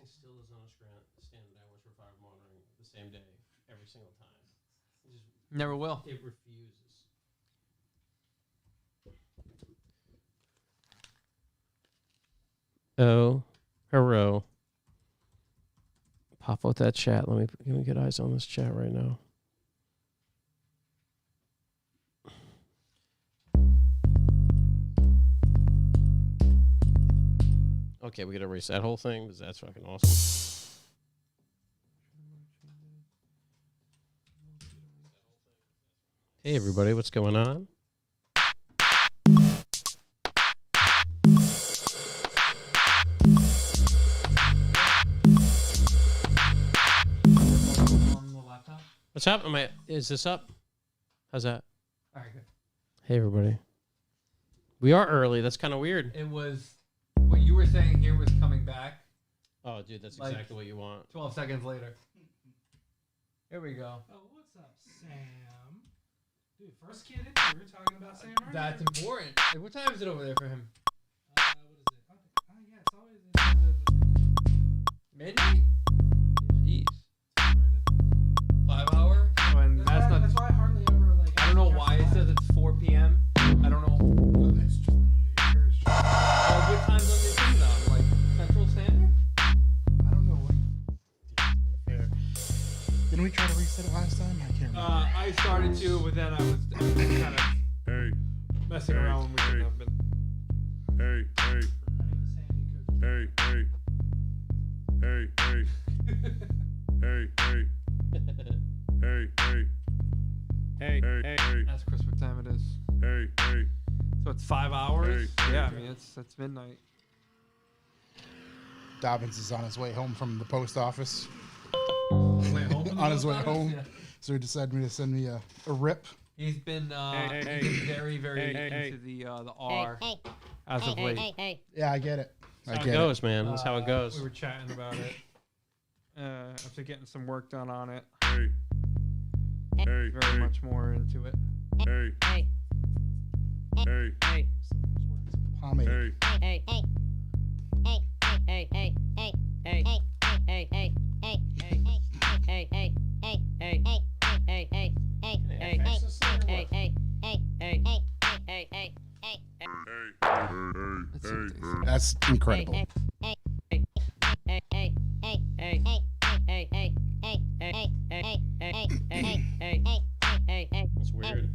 thing still doesn't understand hours for fire monitoring the same day every single time. Never will. It refuses. Oh, hello. Pop out that chat. Let me get eyes on this chat right now. Okay, we gotta erase that whole thing because that's fucking awesome. Hey everybody, what's going on? What's up? Is this up? How's that? All right, good. Hey everybody. We are early. That's kind of weird. It was what you were saying here was coming back. Oh, dude, that's Like, exactly what you want. 12 seconds later. Here we go. Oh, what's up, Sam? Dude, first kid in here. We're talking about Sam right That's here. important. Hey, what time is it over there for him? What is it? Yeah, it's always Midnight? Jeez. 5 hour? And that's not. That's why I hardly ever like. I don't know why it says it's 4 p.m. I don't know. It's just yours. What time's on your thing though? Like Central Standard? I don't know what. Didn't we try to reset it last time? I can't remember. I started to, but then I was kind of messing around when we shouldn't have been. That's Chris, what time it is. So it's 5 hours? Yeah, I mean, it's midnight. Dobbins is on his way home from the post office. On his way home. Yeah. So he decided to send me a rip. He's been very, very into the R as of late. Yeah, I get it. That's how it goes, man. That's how it We goes. were chatting about it. After getting some work done on it. Very much more into it. Pomade. That's incredible. That's weird.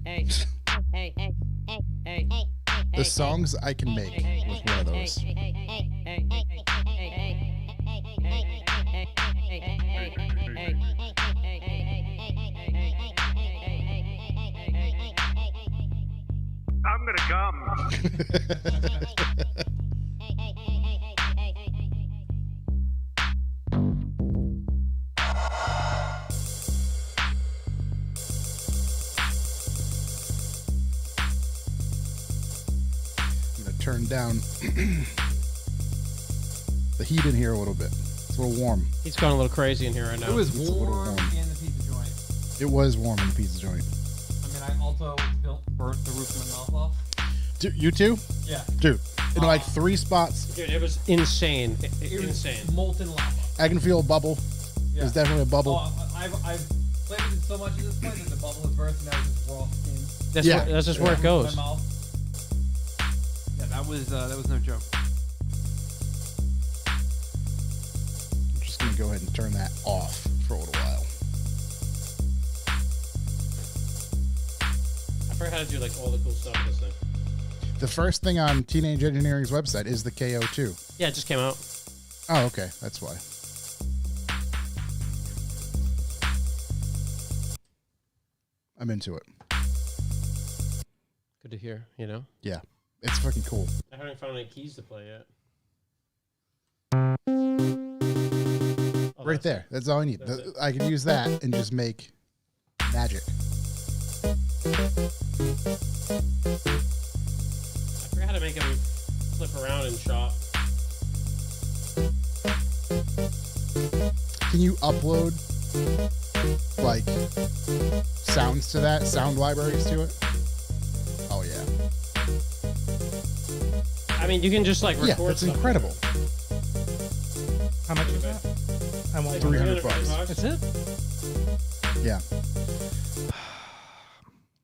The songs I can make with one of those. I'm gonna come. I'm gonna turn down the heat in here a little bit. It's a little warm. He's going a little crazy in here right now. It was It's a little warm warm. in the pizza joint. It was warm in the pizza joint. I mean, I also burnt the roof of my mouth off. Dude, you too? Yeah. Dude, in like 3 spots, Dude, it was insane. It was Insane. molten lava. I can feel a bubble. Yeah. There's definitely a bubble. Oh, I've played with it so much at this point that the bubble is bursting out of just raw skin. Yeah. That's just where it goes. My mouth. Yeah, that was no joke. I'm just gonna go ahead and turn that off for a little while. I forgot how to do like all the cool stuff with this thing. The first thing on Teenage Engineering's website is the KO2. Yeah, it just came out. Oh, okay. That's why. I'm into it. Good to hear, you know? Yeah. It's fucking cool. I haven't found any keys to play yet. Oh, Right there. That's all I need. That's it. I can use that and just make magic. I forgot how to make him flip around and shop. Can you upload like sounds to that, sound libraries to it? Oh yeah. I mean, you can just like record Yeah, that's stuff. incredible. How much is that? I won't. 300 bucks. That's it. Yeah.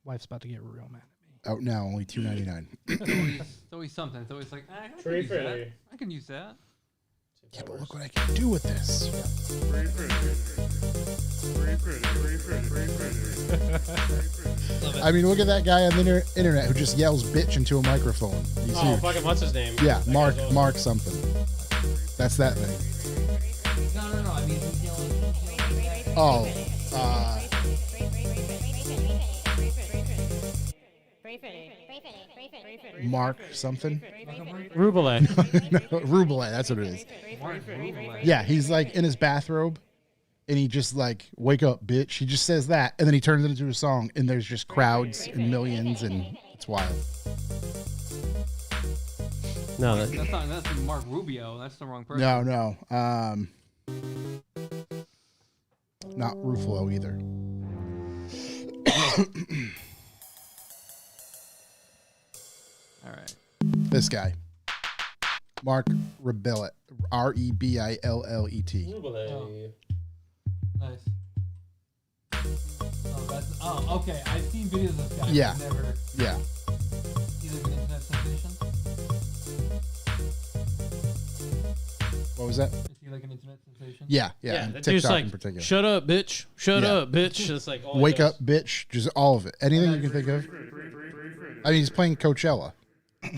Wife's about to get real mad at me. Out now, only $2.99. It's always something. It's always like, I can use that. I can use that. Yeah, but look what I can do with this. I mean, look at that guy on the internet who just yells bitch into a microphone. He's Oh, huge. fucking what's his name? Yeah, That Mark guy's awesome. Mark something. That's that thing. No. I mean, he's yelling. Oh, Mark something. Rubelay. No, Rubelay, that's what it is. Yeah, he's like in his bathrobe, and he just like, wake up, bitch. He just says that, and then he turns it into a song, and there's just crowds and millions, and it's wild. No, That's Mark Rubio. That's the wrong person. No, not Ruffalo either. All right. This guy, Mark Rebillet, Rebillet. Rubelay. Nice. Oh, okay. I've seen videos of this guy. Yeah. I've never. Yeah. He's like an internet sensation. What was that? Is he like an internet sensation? Yeah, Yeah, and that dude's TikTok like, in particular. shut up, bitch. Shut Yeah. up, bitch. It's like, all he Wake does. up, bitch. Just all of it. Anything you can think of. I mean, he's playing Coachella.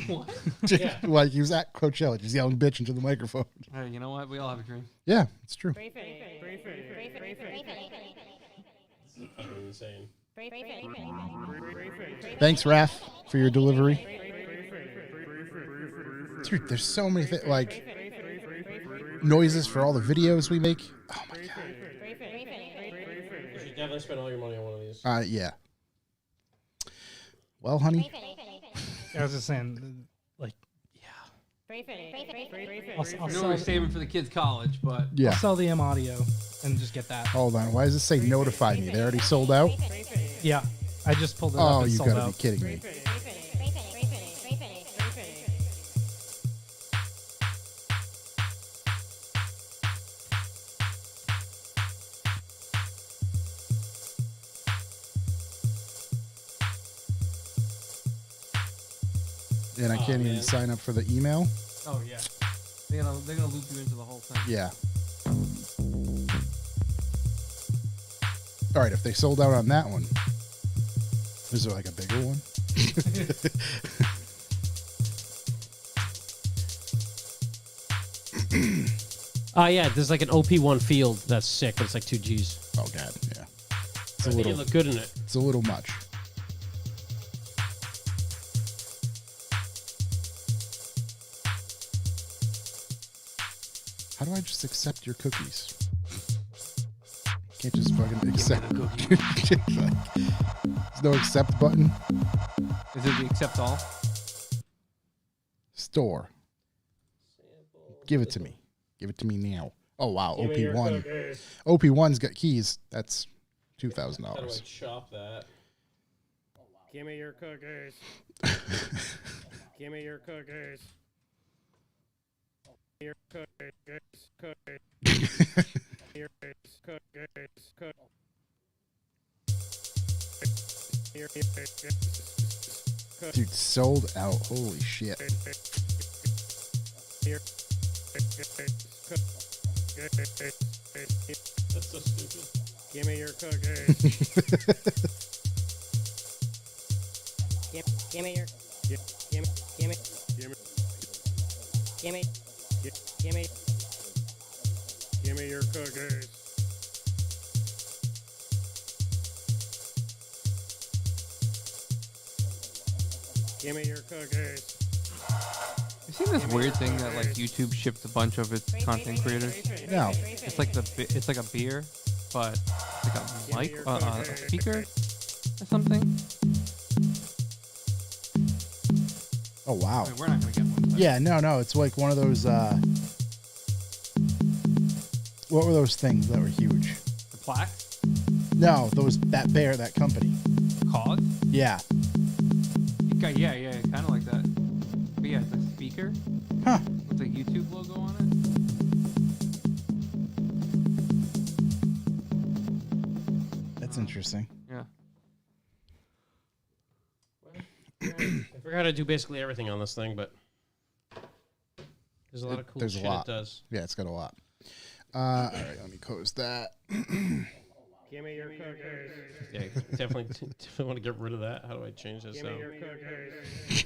What? Yeah. Like, he was at Coachella, just yelling bitch into the microphone. Hey, you know what? We all have a dream. Yeah, it's true. Fucking insane. Thanks, Raph, for your delivery. Dude, there's so many things, like, noises for all the videos we make. Oh, my God. You should definitely spend all your money on one of these. Yeah. Well, honey, I was just saying, like, I'll We know sell, we're saving for the kids' college, but I'll yeah. sell the M audio and just get that. Hold on. Why does it say notify me? They already sold out? Yeah, I just pulled it up. Oh, It's you sold gotta out. be kidding me. And I can't even man. sign up for the email. oh yeah, they're gonna loop you into the whole thing. Yeah. All right, if they sold out on that one, is there like a bigger one? Yeah, there's like an OP1 field that's sick, but it's like 2 Gs. Oh God, yeah. It's I a think you little. look good in it. It's a little much. How do I just accept your cookies? Can't just fucking accept. There's no accept button. Is it the accept all? Store. Give it to me. Give it to me now. Oh wow, OP1. OP1's got keys. That's How do I $2,000. chop that? Give me your cookies. Give me your cookies. Your cookies. Cookies. Your cookies. Cookies. Dude, sold out. Holy shit. That's so stupid. Give me your cookies. Give me your. Give me. Give me. Give me. Give me. Give me your cookies. Give me your cookies. You seen this weird thing that like YouTube shipped a bunch of its content creators? No. It's like it's like a beer, but it's like a mic, a speaker, or something. Oh wow. I mean, we're not gonna get one. but- Yeah, no. It's like one of those. What were those things that were huge? The plaques, No, that bear, that company. COG. Yeah. Yeah, kind of like that. But yeah, it's a speaker Huh. with the YouTube logo on interesting. Yeah. I forgot to do basically everything on this thing, but there's a lot of cool There's a shit lot. it does. Yeah, it's got a lot. All right, let me close that. Give me your cookies. Yeah, definitely want to get rid of that. How do I change this Give me out? your cookies.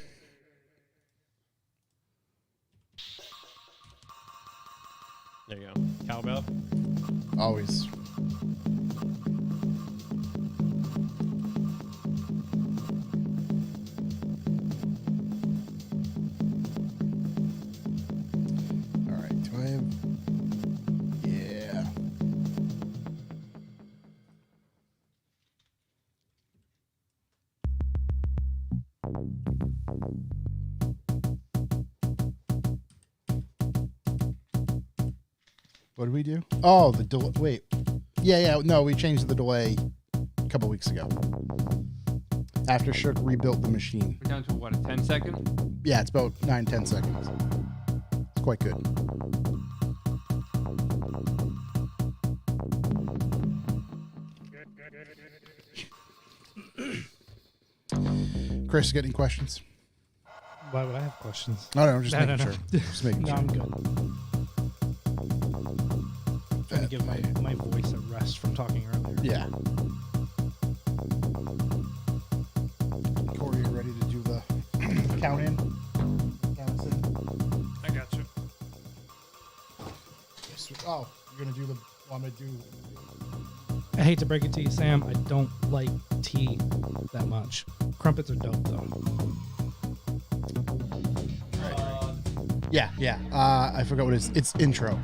There you go. Cowbell. Always. All right, do I have... Yeah. What did we do? Oh, the delay. Wait. Yeah. No, we changed the delay a couple weeks ago. After Shook rebuilt the machine. We're down to what, a 10 second? Yeah, it's about 9-10 seconds. It's quite good. Chris, got any questions? Why would I have questions? No, I'm just No, making no. sure. Just making No, sure. I'm good. Trying to give my voice a rest from talking earlier. Yeah. Corey, you ready to do the count in? Count us in? I got you. Oh, you're gonna do the. Want me to do? I hate to break it to you, Sam. I don't like tea that much. Crumpets are dope, though. Yeah. I forgot what it's intro.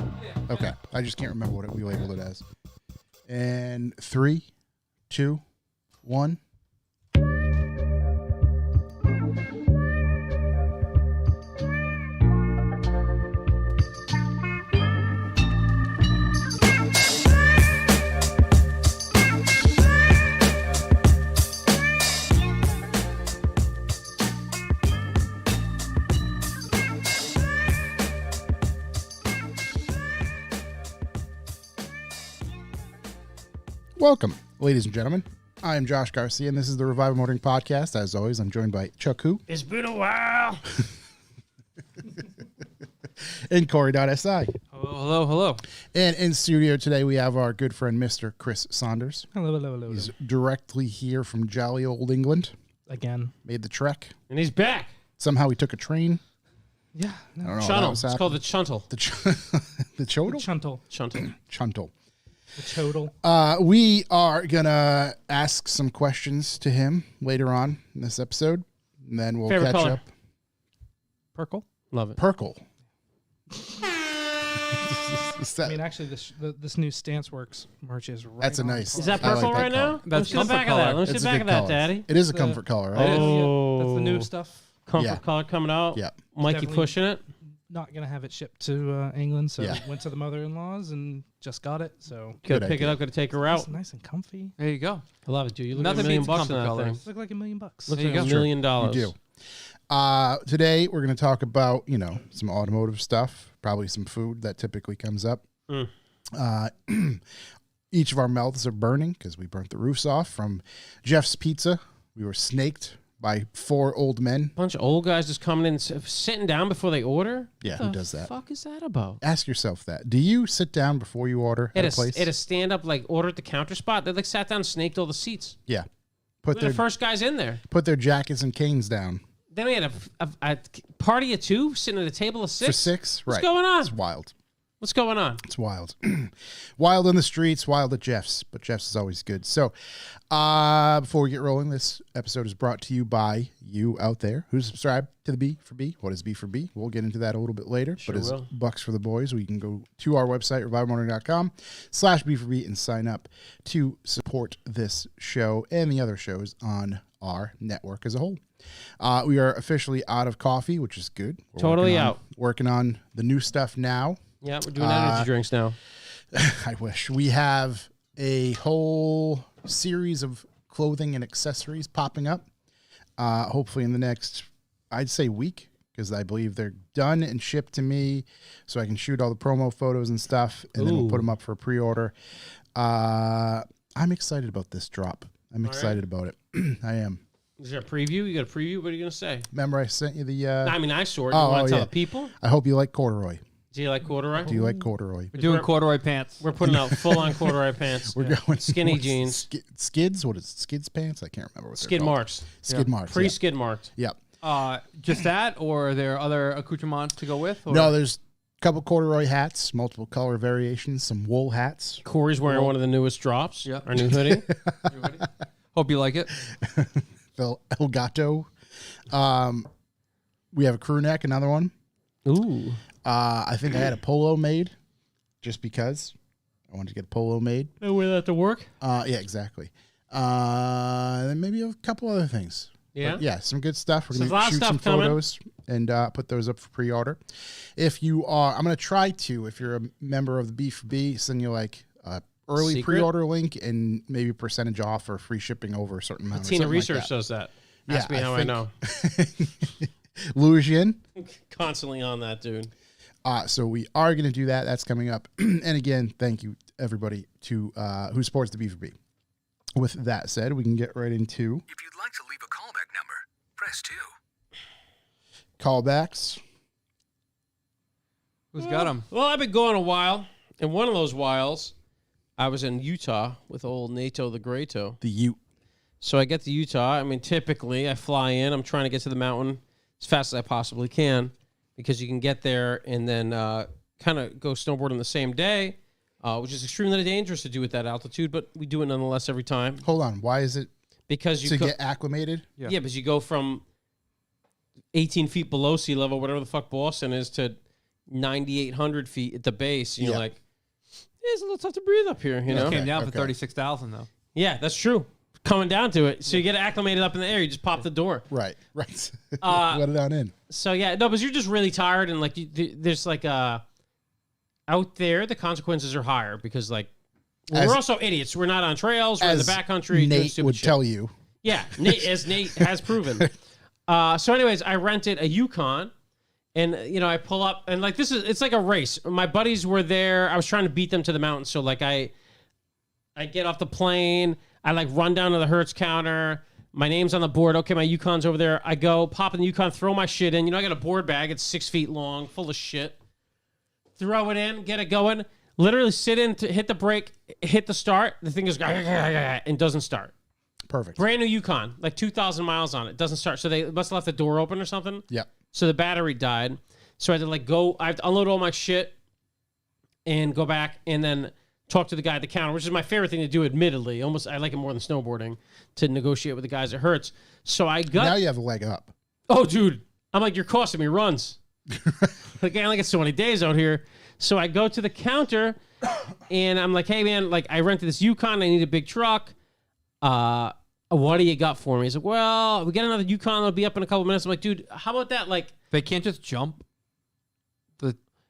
Okay. I just can't remember what we labeled it as. And 3, 2, 1. Welcome, ladies and gentlemen. I am Josh Garcia, and this is the Revival Motoring Podcast. As always, I'm joined by Chuck Who It's been a while. and Corey.si. Hello. And in studio today, we have our good friend, Mr. Chris Saunders. Hello. He's directly here from jolly old England. Again. Made the trek. And he's back. Somehow he took a train. Yeah. I No. don't know. how that Chuntle. was It's called the Chuntle. the the chodel? Chuntle. Chuntle. Chuntle. The chodel. We are gonna ask some questions to him later on in this episode, and then we'll Favorite catch color? up. Perkle. Love it. Purple. I mean, actually, this new Stance Works merch is right. That's a on nice- par. Is that I like purple that right color. now? That's Let's see the comfort back of that. color. Let's see It's the a back good of that, color. Daddy. It is a The- comfort color, right? Oh. That's the new stuff. Comfort Yeah. color coming out. Yeah. Mikey Definitely. pushing it. Not gonna have it shipped to England, so Yeah. went to the mother-in-law's and just got it. So Good Gotta pick it idea. up. Gotta take her out. it's nice and comfy. There you go. I love it, dude. You look Nothing at $1 million beats bucks in comfort that colors. thing. Look like $1 million. Looks There like you $1 go. million. You do. Today we're going to talk about, some automotive stuff, probably some food that typically comes up. Each of our mouths are burning because we burnt the roofs off from Jeff's Pizza. We were snaked by 4 old men. Bunch of old guys just coming in, sitting down before they order. Yeah, What who the does that? fuck is that about? Ask yourself that. Do you sit down before you order at a place? At a stand up order at the counter spot. They sat down, and snaked all the seats. Yeah. We're Put the their first guys in there. put their jackets and canes down. Then we had a party of 2 sitting at a table of 6. For 6? What's Right. going on? It's wild. What's going on? It's wild. Wild in the streets, wild at Jeff's, but Jeff's is always good. So, before we get rolling, this episode is brought to you by you out there who subscribe to the B for B. What is B for B? We'll get into that a little bit later. Sure but it's will. bucks for the boys. We can go to our website, revivalmotoring.com/B for B and sign up to support this show and the other shows on our network as a whole. We are officially out of coffee, which is good. We're Totally working on- out. Working on the new stuff now. Yeah, we're doing energy drinks now. I wish. We have a whole series of clothing and accessories popping up. Hopefully in the next, I'd say week, because I believe they're done and shipped to me, so I can shoot all the promo photos and stuff, and then we'll Ooh. put them up for pre-order. I'm excited about this drop. I'm All right. excited about it. I am. Is there a preview? You got a preview? What are you gonna say? Remember I sent you the I mean, I saw it. You oh, want to tell yeah. the people? I hope you like corduroy. Do you like corduroy? Do you like corduroy? We're doing We're- corduroy pants. We're putting out full-on corduroy pants. We're going Skinny what's- jeans. Skids? What is it? Skids pants? I can't remember what they're Skid called. marks. Skid marks. Pre-skid marked. Yeah. Just that, or are there other accoutrements to go with? Or? No, there's a couple corduroy hats, multiple color variations, some wool hats. Corey's wearing one of the newest drops. Yep. Our new hoodie. You ready? Hope you like it. El Gato. We have a crew neck, another one. Ooh. I think I had a polo made just because I wanted to get a polo made. I wear that to work. Yeah, exactly. Then maybe a couple other things. Yeah. But yeah, some good stuff. We're So going a lot to of shoot some stuff coming. photos and put those up for pre-order. If you are, I'm going to try to, if you're a member of the B4B, send you like a early Secret? pre-order link and maybe percentage off or free shipping over a certain amount. or Tina something Research like that. does that. Ask me how I think- know. Lucian. Constantly on that, dude. So we are going to do that. That's coming up. And again, thank you everybody to who supports the B4B. With that said, we can get right into If you'd like to leave a callback number, press 2. callbacks. Who's got them? Well, I've been going a while. And one of those whiles, I was in Utah with old Nato the Greato. The Ute. So I get to Utah. I mean, typically I fly in. I'm trying to get to the mountain as fast as I possibly can because you can get there and then kind of go snowboarding the same day, which is extremely dangerous to do at that altitude, but we do it nonetheless every time Hold on. Why is it because you to go, get acclimated? Yeah. yeah, because you go from 18 feet below sea level, whatever the fuck Boston is, to 9,800 feet at the base. And you're Yeah. like, yeah, it's a little tough to breathe up here, you know? Came down for okay. 36,000 though. Yeah, that's true. Coming down to it. So you get acclimated up in the air. You just pop the door. Right. Right. Uh, Let it on in. So yeah, no, but you're just really tired and like there's like out there the consequences are higher because like As- we're also idiots. We're not on trails. We're in the As backcountry. doing Nate stupid would shit. tell you. Yeah, as Nate has proven. So anyways, I rented a Yukon. And you know, I pull up and like it's like a race. My buddies were there. I was trying to beat them to the mountain. So like I get off the plane. I like run down to the Hertz counter. My name's on the board. Okay, my Yukon's over there. I go pop in the Yukon, throw my shit in. You know, I got a board bag. It's 6 feet long, full of shit. Throw it in, get it going. Literally sit in to hit the brake, hit the start. The thing is and doesn't start. Perfect. Brand new Yukon, like 2,000 miles on it. Doesn't start. So they must have left the door open or something. Yep. So the battery died. So I had to like go, I have to unload all my shit and go back and then talk to the guy at the counter, which is my favorite thing to do, admittedly. Almost, I like it more than snowboarding to negotiate with the guys at Hertz. So I got, Now you have a leg up. oh, dude, I'm like, you're costing me runs. Like, I only get so many days out here. So I go to the counter and I'm like, hey, man, like I rented this Yukon. I need a big truck. What do you got for me? He's like, well, we got another Yukon. It'll be up in a couple minutes. I'm like, dude, how about that? Like, They can't just jump.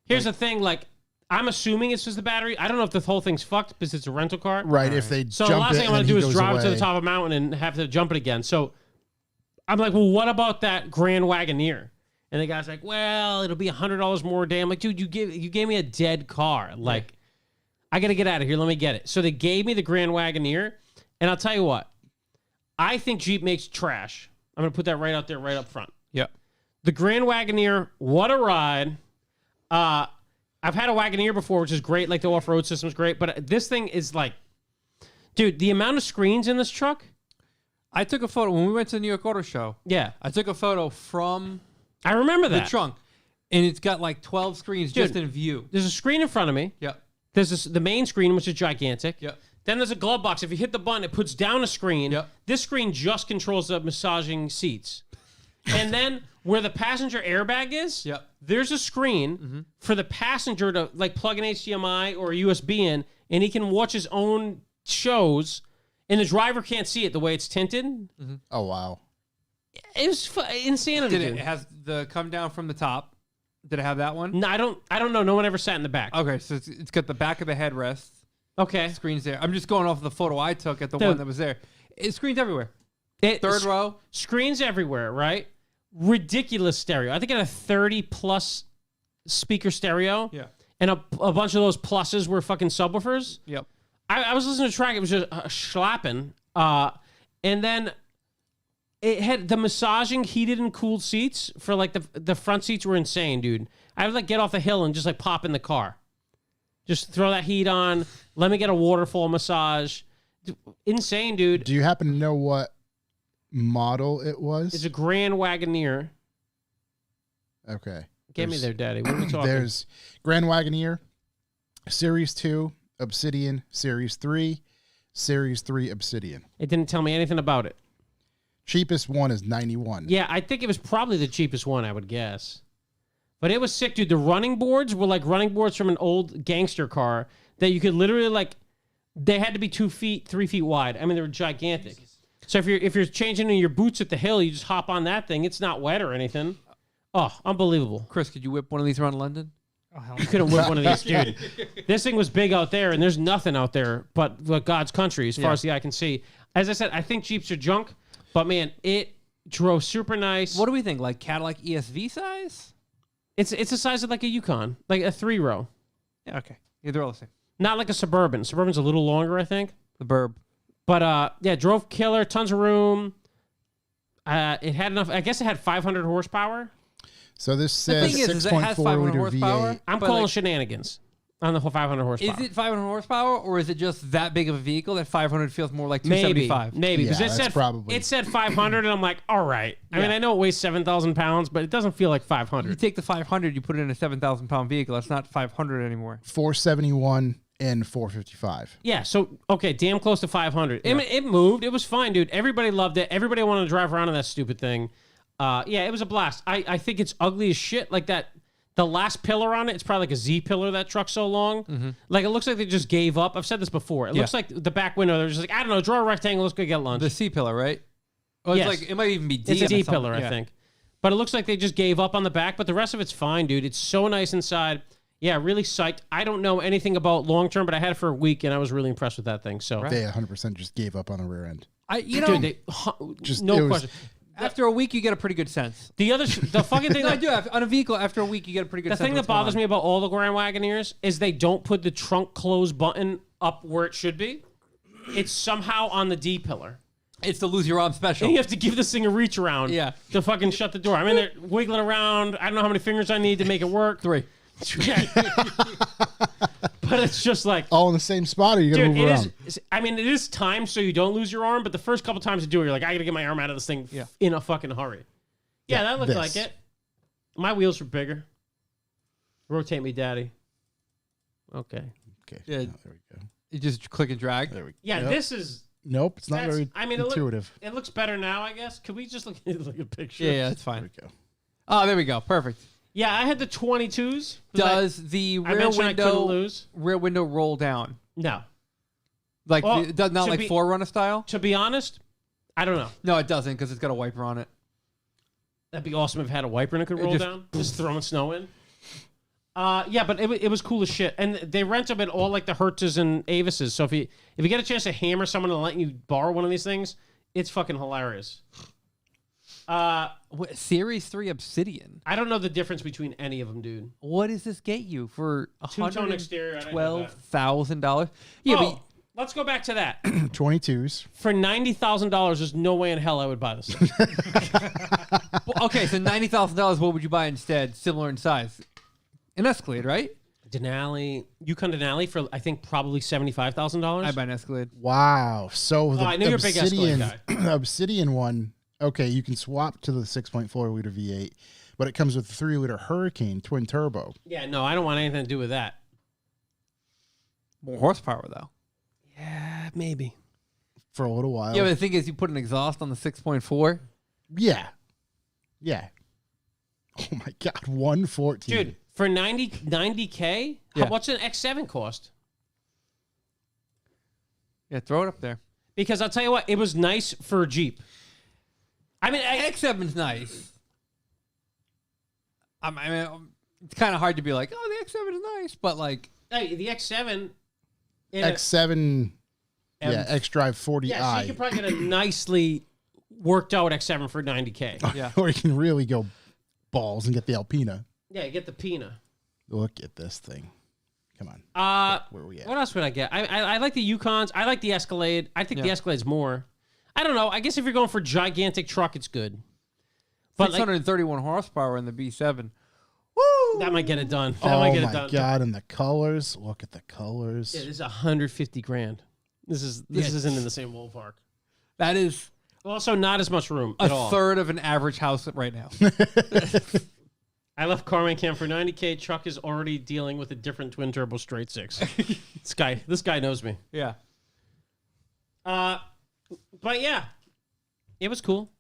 here's the thing, like, I'm assuming it's just the battery. I don't know if the whole thing's fucked because it's a rental car. Right. If they So the jump last it thing I and want to then do he is goes drive it to the away. top of a mountain and have to jump it again. So I'm like, well, what about that Grand Wagoneer? And the guy's like, well, it'll be $100 more a day. I'm like, dude, you gave me a dead car. Like, I got to get out of here. Let me get it. So they gave me the Grand Wagoneer. And I'll tell you what, I think Jeep makes trash. I'm going to put that right out there, right up front. Yep. The Grand Wagoneer, what a ride. I've had a Wagoneer before, which is great. Like the off-road system's great. But this thing is like, dude, the amount of screens in this truck. I took a photo when we went to the New York Auto Show. Yeah, I took a photo from I remember the that. trunk, and it's got like 12 screens Dude. just in view. There's a screen in front of me. Yep. There's the main screen, which is gigantic. Yep. Then there's a glove box. If you hit the button, it puts down a screen. Yep. This screen just controls the massaging seats. And then where the passenger airbag is, Yep. there's a screen for the passenger to like plug an HDMI or a USB in, and he can watch his own shows, and the driver can't see it the way it's tinted. Oh wow. It was insanity. Did it dude. has the come down from the top? Did it have that one? No, I don't know. No one ever sat in the back. Okay, so it's got the back of the headrest. Okay. Screens there. I'm just going off the photo I took at the Dude. one that was there. It screens everywhere. It- Third row. Screens everywhere, right? Ridiculous stereo. I think it had a 30 plus speaker stereo. Yeah. And a bunch of those pluses were fucking subwoofers. Yep. I was listening to a track. It was just schlapping. And then it had the massaging heated and cooled seats for like the front seats were insane, dude. I would like get off the hill and just like pop in the car. Just throw that heat on. Let me get a waterfall massage. Insane, dude. Do you happen to know what model it was? It's a Grand Wagoneer. Okay. Get me there, Daddy. What are we talking? There's Grand Wagoneer, Series 2, Obsidian, Series 3, Series 3 Obsidian. It didn't tell me anything about it. Cheapest one is 91. Yeah, I think it was probably the cheapest one, I would guess. But it was sick, dude. The running boards were like running boards from an old gangster car that you could literally like, they had to be 2 feet, 3 feet wide. I mean, they were gigantic. So if you're changing in your boots at the hill, you just hop on that thing. It's not wet or anything. Oh, unbelievable. Chris, could you whip one of these around London? Oh, hell You couldn't whip one of these, dude. This thing was big out there, and there's nothing out there but God's country as far as the eye can see. As I said, I think Jeeps are junk, but man, it drove super nice. What do we think? Like Cadillac ESV size? It's the size of like a Yukon, like a 3-row. Yeah, okay. Yeah, they're all the same. Not like a Suburban. Suburban's a little longer, I think. The Burb. But yeah, drove killer, tons of room. It had enough. I guess it had 500 horsepower. So this The says thing is it has 6.4 500 liter horsepower. V8. I'm But, calling like, shenanigans on the whole 500 horsepower. Is it 500 horsepower, or is it just that big of a vehicle that 500 feels more like Maybe, 275? maybe because Yeah, it that's said probably- it said 500, and I'm like, all right. I mean, Yeah. I know it weighs 7,000 pounds, but it doesn't feel like You 500. take the 500, you put it in a 7,000-pound vehicle. That's not 500 anymore. 471 and 455. Yeah, so okay, damn close to 500. I mean, it moved. It was fine, dude. Everybody loved it. Everybody wanted to drive around in that stupid thing. Yeah, it was a blast. I think it's ugly as shit. Like that, the last pillar on it, it's probably like a Z pillar. That truck's so long. Like it looks like they just gave up. I've said this before. It looks like the back window. They're just like, I don't know, draw a rectangle. Let's go get lunch. The C pillar, right? Oh, it's Yes. like it might even be D. It's a on D some- pillar, I yeah. think. But it looks like they just gave up on the back. But the rest of it's fine, dude. It's so nice inside. Yeah, really psyched. I don't know anything about long term, but I had it for a week, and I was really impressed with that thing. So, Right. They 100% just gave up on the rear end. You know, dude, they, Just- it no was- question. after a week, you get a pretty good sense. The fucking thing No, I that do. On a vehicle, after a week, you get a pretty good the sense. thing that bothers me about all the Grand Wagoneers is they don't put the trunk close button up where it should be. It's somehow on the D pillar. It's the lose your arm special. And you have to give this thing a reach around Yeah. to fucking shut the door. I'm in there wiggling around. I don't know how many fingers I need to make it work. 3. But it's just like, All in the same spot, or you going to dude, move it around? is. I mean, it is timed so you don't lose your arm. But the first couple times you do it, you're like, I got to get my arm out of this thing in a fucking hurry. Yeah, that looked this. like it. My wheels were bigger. Rotate me, daddy. Okay. Okay. Yeah. There we go. You just click and drag. There we go. Yeah, Yep. this is. Nope, it's not That's- very I mean, it intuitive. It looks better now, I guess. Could we just look at a picture? Yeah, that's There fine. we go. Oh, there we go. Perfect. Yeah, I had the 22s. Does the I rear mentioned I couldn't window lose. roll down? No. Like Well, not to like be- 4Runner style? To be honest, I don't know. No, it doesn't because it's got a wiper on it. That'd be awesome if it had a wiper and it could roll just- down. Just throwing snow in. Yeah, but it was cool as shit. And they rent them at all like the Hertzes and Avises. So if you get a chance to hammer someone and let you borrow one of these things, it's fucking hilarious. What, Series 3 Obsidian. I don't know the difference between any of them, dude. What does this get you for Two-tone exterior, I didn't know that. $112,000? Yeah, Oh, let's go back to that. 22s. For $90,000, there's no way in hell I would buy this thing. but okay, so $90,000. What would you buy instead? Similar in size, an Escalade, right? Denali, Yukon Denali for I think probably $75,000. I buy an Escalade. Wow. So the I knew you're a big Obsidian, Escalade Obsidian one, okay, you can swap to the 6.4 liter V8, but it comes with a 3 liter Hurricane twin turbo. Yeah, no, I don't want anything to do with that. More horsepower though. Maybe. For a little while. Yeah, but the thing is, you put an exhaust on the 6.4. Yeah. Yeah. Oh my God. 114. Dude, for 90K, Yeah. what's an X7 cost? Yeah, throw it up there. Because I'll tell you what, it was nice for a Jeep. I mean, X7's nice. I mean, it's kind of hard to be like, oh, the X7 is nice, but like, hey, the X7. in a- X7, yeah, X-Drive 40i. Yeah, so you could probably get a nicely worked out X7 for 90K. yeah. Or you can really go balls and get the Alpina. Yeah, you get the Pina. Look at this thing. Come on. Where are we at? What else would I get? I like the Yukons. I like the Escalade. I think the Escalade's more. I don't know. I guess if you're going for gigantic truck, it's good. But 631 horsepower in the B7. that might get it done. That might get it done. Oh my God! And the colors. Look at the colors. Yeah, this is $150,000. This isn't in the same ballpark. That is Also, not as much room a at all. third of an average house right now. I left Carman Cam for $90K. Truck is already dealing with a different twin turbo straight six. This guy knows me. Yeah. But yeah, it was cool.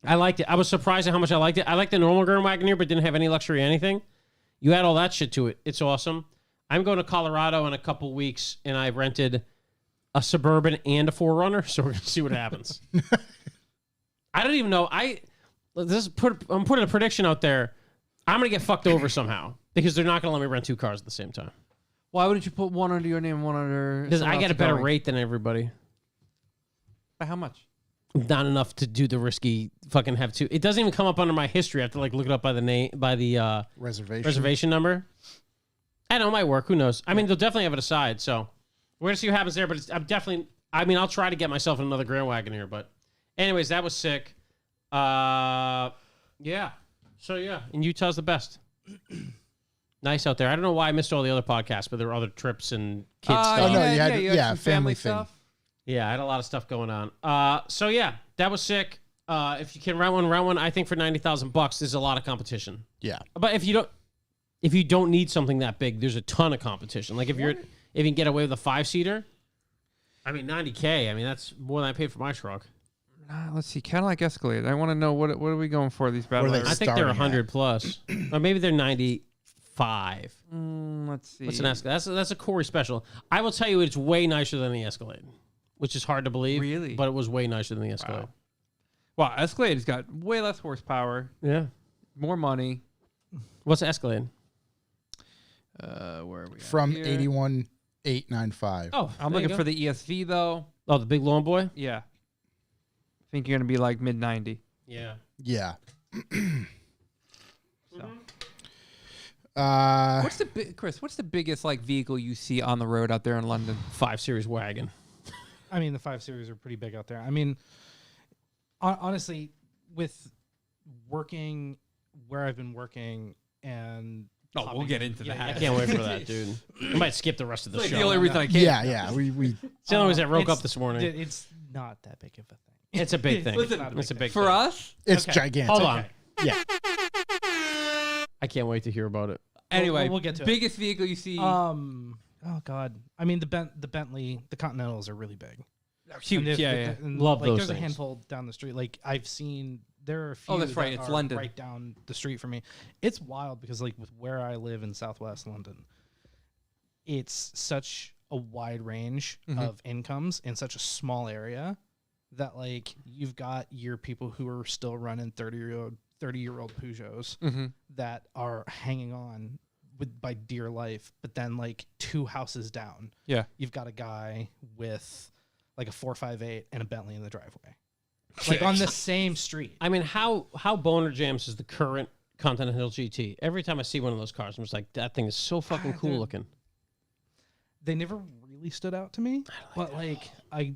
I liked it. I was surprised at how much I liked it. I liked the normal Grand Wagoneer, but didn't have any luxury anything. You add all that shit to it. It's awesome. I'm going to Colorado in a couple weeks, and I rented a Suburban and a 4Runner, so we're going to see what happens. I don't even know. I'm putting a prediction out there. I'm going to get fucked over somehow because they're not going to let me rent two cars at the same time. Why wouldn't you put one under your name and one under... Because I someone get a else better going? rate than everybody. By how much? Not enough to do the risky fucking have two. It doesn't even come up under my history. I have to like look it up by the name, by the reservation number. I don't know, it might work. Who knows? I mean, they'll definitely have it aside. So we're gonna see what happens there. But I'll try to get myself another Grand Wagoneer. But anyways, that was sick. Yeah. So yeah, and Utah's the best. Nice out there. I don't know why I missed all the other podcasts, but there were other trips and kids stuff. Oh, no, you had some family thing. stuff. Yeah, I had a lot of stuff going on. So yeah, that was sick. If you can rent one. I think for $90,000, there's a lot of competition. Yeah. But if you don't need something that big, there's a ton of competition. Like if you can get away with a 5-seater, I mean $90K. I mean that's more than I paid for my truck. Let's see, Cadillac Escalade. I want to know what are we going for these battle What are they areas? I think they're starting 100 plus, or maybe they're 95. Let's see. What's an Escalade? That's a Corey special. I will tell you, it's way nicer than the Escalade, which is hard to believe. Really? But it was way nicer than the Escalade. Wow, Escalade's got way less horsepower, Yeah. more money. What's the Escalade? Where are we at From here? 81,895. Oh, I'm looking for the ESV though. Oh, the big lawn boy. Yeah. I think you're gonna be like mid 90. Yeah. Yeah. So. Chris, What's the biggest like vehicle you see on the road out there in London? 5 Series wagon. I mean, the 5 Series are pretty big out there. I mean, honestly, with working where I've been working and Oh, we'll get into that. I can't wait for that, dude. I might skip the rest of the It's show. like the only reason I can. yeah. We It's the only reason I woke it's- up this morning. It's not that big of a thing. It's a big thing. Listen, It's a big For thing. us, it's Okay. gigantic. Hold on. Yeah. I can't wait to hear about it. anyway, we'll get to it. biggest vehicle you see. Oh God. I mean, the Bentley, the Continentals are really big. huge. And there's- Yeah. and, Love like, those there's things. a handful down the street. Like I've seen, there are a few. Oh, that's right, that it's are London. right down the street from me. It's wild because like with where I live in Southwest London, it's such a wide range of incomes in such a small area that like you've got your people who are still running 30-year-old Peugeots that are hanging on by dear life, but then like 2 houses down, Yeah. you've got a guy with like a 458 and a Bentley in the driveway, like on the same street. I mean, how boner jams is the current Continental GT? Every time I see one of those cars, I'm just like, that thing is so fucking cool dude. looking. They never really stood out to me, but like I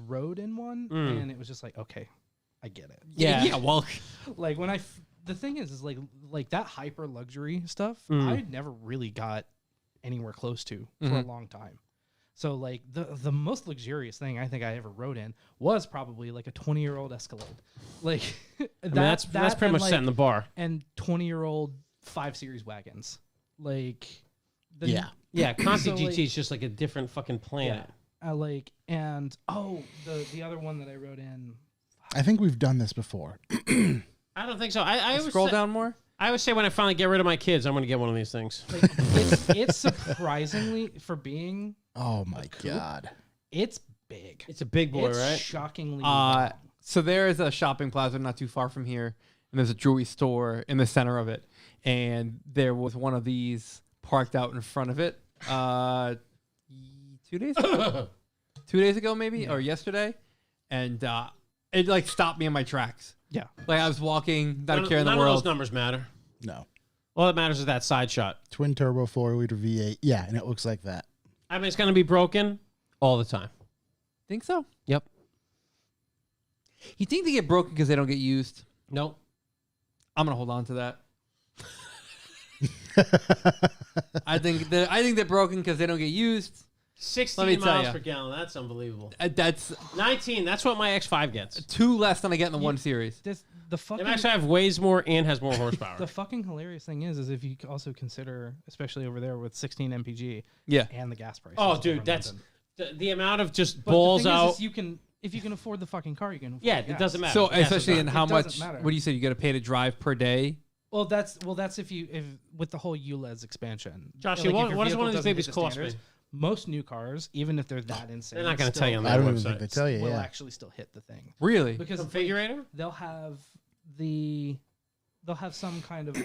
rode in one and it was just like, okay, I get it. Yeah. Well, Like when the thing is like that hyper luxury stuff, I never really got anywhere close to for a long time. So like the most luxurious thing I think I ever rode in was probably like a 20-year-old Escalade. Like That's pretty and, much like, setting the bar. and 20-year-old 5 Series wagons. Like Yeah, Conti So, GT like- is just like a different fucking planet. like and the other one that I rode in. I think we've done this before. I don't think so. I always scroll say, down more. I always say when I finally get rid of my kids, I'm going to get one of these things. Like, it's surprisingly for being Oh my God. it's big. It's a big boy, It's right? shockingly long. So there is a shopping plaza not too far from here, and there's a jewelry store in the center of it, and there was one of these parked out in front of it 2 days ago? 2 days ago maybe, or yesterday, and it like stopped me in my tracks. Yeah. Like I was walking, not a care in the None of world. those numbers matter. No. All that matters is that side shot. Twin turbo 4-liter V8. Yeah, and it looks like that. I mean, it's going to be broken all the time. Think so? Yep. You think they get broken because they don't get used? Nope. I'm gonna hold on to that. I think they're broken because they don't get used. 16 Let me tell miles ya. per gallon. That's unbelievable. That's 19. That's what my X5 gets. 2 less than I get in the 1 Series. The It fucking actually have weighs more and has more horsepower. the fucking hilarious thing is if you also consider, especially over there with 16 mpg, Yeah. and the gas price. Oh, dude, that's the amount of just But balls the thing out. Is you can if you can afford the fucking car, you can. Afford Yeah, the it gas. doesn't matter. So Gas is especially in not- how It doesn't much? matter. What do you say? You got to pay to drive per day? Well, that's if with the whole ULEZ expansion. Josh, Like, what if your does vehicle one of these doesn't hit babies the cost me? standards, Most new cars, even if they're that insane, They're not gonna still tell you on I that don't even website. think they tell you. will Yeah. actually still hit the thing Really? because Configurator? they'll have some kind of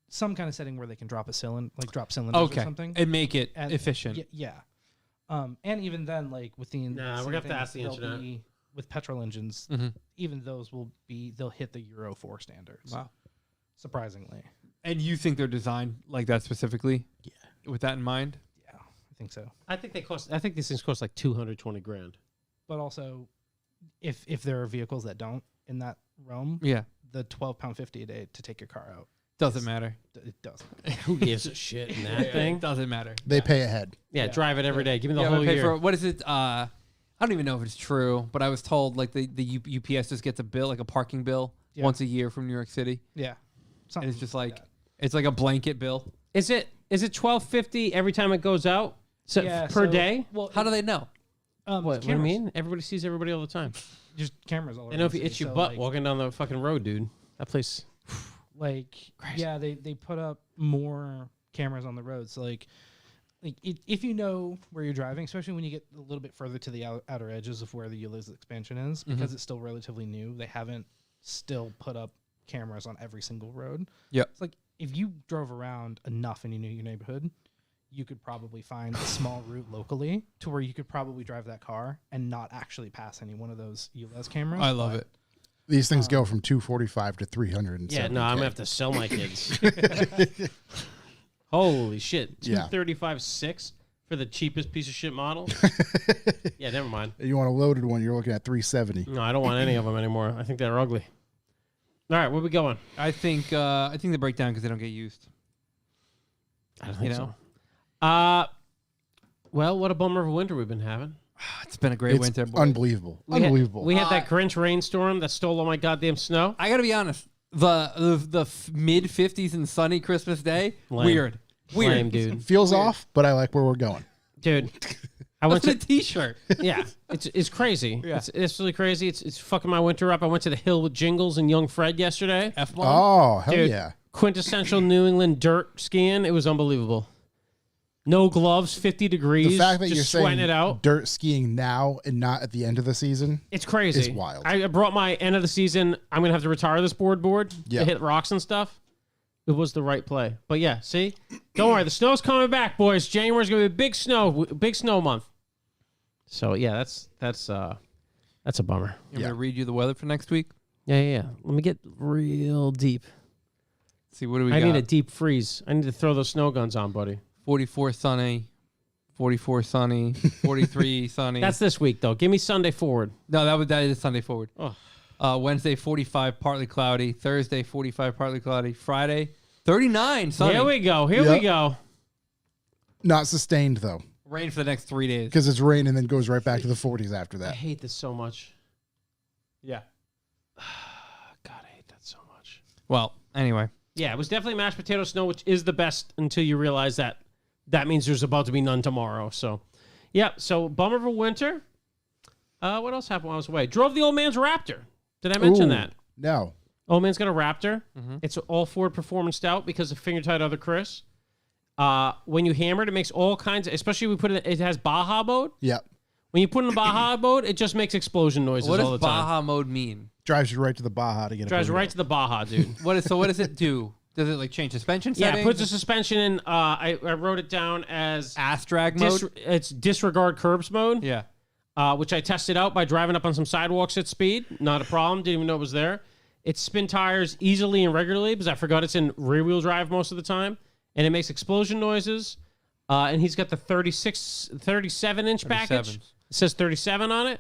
some kind of setting where they can drop cylinders or something. And make it And- efficient. Yeah. And even then, like with the Nah, we're gonna have to ask the they'll internet. be- with petrol engines, Mhm. even those they'll hit the Euro 4 standards. Wow. Surprisingly, And you think they're designed like that specifically? Yeah. With that in mind? yeah, I think so. I think these things cost like $220,000. But also, if there are vehicles that don't in that realm, Yeah. the £12.50 a day to take your car out, Doesn't matter. it doesn't. Who gives a shit in that thing? Doesn't matter. They pay ahead. Yeah, drive it every day. Give me the Yeah, whole but pay year. for what is it? I don't even know if it's true, but I was told like the UPS just gets a bill, like a parking bill, Yeah. once a year from New York City, Yeah, and it's just like that. it's like a blanket bill. Is it $12.50 every time it goes out? So per day? Well, How do they know? What do you cameras. mean? Everybody sees everybody all the time. Just cameras all over. They know if the you city, itch your so, butt like, walking down the fucking road, dude. That place. yeah, they put up more cameras on the roads. So like if you know where you're driving, especially when you get a little bit further to the outer edges of where the ULEZ expansion is, because it's still relatively new, they haven't still put up cameras on every single road. Yep. It's like if you drove around enough and you knew your neighborhood, you could probably find a small route locally to where you could probably drive that car and not actually pass any one of those ULEZ cameras. I love but it. These things go from 245 to 300. Yeah, no, I'm gonna have to sell my kids. Holy shit. Yeah. 235.6 for the cheapest piece of shit model? Yeah, never mind. You want a loaded one, you're looking at 370. No, I don't want any of them anymore. I think they're ugly. All right, where we going? I think they break down because they don't get used. I don't You think know? so. Well, what a bummer of a winter we've been having. It's been a great It's winter. boy. unbelievable. Unbelievable. We had that Grinch rainstorm that stole all my goddamn snow. I gotta be honest. The mid 50s and sunny Christmas day, Lame. weird. Lame, dude. Feels off, but I like where we're going. Dude, I went What's to a t-shirt? yeah, it's crazy. Yeah. It's really crazy. It's fucking my winter up. I went to the hill with Jingles and Young Fred yesterday. F-bomb? Oh, hell Dude, yeah. quintessential New England dirt skiing. It was unbelievable. No gloves, 50 degrees. The fact that just you're sweating saying it out. dirt skiing now and not at the end of the season. It's crazy. It's wild. I brought my end of the season. I'm gonna have to retire this board Yeah. to hit rocks and stuff. It was the right play. But yeah, see, don't worry. The snow's coming back, boys. January's gonna be big snow month. So yeah, that's a bummer. I'm gonna read you the weather for next week. Yeah. Let me get real deep. See what do we I got? need a deep freeze. I need to throw those snow guns on, buddy. 44 sunny, 44 sunny, 43 sunny. That's this week though. Give me Sunday forward. No, that is Sunday forward. Oh. Wednesday 45 partly cloudy. Thursday 45 partly cloudy. Friday 39 sunny. Here we go. Here we Yep. go. Not sustained, though, Rain for the next 3 days. because it's rain and then goes right back to the 40s after I that. hate this so much. Yeah. God, I hate that so much. Well, anyway, Yeah, it was definitely mashed potato snow, which is the best until you realize that means there's about to be none tomorrow. So, yeah. So bummer of a winter. What else happened while I was away? Drove the old man's Raptor. Did I mention Ooh, that? No. Old man's got a Raptor. It's all Ford Performance Stout because of finger tight other Chris. When you hammer it, it makes all kinds of, especially we put it has Baja mode. Yep. When you put it in Baja mode, it just makes explosion noises what all does the time. Baja mode mean? Drives you right to the Baja to get Drives a right to the Baja, dude. What does it do? Does it like change suspension Yeah, settings? it puts the suspension in. I wrote it down as ass drag mode. it's disregard curbs mode. Yeah. Which I tested out by driving up on some sidewalks at speed. Not a problem. Didn't even know it was there. It spin tires easily and regularly because I forgot it's in rear-wheel drive most of the time, and it makes explosion noises. And he's got the 37-inch package. It says 37 on it,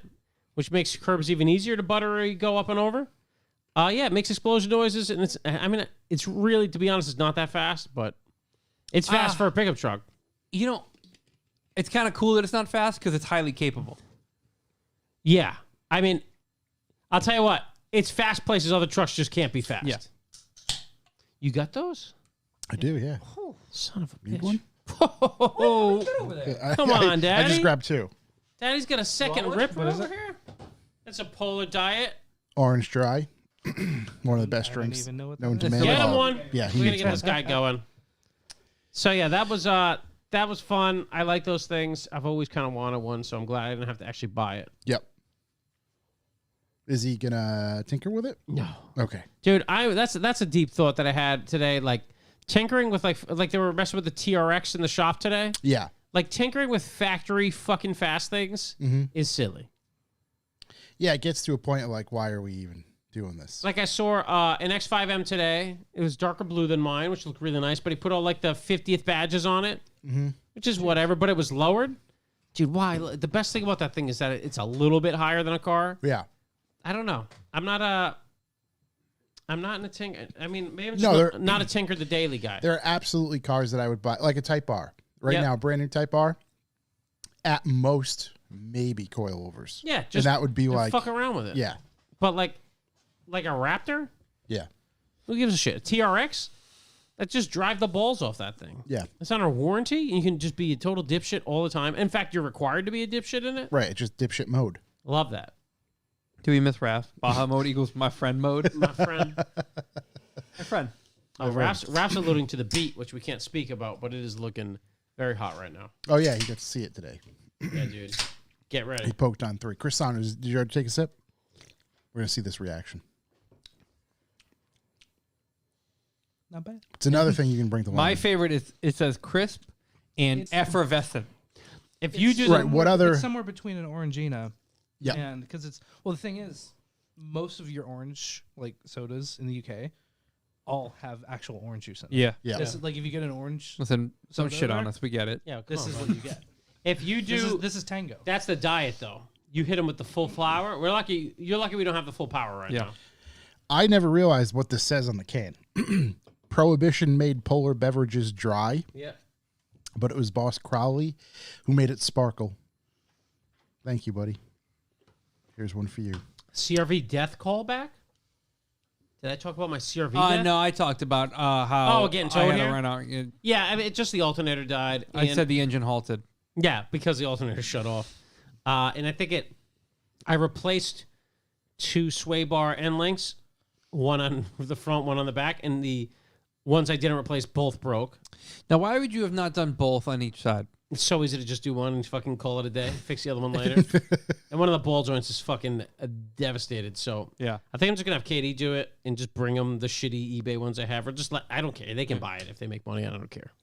which makes curbs even easier to buttery go up and over. Yeah, it makes explosion noises, and it's really, to be honest, it's not that fast, but it's fast for a pickup truck. You know, it's kind of cool that it's not fast because it's highly capable. Yeah, I mean, I'll tell you what, it's fast places other trucks just can't be fast. Yeah. You got those? I do, yeah. Oh, son of a bitch. Need one? Come on, I Daddy. just grabbed 2. Daddy's got a second ripper over here. That's a Polar Diet. Orange Dry. One of the best I don't drinks even know what known that to is. man. Get him one. Yeah, he We're gonna needs get one. this guy going. So yeah, that was fun. I like those things. I've always kind of wanted one, so I'm glad I didn't have to actually buy it. Yep. Is he gonna tinker with it? No, Okay. dude, that's a deep thought that I had today. Like tinkering with like they were messing with the TRX in the shop today. Yeah. Like tinkering with factory fucking fast things is silly. Yeah, it gets to a point of like, why are we even doing this? Like I saw an X5M today. It was darker blue than mine, which looked really nice. But he put all like the 50th badges on it, which is whatever. But it was lowered. Dude, why? The best thing about that thing is that it's a little bit higher than a car. Yeah. I don't know. I'm not in a tinker. I mean, maybe I'm just No, not a tinker the daily guy. There are absolutely cars that I would buy, like a Type R. Right Yep. now, brand new Type R. At most, maybe coilovers. Yeah, and just that would be like, fuck around with it. yeah, But like a Raptor, yeah, who gives a shit? A TRX? That just drive the balls off that thing. yeah. It's not a warranty. You can just be a total dipshit all the time. In fact, you're required to be a dipshit in it. Right, it's just dipshit mode. Love that. Do we miss Raph? Baja mode equals my friend mode. My friend. My friend. Oh, Raph's alluding to the beat, which we can't speak about, but it is looking very hot right now. Oh yeah, he got to see it today. Yeah, dude. Get He ready. poked on 3. Chris Saunders, did you already take a sip? We're gonna see this reaction. Not bad. It's another thing you can bring to My wine. favorite is it says crisp and It's- effervescent. If you do Right, what other? It's somewhere between an Orangina. Yeah. And because the thing is, most of your orange like sodas in the UK all have actual orange juice in them. Yeah. Yeah. This is, like if you get an orange, Listen, don't Soda shit on there? us. We get it. yeah, this is on, what man. you get. If you do, This is Tango. that's the diet though. You hit them with the full flour. We're lucky. You're lucky we don't have the full power right Yeah. now. I never realized what this says on the can. Prohibition made polar beverages dry, Yeah. but it was Boss Crowley who made it sparkle. Thank you, buddy. Here's one for you. CRV death callback? Did I talk about my CRV death? No, I talked about how getting I towed had to here? run out. Yeah, I mean, it's just the alternator died. I and- said the engine halted. Yeah, because the alternator shut off. And I think I replaced 2 sway bar end links, one on the front, one on the back, and the ones I didn't replace both broke. Now, why would you have not done both on each side? It's so easy to just do one and fucking call it a day, fix the other one later. And one of the ball joints is fucking devastated. So Yeah. I think I'm just gonna have Katie do it and just bring them the shitty eBay ones I have, or just I don't care. They can buy it if they make money. I don't care.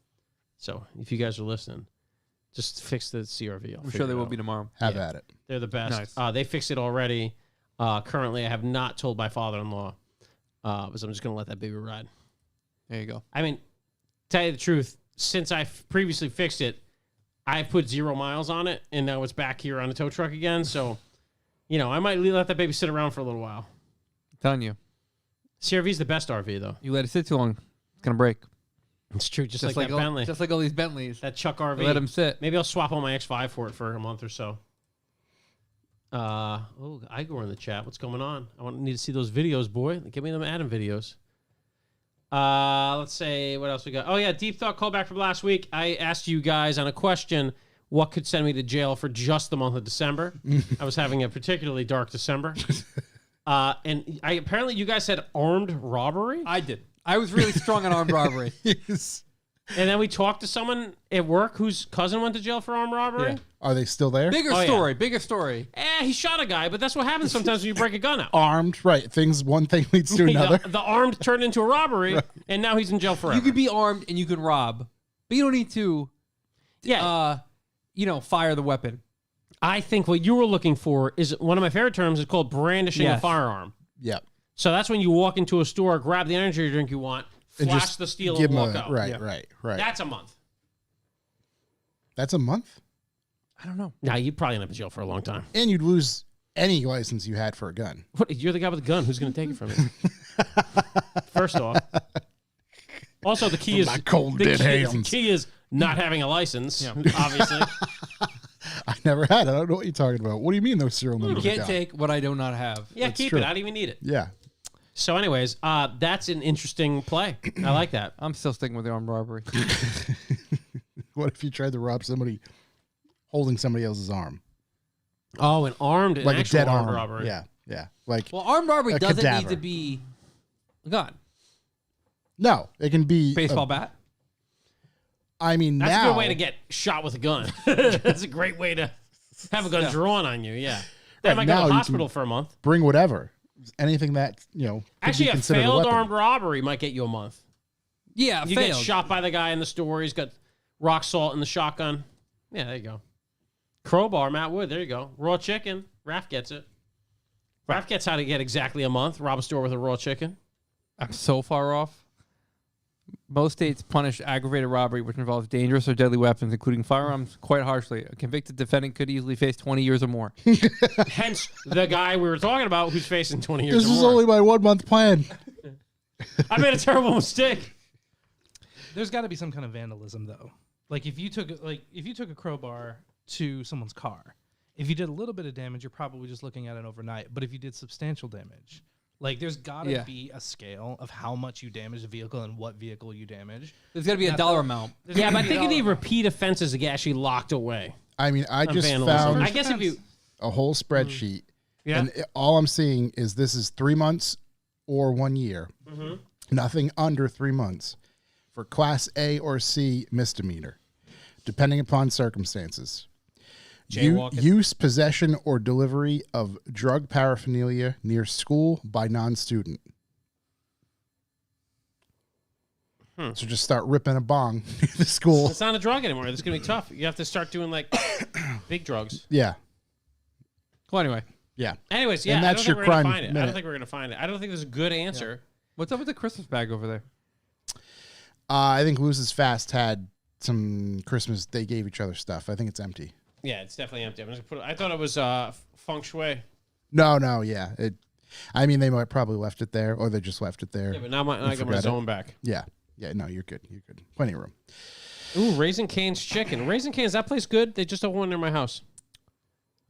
So if you guys are listening, just fix the CRV. I'm sure they will be tomorrow. Have Yeah. at it. They're the best. Nice. They fixed it already. Currently, I have not told my father-in-law, because I'm just gonna let that baby ride. There you go. I mean, tell you the truth, since I previously fixed it, I've put 0 miles on it, and now it's back here on the tow truck again. So, I might let that baby sit around for a little while. I'm telling you. CRV's the best RV, though. You let it sit too long, it's going to break. It's true, just like that all, Bentley, Just like all these Bentleys. that Chuck RV. Let them sit. Maybe I'll swap on my X5 for it for a month or so. Igor in the chat. What's going on? Need to see those videos, boy. Give me them Adam videos. Let's say what else we got. Oh yeah, deep thought callback from last week. I asked you guys on a question, what could send me to jail for just the month of December? I was having a particularly dark December. And apparently you guys said armed robbery. I did. I was really strong on armed robbery. And then we talked to someone at work whose cousin went to jail for armed robbery. Yeah. Are they still there? Bigger Oh, yeah. story. Bigger story. He shot a guy, but that's what happens sometimes when you break a gun out. Armed, right? One thing leads to another. The armed turned into a robbery, and now he's in jail forever. You could be armed and you can rob, but you don't need to, fire the weapon. I think what you were looking for is one of my favorite terms is called brandishing a Yes. firearm. Yeah. So that's when you walk into a store, grab the energy drink you want, And flash just the steal, give and them walk out. right. That's a month. That's a month, I don't know. Nah, you'd probably end up in jail for a long time. and you'd lose any license you had for a gun. What? You're the guy with the gun. Who's going to take it from you? First off. Also, the key is my cold the dead key, hands. the key is not having a license. Obviously, I never had it. I don't know what you're talking about. What do you mean those serial You numbers? can't are down? take what I do not have. yeah, keep true. it. I don't even need it. Yeah. So, anyways, that's an interesting play. I like that. I'm still sticking with the armed robbery. What if you tried to rob somebody holding somebody else's arm, Oh, an armed, like an a actual dead armed arm? robbery. Yeah. Like Well, armed robbery A doesn't cadaver. need to be a gun. no, it can be Baseball bat. That's now a good way to get shot with a gun. That's a great way to have a gun drawn on you. Yeah, they Right, might go now to you the hospital can- for a month. bring whatever, anything that could Actually, be a considered failed weapon. armed robbery might get you a month. Yeah, You failed. get shot by the guy in the store. He's got rock salt in the shotgun. Yeah, there you go. Crowbar, Matt Wood. There you go. Raw chicken. Raph gets it. Raph gets how to get exactly a month. Rob a store with a raw chicken. I'm so far off. Most states punish aggravated robbery, which involves dangerous or deadly weapons, including firearms, quite harshly. A convicted defendant could easily face 20 years or more. Hence, the guy we were talking about who's facing 20 years This or is more. only my 1 month plan. I made a terrible mistake. There's got to be some kind of vandalism though. Like if you took a crowbar to someone's car, if you did a little bit of damage, you're probably just looking at it overnight. But if you did substantial damage, like there's got to Yeah. be a scale of how much you damage a vehicle and what vehicle you damage. There's got to be a That's dollar a- amount. There's Yeah, gotta but I be a think you dollar need amount. repeat offenses to get actually locked away. I mean, I on just vandalism. found I guess if you... a whole spreadsheet, Yeah. and all I'm seeing is this is 3 months or 1 year. Mm-hmm. Nothing under 3 months for Class A or C misdemeanor, depending upon circumstances. Jaywalking. Use, possession, or delivery of drug paraphernalia near school by non-student. So just start ripping a bong near the school. It's not a drug anymore. It's going to be tough. You have to start doing like big drugs. Yeah, Well, anyway, yeah. Anyways, yeah, And I that's don't think your we're gonna crime find it. I minute. don't think we're going to find it. I don't think there's a good answer. what's up with the Christmas bag over there? I think Loses Fast had some Christmas. They gave each other stuff. I think it's empty. Yeah, it's definitely empty. I'm just gonna put it, I thought it was feng shui. No, yeah. I mean, they might probably left it there, or they just left it there. Yeah, but now I got my forgot it. zone back. Yeah. No, you're good. You're good. Plenty of room. Ooh, Raising Cane's Chicken. Raising Cane's, that place good? They just opened one near my house.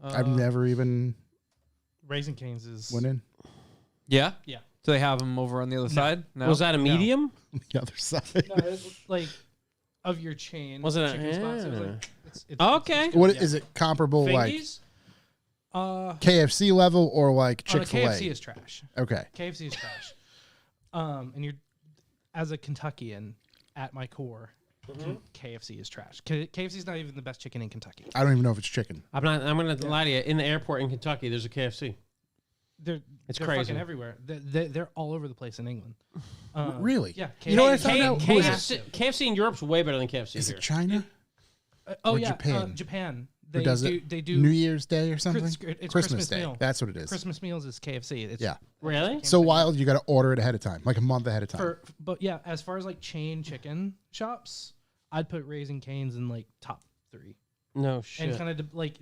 I've never even Raising Cane's is went in Yeah? Yeah. So they have them over on the other side? No. Was that a medium? the other side. No, it's like of your chain. Was it a- chicken spots? It was yeah. like, it's Okay. good, What yeah. is it comparable like Fingies? KFC level or like Oh, the Chick-fil-A? KFC is trash. Okay. KFC is trash. And you're, as a Kentuckian, at my core, KFC is trash. KFC is not even the best chicken in Kentucky. I don't even know if it's chicken. I'm going to lie to you. In the airport in Kentucky, there's a KFC. They're It's they're crazy. fucking everywhere. They're all over the place in England. Really? Yeah. You know what I KFC found out? Who is it? KFC in Europe's way better than KFC Is here. it China? Oh Or yeah, Japan? Japan. Or does it They do New Year's Day or something? it's Christmas Christmas Day. meal. That's what it is. Christmas meals is KFC. It's Yeah. Really? So wild, you got to order it ahead of time, like a month ahead of time. but yeah, as far as like chain chicken shops, I'd put Raising Cane's in like top 3. No shit. And kind of like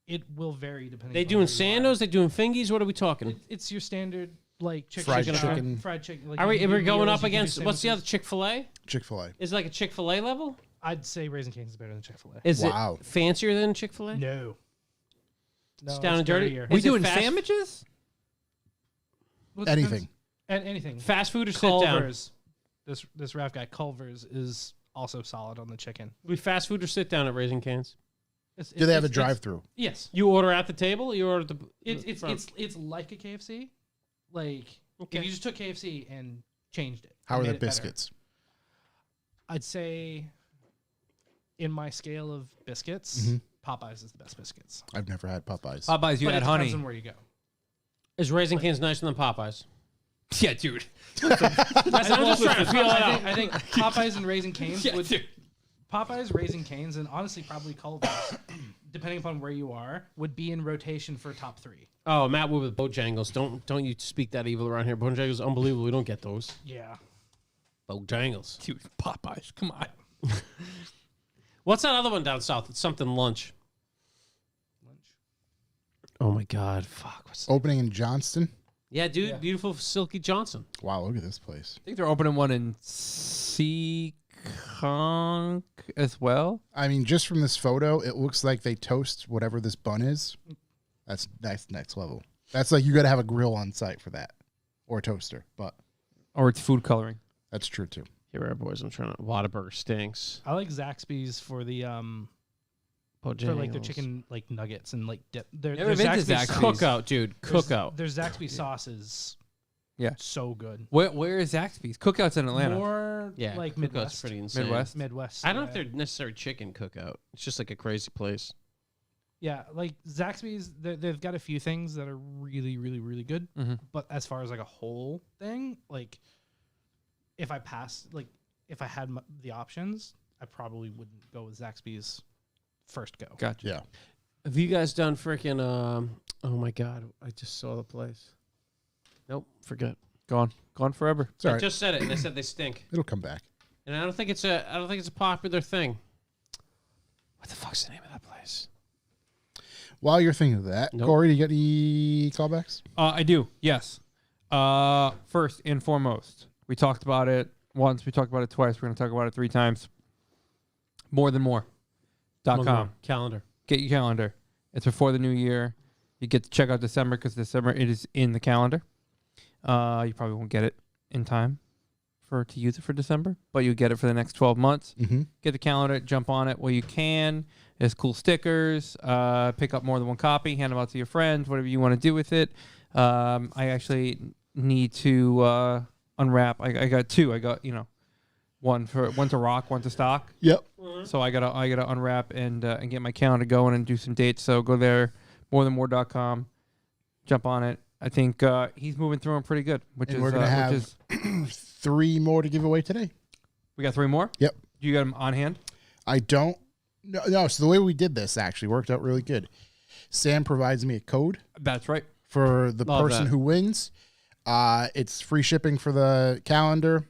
it will vary depending. They on doing where you are. Sandos? They doing fingies? What are we talking? It's your standard like chicken Fried shop, chicken. fried chicken. Like Are we, you can are we do going meals, up you can do against, what's the other, sandwiches. Chick-fil-A? Chick-fil-A. Is it like a Chick-fil-A level? I'd say Raising Cane's is better than Chick-fil-A. Is Wow. it fancier than Chick-fil-A? No. It's down and dirty? dirtier. We Is it doing fast- sandwiches? Well, it depends. Anything. And anything. Fast food or sit down? Culver's. This Raf guy Culver's is also solid on the chicken. We fast food or sit down at Raising Cane's? Do they have a it's- drive-through? Yes. You order at the table? Or you order at the It's front? it's like a KFC. Like Okay. if you just took KFC and changed it. How and are made the it better, biscuits? I'd say in my scale of biscuits, Mm-hmm. Popeyes is the best biscuits. I've never had Popeyes. Popeyes, you But it had depends honey. on where you go. Is Raising Cane's nicer than Popeyes? Yeah, dude. That's, I'm just trying to feel it out. I think Popeyes and Raising Cane's Yeah, would dude. Popeyes, Raising Cane's, and honestly probably Culver's depending upon where you are, would be in rotation for top 3. Oh, Matt Wood with Bojangles. Don't you speak that evil around here. Bojangles is unbelievable. We don't get those. Yeah. Bojangles. Dude, Popeyes. Come on. What's that other one down south? It's something lunch. Oh my God! Fuck. What's that? Opening in Johnston. Yeah, dude. Beautiful Silky Johnson. Wow, look at this place. I think they're opening one in Seekonk as well. I mean, just from this photo, it looks like they toast whatever this bun is. That's next level. That's like you got to have a grill on site for that, or a toaster. But Or it's food coloring. that's true too. Here we are, boys. I'm trying to. Whataburger stinks. I like Zaxby's for the Bojangles. for like their chicken like nuggets and like dip. Never been to Zaxby's. Cookout, dude. Cookout. Their Zaxby sauce is Yeah. so good. Where is Zaxby's? Cookout's in Atlanta. More Yeah, like Cookout's Midwest. pretty insane. Midwest. Midwest. I don't know yeah. if they're necessarily chicken cookout. It's just like a crazy place. Yeah, like Zaxby's, they've got a few things that are really, really, really good. Mhm. But as far as like a whole thing, like if I had the options, I probably wouldn't go with Zaxby's first go. Gotcha. Yeah. Have you guys done freaking? Oh my God! I just saw the place. Nope, forget. Gone forever. It's all I right. just said it, and they said they stink. It'll come back. And I don't think it's a popular thing. What the fuck's the name of that place? While you're thinking of that, Nope. Corey, do you get any callbacks? I do. Yes. First and foremost, we talked about it once. We talked about it twice. We're going to talk about it 3 times. Morethanmore.com. Calendar. Get your calendar. It's before the new year. You get to check out December because December it is in the calendar. You probably won't get it in time to use it for December, but you get it for the next 12 months. Mm-hmm. Get the calendar, jump on it while you can. There's cool stickers. Pick up more than one copy, hand them out to your friends, whatever you want to do with it. I actually need to unwrap. I got 2. I got one to rock, one to stock. Yep. So I gotta unwrap and get my calendar going and do some dates. So go there, morethanmore.com, jump on it. I think he's moving through them pretty good, which And is we're gonna have which is 3 more to give away today. we got 3 more. Yep. You got them on hand. I don't. No. So the way we did this actually worked out really good. Sam provides me a code That's right. for the Love person that. who wins. It's free shipping for the calendar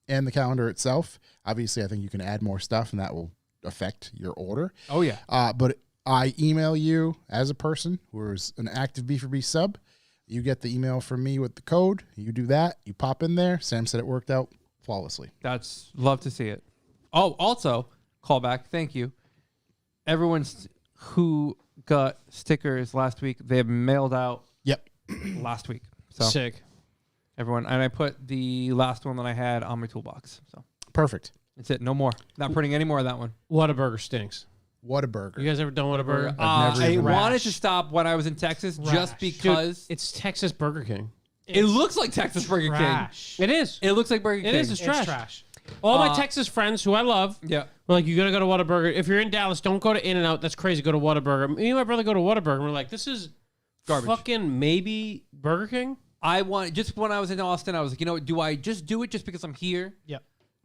and the calendar itself. Obviously, I think you can add more stuff, and that will affect your order. Oh yeah. But I email you as a person who is an active B4B sub. You get the email from me with the code. You do that. You pop in there. Sam said it worked out flawlessly. That's love to see it. Oh, also callback. Thank you. Everyone who got stickers last week, they mailed out Yep. last week. So Sick. everyone, and I put the last one that I had on my toolbox. So Perfect. that's it. No more. Not printing any more of that one. Whataburger stinks. What a burger. You guys ever done Whataburger? I've never I even- wanted to stop when I was in Texas just Rash. because It's Texas Burger King. it looks like Texas Burger Trash. It is. King. It looks like Burger King. It is. It's It's trash. trash. All my Texas friends who I love Yeah. were like, you gotta go to Whataburger. If you're in Dallas, don't go to In-N-Out. That's crazy. Go to Whataburger. Me and my brother go to Whataburger, and we're like, this is Garbage. fucking maybe Burger King. I want just when I was in Austin, I was like, do I just do it just because I'm here? Yep.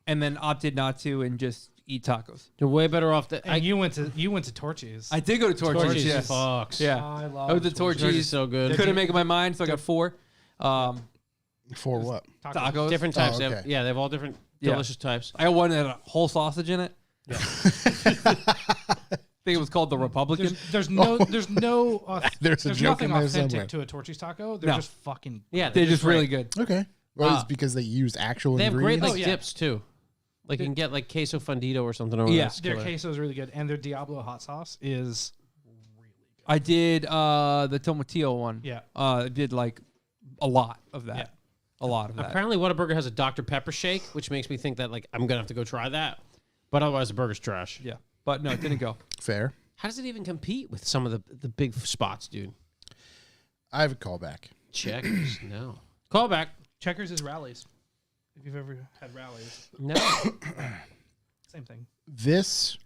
And then opted not to and just eat tacos. They're way better off. And you went to Torchy's. I did go to Torchy's. Torchy's Yes. fucks. Yeah. I I love went to Torchy's Torchy's. is so good. Couldn't make up my mind, so I got 4 For what? tacos. Different types. Oh, They have- okay. yeah, they have all different Yeah. delicious types. I got one that had a whole sausage in it. I think it was called the Republican. There's no There's a joke nothing in there authentic somewhere. to a Torchy's taco. They're No. just fucking. Yeah, They're just really good. Okay. Well, it's because they use actual They have great ingredients. like yeah. dips too. Like you can get like queso fundido or something over Yeah. there. It's Their killer. queso is really good, and their Diablo hot sauce is I did the tomatillo one. Yeah. I did like a lot of that. Yeah. A lot of that. Apparently, Whataburger has a Dr Pepper shake, which makes me think that like I'm gonna have to go try that. But otherwise, the burger's trash. Yeah. But no, it didn't go. Fair. How does it even compete with some of the big spots, dude? I have a callback. Checkers, no. Call back. Checkers is rallies. If you've ever had rallies, No. same thing. This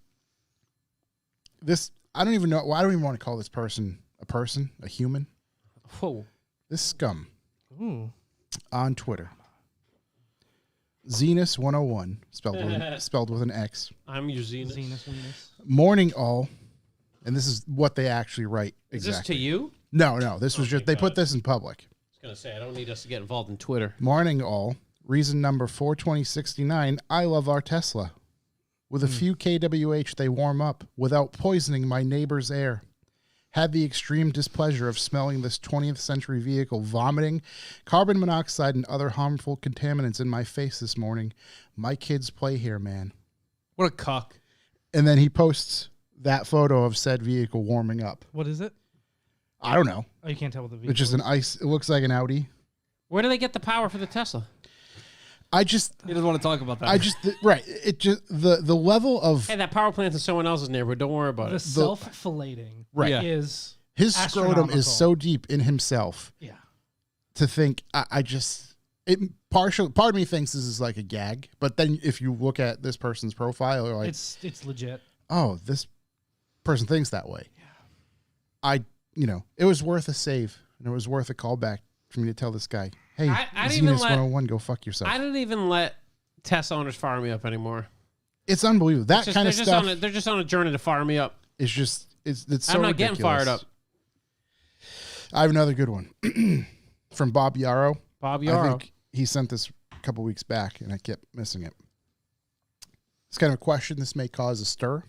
I don't even know. Well, I don't even want to call this person, a human. Whoa. This scum Ooh. on Twitter. Zenus101, spelled with an X. I'm your Zenith. Zenus Venus. Morning all. And this is what they actually write. Is Exactly. this to you? No. This was just they put this in public. I was gonna say I don't need us to get involved in Twitter. Morning, all. Reason number 42069. I love our Tesla. With a few kWh, they warm up without poisoning my neighbor's air. Had the extreme displeasure of smelling this 20th century vehicle vomiting carbon monoxide and other harmful contaminants in my face this morning. My kids play here, man. What a cuck. And then he posts that photo of said vehicle warming up. What is it? I don't know. Oh, you can't tell what the vehicle It's just an ice. It looks like an Audi. Where do they get the power for the Tesla? I just, He doesn't want to talk about that. right. It just, the level of Hey, that power plant's in someone else's neighborhood. Don't worry about The it. self-filleting Right. Yeah. is his scrotum astronomical. is so deep in himself yeah. to think, part of me thinks this is like a gag. But then if you look at this person's profile, you're like, It's legit. oh, this person thinks that way. Yeah. It was worth a save, and it was worth a callback for me to tell this guy, hey, I didn't even Zenus let- 101, go fuck yourself. I don't even let Tesla owners fire me up anymore. It's unbelievable. That kind of stuff They're just on a journey to fire me up. is just, it's so I'm not getting ridiculous. fired up. I have another good one from Bob Yarrow. Bob I Yarrow. think he sent this a couple weeks back, and I kept missing it. It's kind of a question. This may cause a stir.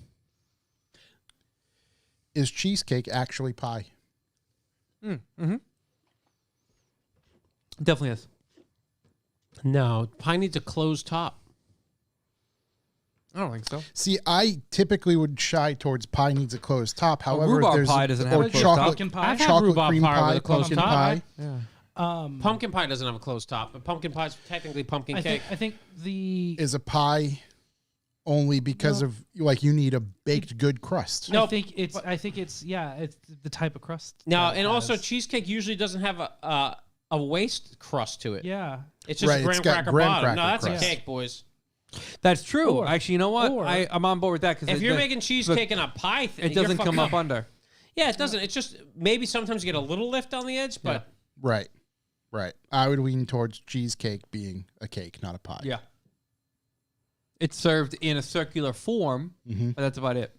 Is cheesecake actually pie? Definitely is. No, pie needs a closed top. I don't think so. See, I typically would shy towards pie needs a closed top. However, rhubarb there's pie doesn't have or a closed chocolate, Pumpkin pie. I've had chocolate rhubarb cream pie pie, with a closed pumpkin top. pie. Yeah. Pumpkin pie doesn't have a closed top, but pumpkin pie is technically pumpkin cake. I think the Is a pie only because of like you need a baked good crust. No, I think it's it's the type of crust. Now, that it and also has. cheesecake usually doesn't have a waste crust to it. yeah. It's just Right, graham it's got cracker graham bottom. No, cracker that's crust. a cake, boys. That's true. Or- Actually, you know what? or- I'm on board with that because If you're making cheesecake in a pie thing, it doesn't you're come fucking up under. Yeah, it doesn't. It's just maybe sometimes you get a little lift on the edge, but Right. I would lean towards cheesecake being a cake, not a pie. Yeah. It's served in a circular form, but that's about it.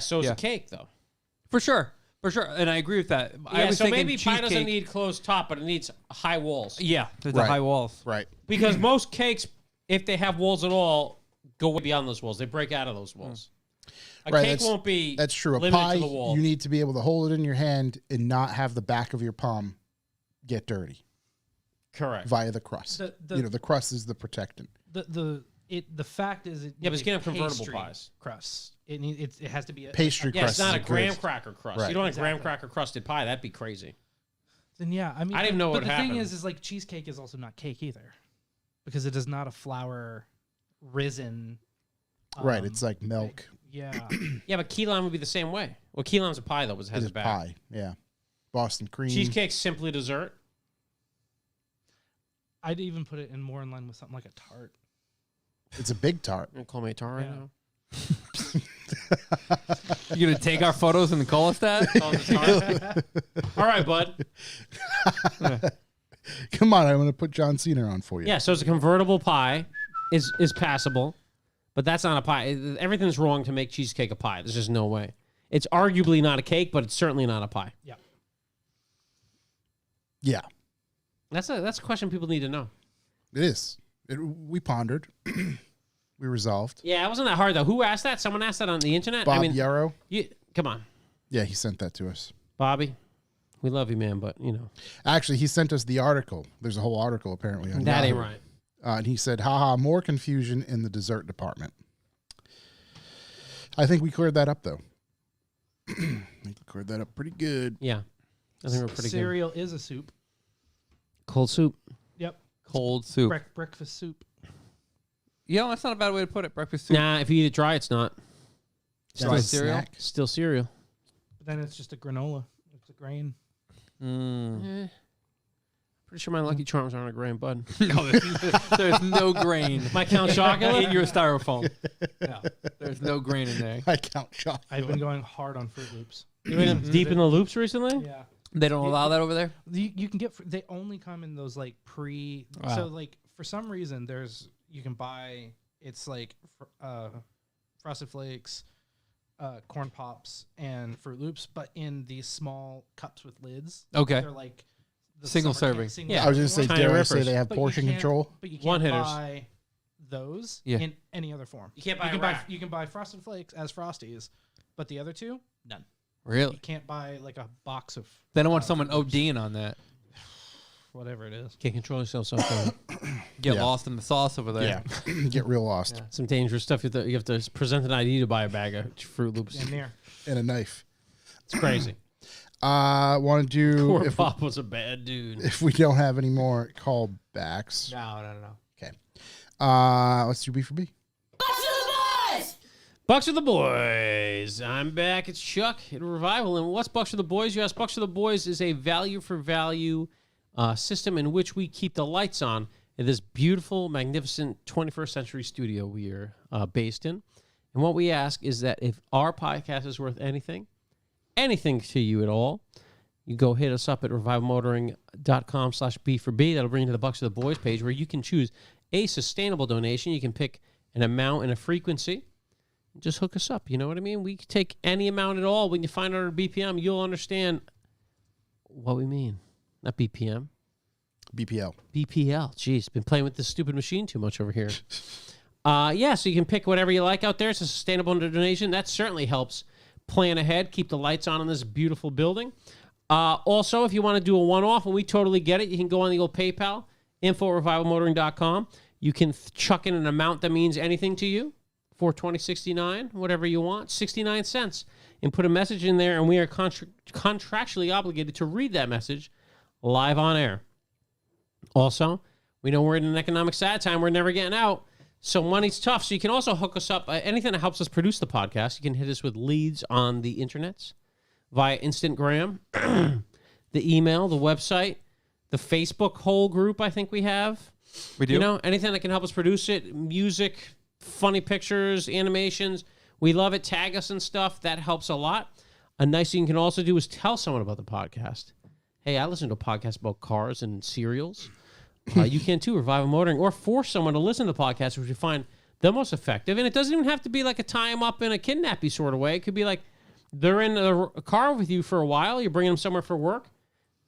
so is Yeah. a cake though. For sure. And I agree with that. I Yeah, was so thinking maybe pie doesn't cheesecake- need closed top, but it needs high walls. Yeah, there's Right. the high walls. Right. Because most cakes, if they have walls at all, go way beyond those walls. They break out of those walls. A Right, cake that's- won't be That's true. A limited pie, to the wall. you need to be able to hold it in your hand and not have the back of your palm get dirty Correct. via the crust. The- the crust is the protectant. The fact is it Yeah, but needs you can a have convertible pastry pies. crust. It has to be a Pastry Yeah, crust it's not a is graham great. cracker crust. Right. You don't have graham Exactly. cracker crusted pie. That'd be crazy. Then yeah, I mean I didn't know but what the thing happened. is like cheesecake is also not cake either, because it is not a flour risen. Right. It's like milk. Yeah, Yeah, but key lime would be the same way. Well, key lime's a pie though, but it It has is a back. pie. Yeah. Boston cream. Cheesecake's simply dessert. I'd even put it in more in line with something like a tart. It's a big tart. Don't call me a tar right Yeah. now. You gonna take our photos and call us that? Call it a tar. All right, bud. Come on, I'm going to put John Cena on for you. Yeah, so it's a convertible pie is passable, but that's not a pie. Everything's wrong to make cheesecake a pie. There's just no way. It's arguably not a cake, but it's certainly not a pie. Yeah, Yeah, That's a question people need to know. it is. We pondered. We resolved. Yeah, it wasn't that hard though. Who asked that? Someone asked that on the internet. Bob I mean, Yarrow. come on, Yeah, he sent that to us. Bobby. We love you, man, but you know Actually, he sent us the article. There's a whole article apparently on that ain't Yahoo. right. And he said, haha, more confusion in the dessert department. I think we cleared that up, though. I think we cleared that up pretty good. Yeah, I think we're pretty cereal is a soup. good. Cold soup. Yep, Cold soup. breakfast soup. Yeah, that's not a bad way to put it. Breakfast soup. Nah, if you eat it dry, it's not. Still That's a cereal? snack. Still cereal. But then it's just a granola. It's a grain. Mm. Pretty sure my Lucky Charms aren't a grain, bud. No, there's no grain My Count Chocula. in your styrofoam. Yeah, There's no grain in there. I count chocolate. I've been going hard on Fruit Loops. You been deep in the loops recently? Yeah. They don't allow that over there? You can get they only come in those like pre Wow. so like for some reason you can buy it's like Frosted Flakes, corn pops and Fruit Loops, but in these small cups with lids. Okay. They're like the Single summer serving. single Yeah. I was going to say, Tiny dare I rippers. say they have But you portion can't- control? But you can't One-hitters. buy those Yeah. in any other form. You can't buy can a rack. you can buy Frosted Flakes as Frosties, but the other two, none. Really? You can't buy like a box of They don't want someone ODing on that. whatever it is. Can't control yourself sometimes. Get Yeah. lost in the sauce over there. Yeah. Get real lost. Some dangerous stuff. You have to present an ID to buy a bag of Fruit Loops. And there. And a knife. It's crazy. Want to do, Poor if, Pop was a bad dude. if we don't have any more callbacks. No. Okay. Let's do B for B. Bucks for the Boys. I'm back. It's Chuck at Revival. And what's Bucks for the Boys? Yes, Bucks for the Boys is a value for value system in which we keep the lights on in this beautiful, magnificent 21st century studio we are based in. And what we ask is that if our podcast is worth anything to you at all, you go hit us up at revivalmotoring.com/B for B. That'll bring you to the Bucks for the Boys page where you can choose a sustainable donation. You can pick an amount and a frequency. Just hook us up. You know what I mean? We can take any amount at all. When you find out our BPM, you'll understand what we mean. Not BPM. BPL. BPL. Jeez, been playing with this stupid machine too much over here. Yeah, so you can pick whatever you like out there. It's a sustainable donation. That certainly helps plan ahead, keep the lights on in this beautiful building. Also, if you want to do a one-off, and we totally get it, you can go on the old PayPal, info@revivalmotoring.com. You can chuck in an amount that means anything to you. $4.20.69, whatever you want, 69 cents, and put a message in there, and we are contractually obligated to read that message live on air. Also, we know we're in an economic sad time. We're never getting out, so money's tough. So you can also hook us up. Anything that helps us produce the podcast, you can hit us with leads on the internets via Instagram, the email, the website, the Facebook whole group I think we have. We do. You know, anything that can help us produce it, music, funny pictures, animations. We love it. Tag us and stuff. That helps a lot. A nice thing you can also do is tell someone about the podcast. Hey, I listen to a podcast about cars and cereals. You can too, Revival Motoring, or force someone to listen to the podcast, which you find the most effective. And it doesn't even have to be like a tie 'em up in a kidnappy sort of way. It could be like they're in a car with you for a while. You're bringing them somewhere for work.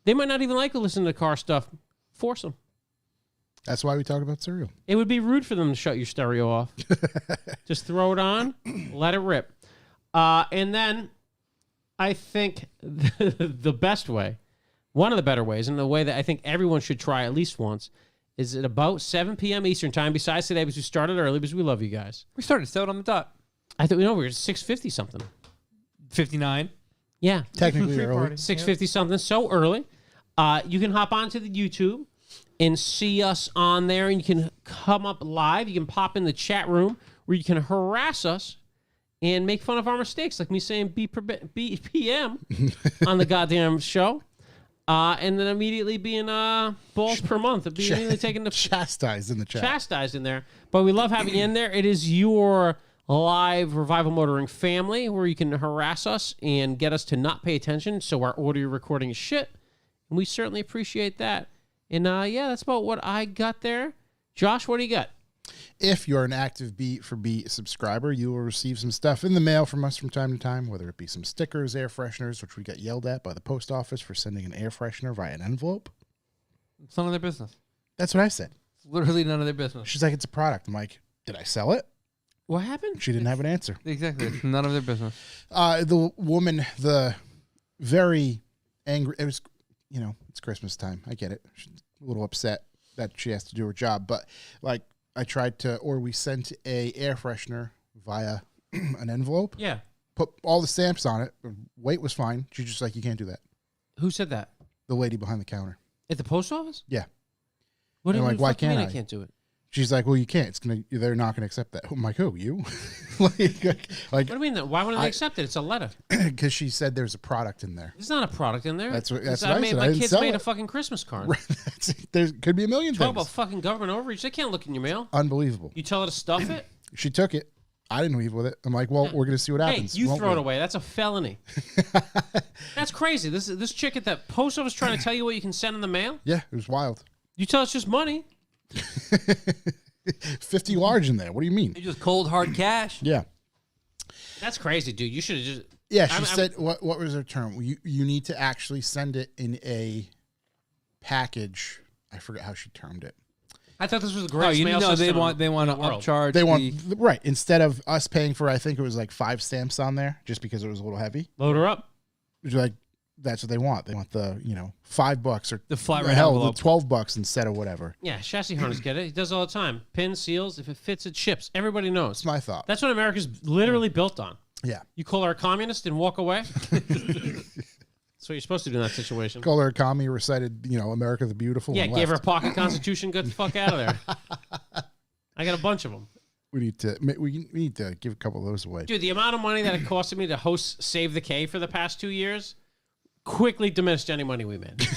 They might not even like to listen to car stuff. Force them. That's why we talk about cereal. It would be rude for them to shut your stereo off. Just throw it on, let it rip. And then I think the best way, one of the better ways, and the way that I think everyone should try at least once, is at about 7 p.m. Eastern time, besides today, because we started early, because we love you guys. We started 7 on the dot. I thought, we were at 6:50 something. 59. Yeah. Technically early. 6:50 something, so early. You can hop onto the YouTube and see us on there, and you can come up live. You can pop in the chat room where you can harass us and make fun of our mistakes, like me saying BPM on the goddamn show, and then immediately being balls per month, immediately taking the Chastised in the chat. chastised in there. But we love having you in there. It is your live Revival Motoring family where you can harass us and get us to not pay attention so our audio recording is shit. And we certainly appreciate that. And yeah, that's about what I got there. Josh, what do you got? If you're an active Beat for Beat subscriber, you will receive some stuff in the mail from us from time to time, whether it be some stickers, air fresheners, which we got yelled at by the post office for sending an air freshener via an envelope. It's none of their business. That's what I said. It's literally none of their business. She's like, it's a product. I'm like, did I sell it? What happened? She didn't have an answer. Exactly. It's none of their business. The woman, the very angry, it was, it's Christmas time. I get it. She's a little upset that she has to do her job. But like we sent a air freshener via an envelope, Yeah. put all the stamps on it. Weight was fine. She's just like, you can't do that. Who said that? The lady behind the counter. At the post office? Yeah. What do And you I'm mean? like, why Fuck you mean can't I I? can't do it? She's like, well, you can't. They're not going to accept that. I'm like, who, you? like, What do you mean? Why wouldn't they I- accept it? It's a letter. because she said there's a product in there. There's not a product in there. That's what I My said. I didn't kids sell made it. a fucking Christmas card. There could be a million Talk things. about fucking government overreach. They can't look in your mail. Unbelievable. You tell her to stuff it. She took it. I didn't leave with it. I'm like, well, we're going to see what Hey, happens. you won't throw we? it away. That's a felony. That's crazy. This chick at that post office trying to tell you what you can send in the mail. Yeah, it was wild. You tell it's just money. 50 large in there. What do you mean? It's just cold, hard cash. Yeah. That's crazy, dude. You should have just. Yeah, she I'm- said, what was her term? You need to actually send it in a package. I forget how she termed it. I thought this was the Oh, greatest you mail know they system want to in the world. upcharge. They want, right, instead of us paying for, I think it was like 5 stamps on there, just because it was a little heavy. Load her up. It was like, that's what they want. They want the, $5 or The flat rate hell, envelope. the $12 instead of whatever. Yeah, chassis hunters get it. He does it all the time. Pins, seals. If it fits, it ships. Everybody knows. That's my thought. That's what America's literally built on. Yeah. You call her a communist and walk away. That's what you're supposed to do in that situation. Call her a commie, recited, America the Beautiful. Yeah, and gave her a left. pocket constitution. Get the fuck out of there. I got a bunch of them. We need to give a couple of those away. Dude, the amount of money that it costed me to host Save the K for the past 2 years quickly diminished any money we made.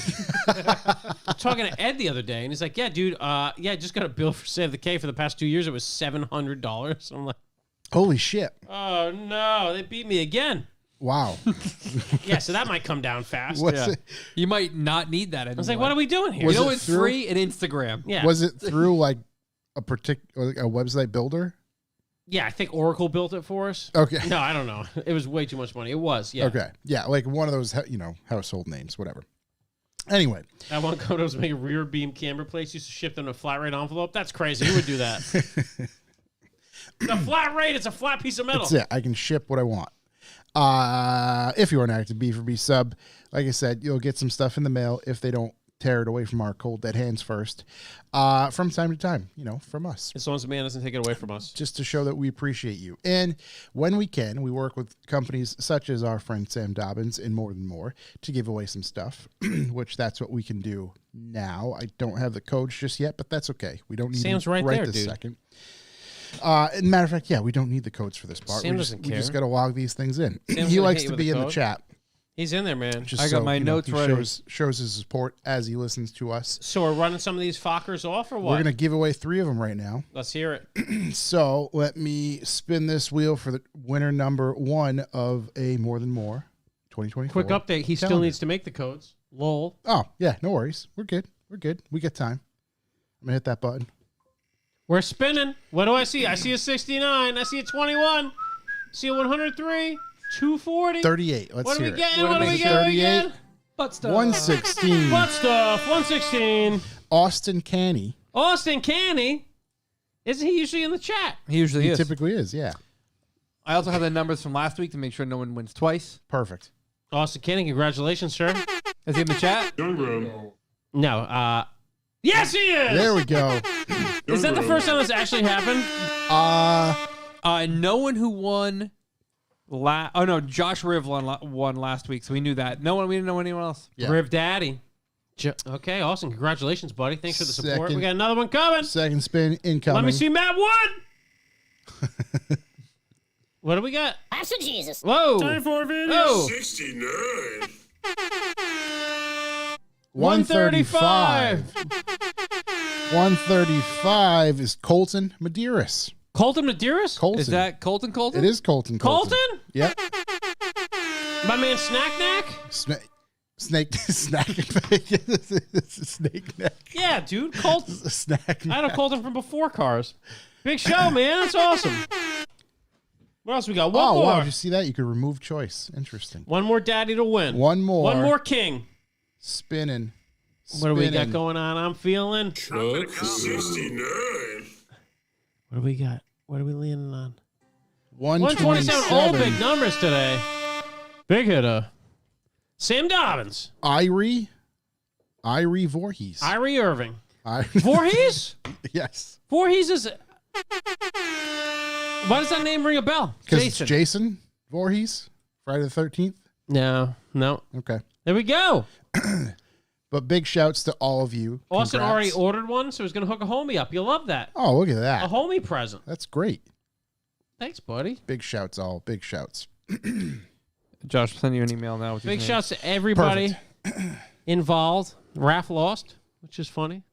I'm talking to Ed the other day, and he's like, yeah, dude, I just got a bill for Save the K for the past 2 years. It was $700. I'm like, Holy shit. oh, no, they beat me again. Wow. Yeah, so that might come down fast. What's Yeah. it, You might not need that anymore. I was like, what are we doing here? Was You know it it's through- free and Instagram. Yeah. Was it through like a particular a website builder? Yeah, I think Oracle built it for us. Okay. No, I don't know. It was way too much money. It was, yeah. Okay. Yeah, like one of those, household names, whatever. Anyway, That one company was making rear beam camera plates, used to ship them in a flat rate envelope. That's crazy. Who would do that? It's a flat rate. It's a flat piece of metal. that's it. I can ship what I want. If you're an active B4B sub, like I said, you'll get some stuff in the mail if they don't tear it away from our cold dead hands first. From time to time, from us. As long as the man doesn't take it away from us. Just to show that we appreciate you. And when we can, we work with companies such as our friend Sam Dobbins and More Than More to give away some stuff, which that's what we can do now. I don't have the codes just yet, but that's okay. We don't need Sam's them right there, this dude. second. Matter of fact, yeah, we don't need the codes for this part. Sam we doesn't we just care. got to log these things in. Sam's He gonna likes hit you to with be a in the code. chat. He's in there, man. Just I got my notes he ready. shows his support as he listens to us. So we're running some of these Fockers off or what? We're going to give away 3 of them right now. Let's hear it. So let me spin this wheel for the winner number 1 of a More Than More 2024. Quick update. He still calendar. needs to make the codes. Lol. Oh, yeah, no worries. We're good. We got time. I'm going to hit that button. We're spinning. What do I see? I see a 69. I see a 21. See a 103. 240. 38. Let's What are hear we it. getting? Wanna What are we make getting 38? again? Butt stuff. 116. Butt stuff. 116. Austin Canny. Austin Canny. Isn't he usually in the chat? He usually He is. typically is, yeah. I also have the numbers from last week to make sure no one wins twice. Perfect. Austin Canny, congratulations, sir. Is he in the chat? No, yes, he is. There we go. Is that the first time this actually happened? No one who won. Josh Riv won last week, so we knew that. We didn't know anyone else. Yeah. Riv Daddy. Okay, awesome. Congratulations, buddy. Thanks for the support. Second. We got another one coming. Second spin incoming. Let me see Matt Wood. What do we got? Pass to Jesus. Whoa. Time for video. Whoa. 69. 135. 135 is Colton Medeiros. Colton Medeiros? Colton. Is that Colton? It is Colton. Colton? Yep. My man Snack Knack? Snake neck. Yeah, dude. Colton. Snack I know Colton from before Cars. Big show, man. That's awesome. What else we got? One Oh, more. wow. Did you see that? You could remove choice. Interesting. One more daddy to win. One more. One more king. Spinning. What do we got Spinning. going on? I'm feeling. 69. What do we got? What are we leaning on? 127. 127. All big numbers today. Big hitter. Sam Dobbins. Irie Voorhees. Irie Irving. Irie. Voorhees? Yes. Voorhees is. Why does that name ring a bell? Because it's Jason Voorhees. Friday the 13th. No. Okay. There we go. But big shouts to all of you. Austin Congrats. already ordered one, so he's going to hook a homie up. You'll love that. Oh, look at A that. homie present. That's great. Thanks, buddy. Big shouts, all. Big shouts. Josh, I'll send you an email now with Big his name. shouts to everybody involved. Raph lost, which is funny.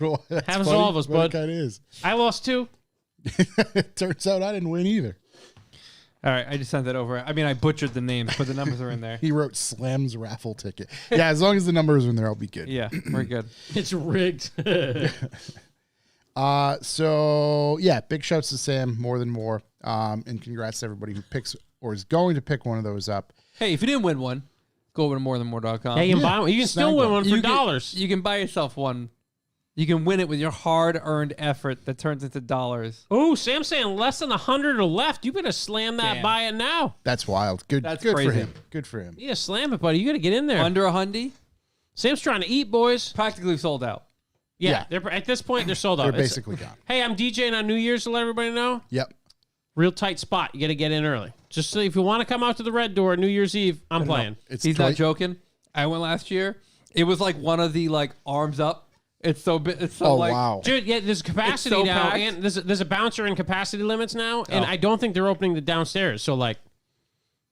Happens to all of us, bud. That is. I lost too. Turns out I didn't win either. All right, I just sent that over. I mean, I butchered the names, but the numbers are in there. He wrote Slam's raffle ticket. Yeah, as long as the numbers are in there, I'll be good. Yeah, we're good. It's rigged. So yeah, big shouts to Sam, More Than More. And congrats to everybody who picks or is going to pick one of those up. Hey, if you didn't win one, go over to morethanmore.com. Yeah, you can Yeah, buy one. You can still snag win one. one for dollars. You can buy yourself one. You can win it with your hard-earned effort that turns into dollars. Oh, Sam's saying less than 100 are left. You better slam that Damn. buy it now. That's wild. Good. That's good for crazy. him. Good for him. Yeah, slam it, buddy. You got to get in there. Under $100, Sam's trying to eat, boys. practically sold out. Yeah, Yeah. They're at this point they're sold out. They're It's- basically gone. hey, I'm DJing on New Year's to let everybody know. Yep. Real tight spot. You got to get in early. Just so if you want to come out to the Red Door New Year's Eve, I'm playing. It's He's twi- not joking. I went last year. It was like one of the like arms up. It's so big. It's so Oh like wow. Dude, yeah, there's capacity so now, packed. and there's a bouncer and capacity limits now, and Oh. I don't think they're opening the downstairs. So like,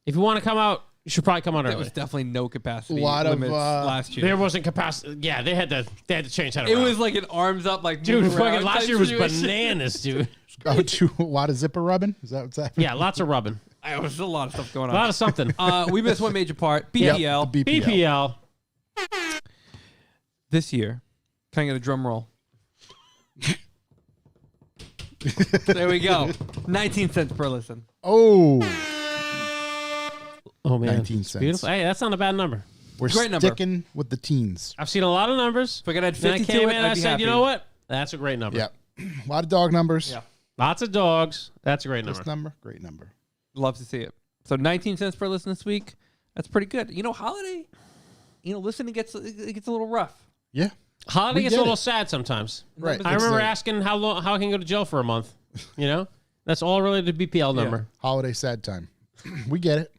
if you want to come out, you should probably come out there early. was definitely no capacity Lot of, limits last year. There wasn't capacity. Yeah, they had to change that. It around. was like an arms up, like dude. move around Fucking last type year was situation. bananas, dude. Oh, to a lot of zipper rubbing. Is that what's happening? Yeah, lots of rubbing, There was a lot of stuff going a lot on. of something. We missed one major part. Yep, BPL the BPL. BPL. this year. Can I get a drum roll? There we go. 19 cents per listen. Oh, Oh man, 19 It's cents. beautiful. Hey, that's not a bad number. we're Great number. sticking with the teens. I've seen a lot of numbers. If I could add Then I 50 came to in it, and I I'd be said, happy. you know what? That's a great number. Yep. A lot of dog numbers. Yeah. Lots of dogs. That's a great number. This number, great number. Love to see it. So 19 cents per listen this week. That's pretty good. You know, holiday, listening gets a little rough. Yeah. Holiday We gets a get little it. sad sometimes. Right. I It's remember like asking how I can go to jail for a month. You know, that's all related to BPL number. holiday sad time. We get it.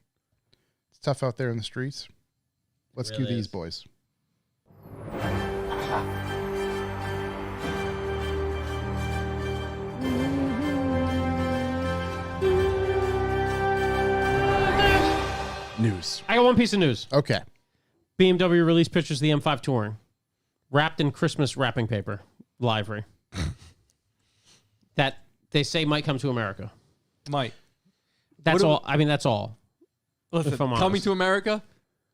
It's tough out there in the streets. Let's cue Really these is. boys. News. I got one piece of news. Okay. BMW released pictures of the M5 Touring, wrapped in Christmas wrapping paper, livery. That they say might come to America. Mike, That's What do all. I mean, that's all. listen, If I'm Coming honest. to America,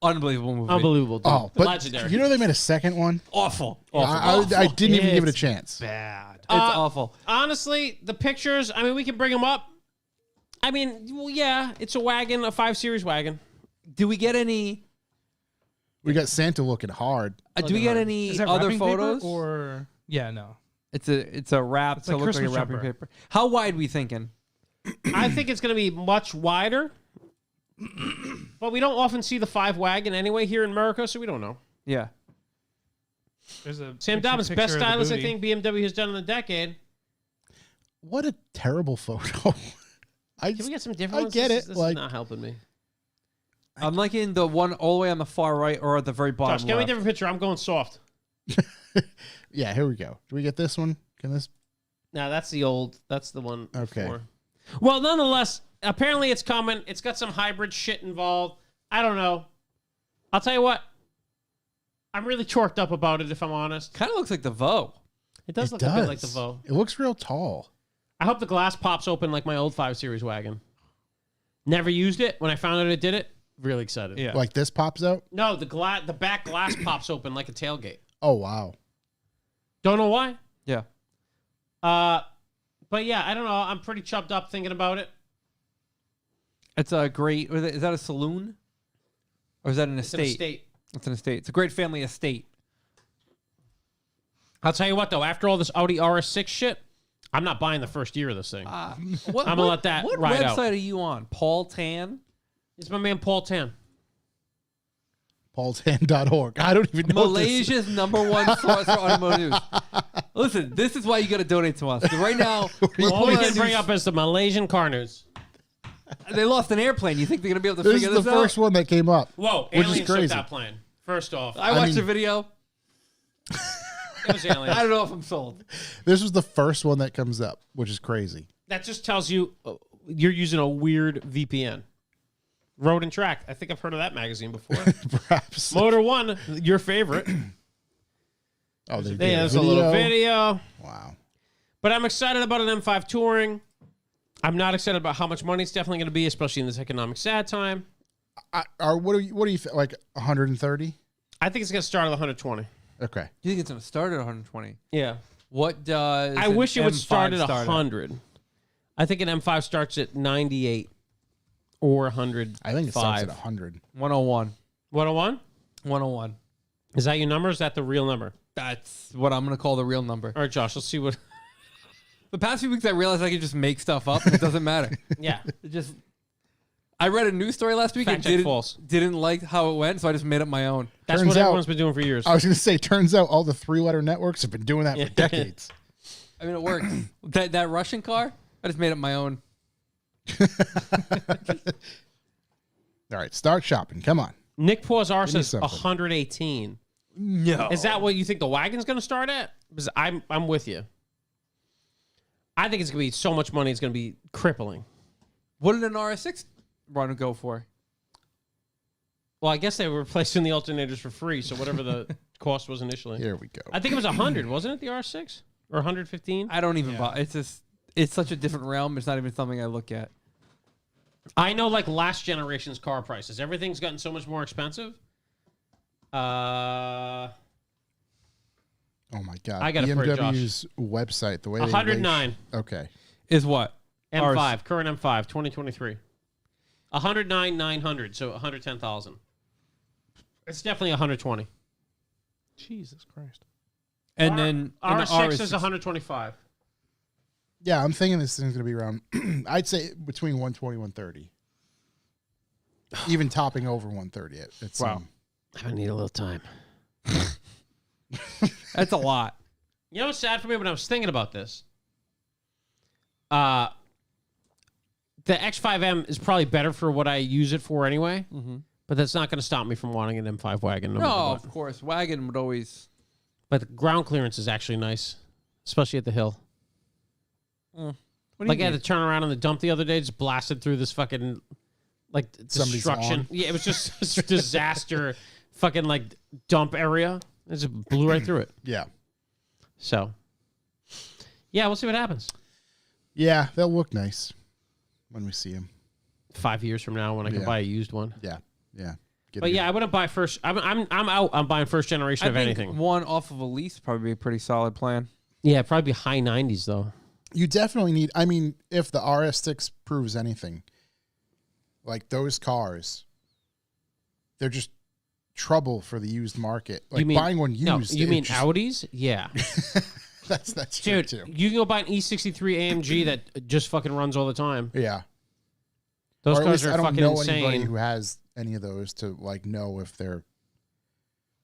unbelievable movie. Unbelievable. Dude. Oh, but Legendary. you know they made a second one. Awful. I didn't even give it a It's chance. Bad. It's awful. Honestly, the pictures. I mean, we can bring them up. I mean, well, yeah, it's a wagon, a 5 Series wagon. Do we get any? We got Santa looking hard. Do we get any Is that other wrapping paper photos? or yeah, no. It's a wrap It's to like look like a Christmas wrapping jumper. paper. How wide we thinking? I think it's going to be much wider. But we don't often see the 5 wagon anyway here in America, so we don't know. Yeah. There's a Sam picture- Dobbins, picture best of the stylist I booty. think BMW has done in a decade. What a terrible photo. Can we get some different ones? get This it, is like- not helping me. I'm liking the one all the way on the far right or at the very bottom Josh, get me a left. different picture. I'm going soft. Yeah, here we go. Do we get this one? Can this? No, that's the old. That's the one. Okay. Before. Well, nonetheless, apparently it's coming. It's got some hybrid shit involved. I don't know. I'll tell you what. I'm really chorked up about it, if I'm honest. Kind of looks like the Vo. It does It look does. a bit like the Vo. It looks real tall. I hope the glass pops open like my old 5 Series wagon. Never used it. When I found out it did it, really excited. Yeah. Like this pops out. No, the back glass pops open like a tailgate. Oh wow. Don't know why. Yeah. But yeah, I don't know. I'm pretty chubbed up thinking about it. It's a great. Is that a saloon? Or is that an It's an estate? estate. It's an estate. It's a great family estate. I'll tell you what, though. After all this Audi RS6 shit, I'm not buying the first year of this thing. What, I'm gonna let that What ride website out. are you on? Paul Tan? It's my man Paul Tan. paultan.org. I don't even know. what this is. Malaysia's #1 source for automotive news. Listen, this is why you got to donate to us. 'Cause right now, we're All we pulling can bring up is the Malaysian car news. They lost an airplane. You think they're gonna be able to This figure is this the out? first one that came up. Whoa, Which is aliens took crazy. that plane. First off, I watched mean- the video. it was aliens. I don't know if I'm sold. This was the first one that comes up, which is crazy. That just tells you you're using a weird VPN. Road and Track. I think I've heard of that magazine before. Perhaps. Motor One, your favorite. Oh, they did There's a little video. Wow. But I'm excited about an M5 Touring. I'm not excited about how much money it's definitely going to be, especially in this economic sad time. What do you like 130? I think it's going to start at 120. Okay. You think it's gonna start at 120? Yeah. What does I an wish it would M5 start at start 100. I think an M5 starts at 98 or 100. I think it starts at 100. 101. 101? 101. Is that your number? Or is that the real number? That's what I'm going to call the real number. All right, Josh, let's see what. The past few weeks, I realized I could just make stuff up. And it doesn't matter. Yeah. It just. I read a news story last week Fact and check false. didn't like how it went, so I just made up my own. That's Turns what out- everyone's been doing for years. I was going to say, turns out all the 3-letter networks have been doing that for decades. I mean, it works. that Russian car, I just made up my own. All right, start shopping. Come on. Nick Poizar Give me says something. 118. No. Is that what you think the wagon's going to start at? Because I'm with you. I think it's going to be so much money, it's going to be crippling. What did an RS6 run go for? Well, I guess they were replacing the alternators for free, so whatever the cost was initially. Here we go. I think it was 100, wasn't it, the R6? Or 115? I don't even buy. It's such a different realm. It's not even something I look at. I know, like, last generation's car prices. Everything's gotten so much more expensive. Oh my God. I got it for you, Josh. BMW's website, the way they 109. Okay. Is what? M5, current M5, 2023. 109,900, so 110,000. It's definitely 120. Jesus Christ. And then an R6 is 125. Yeah, I'm thinking this thing's going to be around, I'd say between 120 130. Even topping over 130. It's Wow. I need a little time. That's a lot. You know what's sad for me when I was thinking about this? The X5M is probably better for what I use it for anyway, but that's not going to stop me from wanting an M5 wagon. No, matter of what. course. Wagon would always. But the ground clearance is actually nice, especially at the hill. What do Like I you had mean? to turn around on the dump the other day, just blasted through this fucking like Somebody's destruction. lawn. Yeah, it was just this disaster, fucking like dump area. It just blew right through it. Yeah. So, yeah, we'll see what happens. Yeah, they'll look nice when we see them. 5 years from now, when I can Yeah. buy a used one. Yeah. Yeah. Get But a yeah, I wouldn't buy first. I'm out on buying first generation I of think anything. one off of a lease would probably be a pretty solid plan. Yeah, probably be high 90s though. You definitely need, I mean, if the RS6 proves anything, like those cars, they're just trouble for the used market. Like You mean buying one used. No, you it mean just- Audis? Yeah, That's true dude. too. You can go buy an E63 AMG that just fucking runs all the time. Yeah. Those Or at cars least are I don't fucking know anybody insane. who has any of those to like know if they're.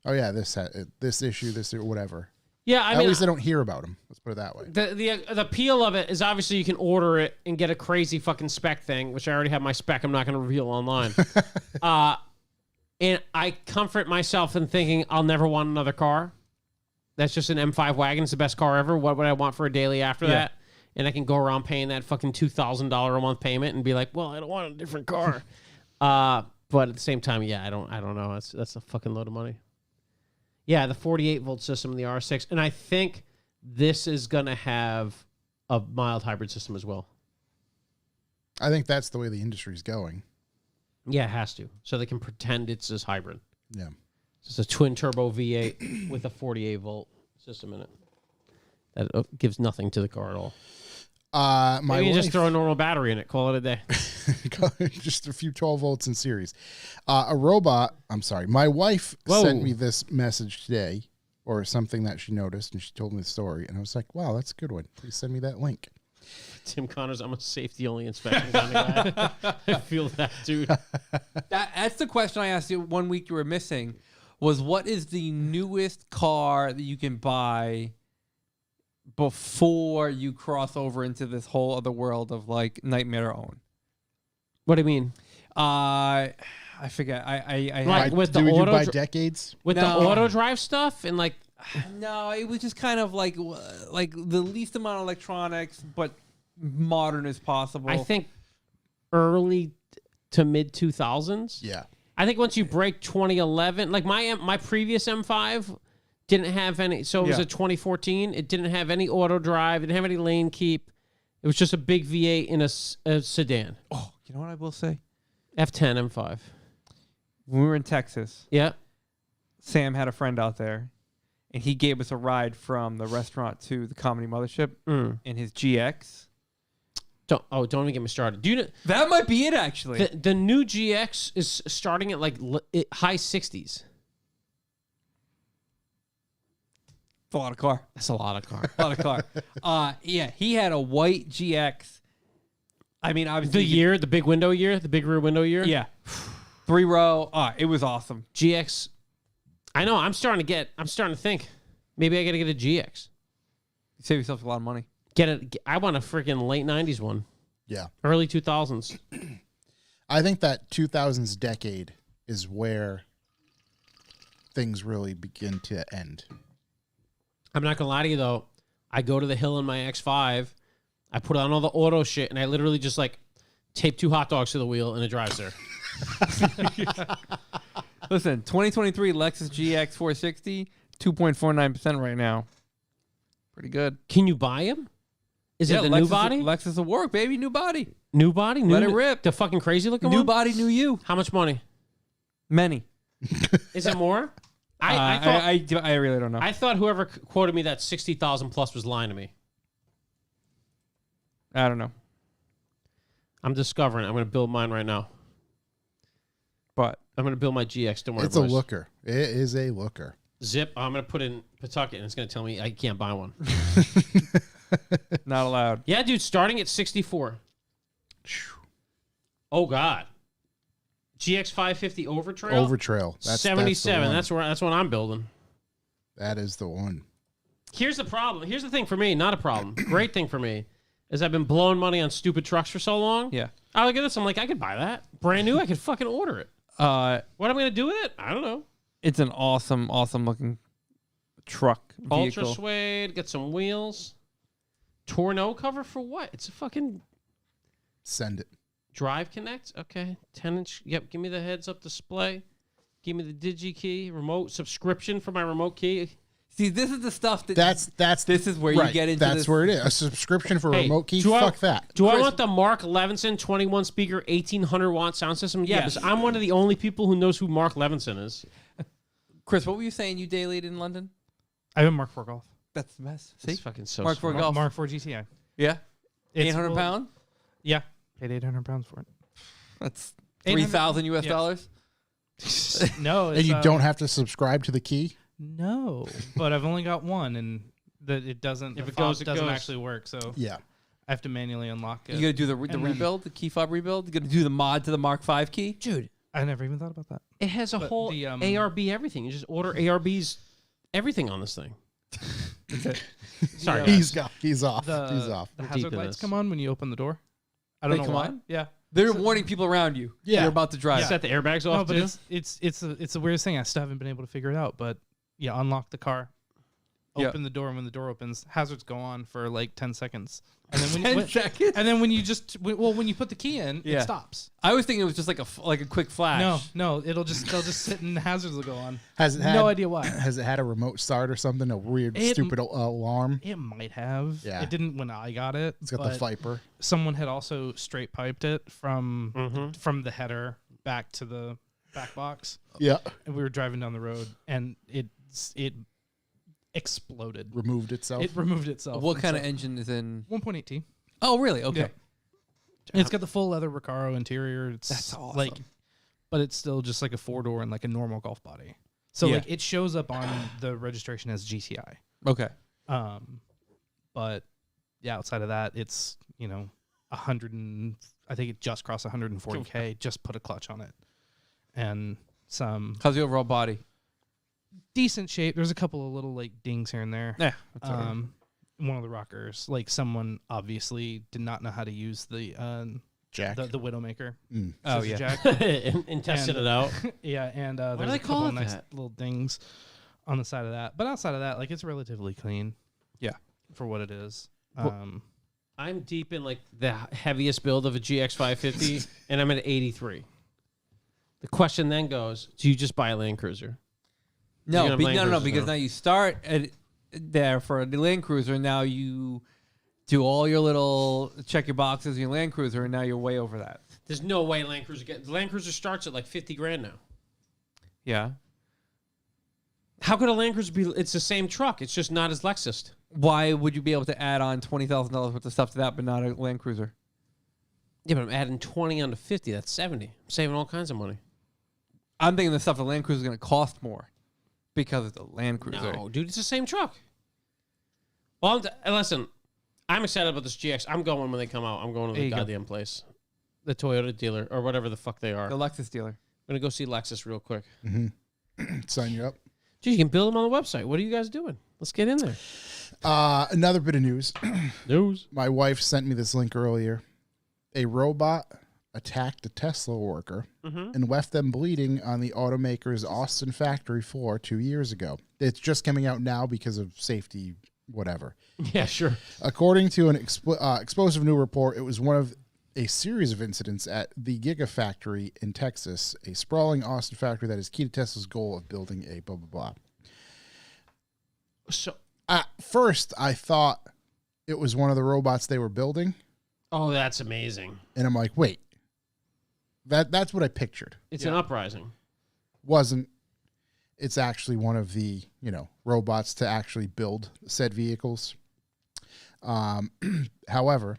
Oh yeah, this issue, this whatever. Yeah, I At mean, least I don't hear about them. Let's put it that way. the appeal of it is obviously you can order it and get a crazy fucking spec thing, which I already have my spec. I'm not going to reveal online. And I comfort myself in thinking I'll never want another car. That's just an M5 wagon. It's the best car ever. What would I want for a daily after that? And I can go around paying that fucking $2,000 a month payment and be like, well, I don't want a different car. But at the same time, yeah, I don't know. That's a fucking load of money. Yeah, the 48 volt system in the R6, and I think this is gonna have a mild hybrid system as well. I think that's the way the industry's going. Yeah, it has to, so they can pretend it's this hybrid. Yeah. It's a twin turbo V8 with a 48 volt system in it. That gives nothing to the car at all. My Maybe you wife, just throw a normal battery in it, call it a day. just a few 12 volts in series. My wife Whoa. sent me this message today, or something that she noticed, and she told me the story, and I was like, wow, that's a good one. Please send me that link. Tim Connors, I'm a safety only inspection kind of guy. I feel that, dude. That's the question I asked you 1 week you were missing. Was what is the newest car that you can buy before you cross over into this whole other world of like Nightmare Own? What do you mean? I forget. I Like had, with the Do you auto buy dr- decades? with the No. auto drive stuff and like no, it was just kind of like the least amount of electronics, but modern as possible. I think early to mid 2000s. Yeah. I think once you break 2011, like my previous M5 didn't have any. So it was Yeah. a 2014. It didn't have any auto drive. It didn't have any lane keep. It was just a big V8 in a sedan. Oh, you know what I will say? F10 M5. When we were in Texas, Yeah. Sam had a friend out there, and he gave us a ride from the restaurant to the Comedy Mothership Mm. in his GX. Don't even get me started. Do you know That might be it, actually. the new GX is starting at like high 60s? It's a lot of car. That's a lot of car. A lot of car. Yeah, he had a white GX. I mean, obviously, The big window year, the big rear window year. yeah, 3-row. It was awesome. GX. I know. I'm starting to think. Maybe I got to get a GX. You save yourself a lot of money. I want a freaking late 90s one. Yeah. Early 2000s. I think that 2000s decade is where things really begin to end. I'm not gonna lie to you though. I go to the hill in my X5. I put on all the auto shit, and I literally just like tape 2 hot dogs to the wheel, and it drives there. Listen, 2023 Lexus GX 460, 2.49% right now. Pretty good. Can you buy them? Is it the Lexus, new body? Lexus will work, baby. New body. New body? Let it rip. The fucking crazy looking New one? body, new you. How much money? Many. Is it more? I thought I really don't know. I thought whoever quoted me that 60,000 plus was lying to me. I don't know. I'm discovering. I'm going to build mine right now. But I'm going to build my GX. Don't worry, It's a boys. looker. It is a looker. Zip. I'm going to put in Pawtucket, and it's going to tell me I can't buy one. not allowed. Yeah, dude. Starting at 64. Oh God. GX 550 Overtrail. Overtrail. That's 77. That's That's what I'm building. that is the one. Here's the problem. Here's the thing for me. Not a problem. Great thing for me is I've been blowing money on stupid trucks for so long. Yeah. I look at this. I'm like, I could buy that brand new. I could fucking order it. What am I gonna do with it? I don't know. It's an awesome looking truck Ultra vehicle. suede. Get some wheels. Torno cover for what? It's a fucking Send it. Drive Connect. Okay, 10-inch. Yep. Give me the heads-up display. Give me the digi key. Remote subscription for my remote key. See, this is the stuff that That's this is where right. you get into That's this. where it is. A subscription for a Hey, remote key. do I- Fuck that. Do I Chris- want the Mark Levinson 21 speaker 1800 watt sound system? Yeah, Yes. because I'm one of the only people who knows who Mark Levinson is. Chris, what were you saying you daylied in London? I have a Mark IV Golf. That's the best. See? It's fucking so Mark smart. IV Golf. Mark IV GTI. Yeah. It's 800 well- pound? Yeah. Paid 800 pounds for it. That's 800 $3,000 US yeah. dollars. No, And you don't have to subscribe to the key. No, but I've only got one, and that it doesn't. If the it goes, fob it doesn't goes. actually work. So Yeah. I have to manually unlock it. You gotta do the And then- rebuild, the key fob rebuild. You gotta do the mod to the Mark V key. Dude, I never even thought about that. it has a But whole the, ARB everything. You just order ARBs everything on this thing. Sorry, He's guys. he's off. The, He's off. the We're deep hazard in lights this. come on when you open the door. I They don't know come why. on? Yeah. They're warning people around you. Yeah. You're about to drive. Set the airbags No, off but too. it's the weirdest thing. I still haven't been able to figure it out. But yeah, unlock the car, Yeah. open the door, and when the door opens, hazards go on for like 10 seconds, and then 10 when, seconds? and then when you when you put the key in, Yeah. it stops. I was thinking it was just like a quick flash. No, they'll just sit and the hazards will go on. Has it had, No idea why. Has it had a remote start or something? A weird, It- stupid alarm. It might have. Yeah. It didn't when I got it. It's got but the Viper. Someone had also straight piped it from Mm-hmm. the header back to the back box, Yeah. and we were driving down the road, and it exploded. Removed itself. It removed itself. What And kind so- of engine is in? 1.8T. Oh, really? Okay. Yeah. It's got the full leather Recaro interior. It's That's awesome. like, but it's still just like a 4-door and like a normal Golf body. So Yeah. like it shows up on the registration as GTI. Okay. But yeah, outside of that, it's 100 and I think it just crossed 140K. Just put a clutch on it, and some How's the overall body? decent shape. There's a couple of little like dings here and there. Yeah. That's all right. One of the rockers, like someone obviously did not know how to use the Jack. the Widowmaker. Oh, scissor yeah. jack. and tested And- it out. Yeah, and do there's they a couple call of it nice that? little dings on the side of that. But outside of that, like it's relatively clean. Yeah. For what it is. I'm deep in like the heaviest build of a GX 550, and I'm at 83. The question then goes: do you just buy a Land Cruiser? No, You're gonna Land no, Cruisers because now. now you start at there for the Land Cruiser, and now you do all your little check your boxes in your Land Cruiser, and now you're way over that. There's no way Land Cruiser Land Cruiser starts at like 50 grand now. Yeah. How could a Land Cruiser be? It's the same truck. It's just not as Lexus. Why would you be able to add on $20,000 worth of stuff to that, but not a Land Cruiser? Yeah, but I'm adding 20 onto 50. That's 70. I'm saving all kinds of money. I'm thinking the stuff the Land Cruiser is going to cost more because it's a Land Cruiser. No, dude, it's the same truck. Well, listen, I'm excited about this GX. I'm going when they come out. I'm going to There the you go. goddamn place. The Toyota dealer or whatever the fuck they are. The I'm Lexus dealer. going to go see Lexus real quick. Sign you up. Dude, you can build them on the website. What are you guys doing? Let's get in there. Another bit of news. News. My wife sent me this link earlier. A robot attacked a Tesla worker and left them bleeding on the automaker's Austin factory floor 2 years ago. It's just coming out now because of safety, whatever. Yeah, sure. According to an explosive new report, it was one of a series of incidents at the Gigafactory in Texas, a sprawling Austin factory that is key to Tesla's goal of building a blah, blah, blah. So, At first, I thought it was one of the robots they were building, oh, that's amazing. and I'm like, wait, that's what I pictured. It's an uprising. Wasn't. It's actually one of the, robots to actually build said vehicles. However,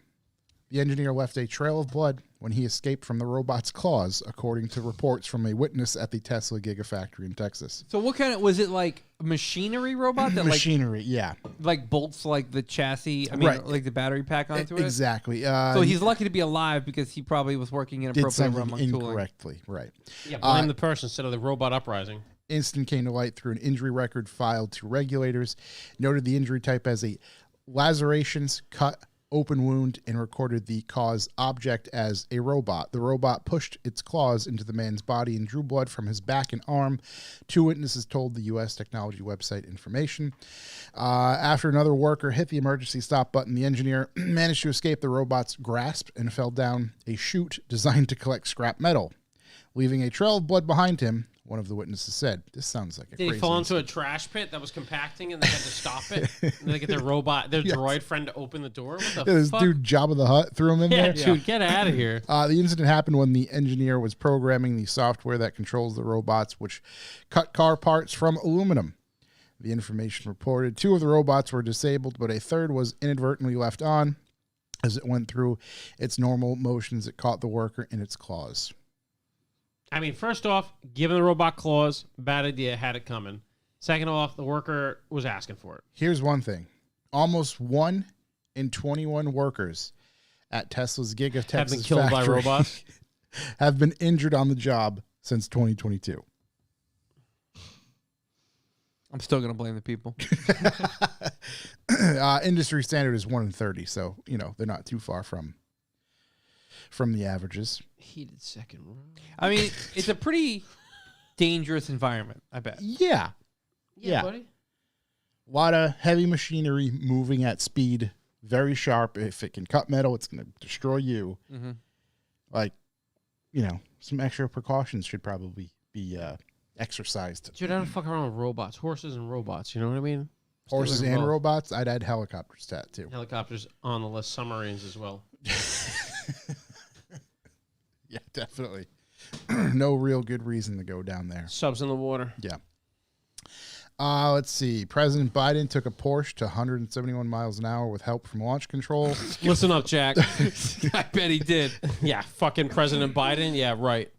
the engineer left a trail of blood when he escaped from the robot's claws, according to reports from a witness at the Tesla Gigafactory in Texas. So what kind of, was it like a machinery robot that Machinery, yeah. like bolts like the chassis, I mean, Right. like the battery pack onto it? Exactly. So he's lucky to be alive because he probably was working in did appropriate something realm tooling. incorrectly, right. Yeah, blame the person instead of the robot uprising. Instant came to light through an injury record filed to regulators, noted the injury type as a lacerations, cut, open wound, and recorded the cause object as a robot. The robot pushed its claws into the man's body and drew blood from his back and arm. Two witnesses told the U.S. technology website information. After another worker hit the emergency stop button, the engineer managed to escape the robot's grasp and fell down a chute designed to collect scrap metal, leaving a trail of blood behind him. One of the witnesses said, "This sounds like a Did crazy he fall into incident." a trash pit that was compacting and they had to stop it? And they get their robot, their droid friend to open the door? What the Yeah, this fuck? dude Jabba the Hutt threw him in Yeah, there. dude, get out of here. The incident happened when the engineer was programming the software that controls the robots, which cut car parts from aluminum. The information reported 2 of the robots were disabled, but a third was inadvertently left on. As it went through its normal motions, it caught the worker in its claws. I mean, first off, giving the robot claws, bad idea, had it coming. Second off, the worker was asking for it. Here's one thing. Almost 1 in 21 workers at Tesla's Giga Texas Have been killed by factory robots. have been injured on the job since 2022. I'm still going to blame the people. Industry standard is 1 in 30, so they're not too far from the averages. Heated second row. I mean, it's a pretty dangerous environment, I bet. Yeah, Yeah. buddy. a lot of heavy machinery moving at speed, very sharp. If it can cut metal, it's going to destroy you. Mm-hmm. Like, some extra precautions should probably be exercised. Dude, I don't fuck around with robots. Horses and robots, you know what I mean? Horses Still and involved. robots. I'd add helicopters to that too. Helicopters on the list, submarines as well. Yeah, definitely. No real good reason to go down there. Subs in the water. Yeah. Let's see. President Biden took a Porsche to 171 miles an hour with help from launch control. Listen up, Jack. I bet he did. Yeah, fucking President Biden. Yeah, right.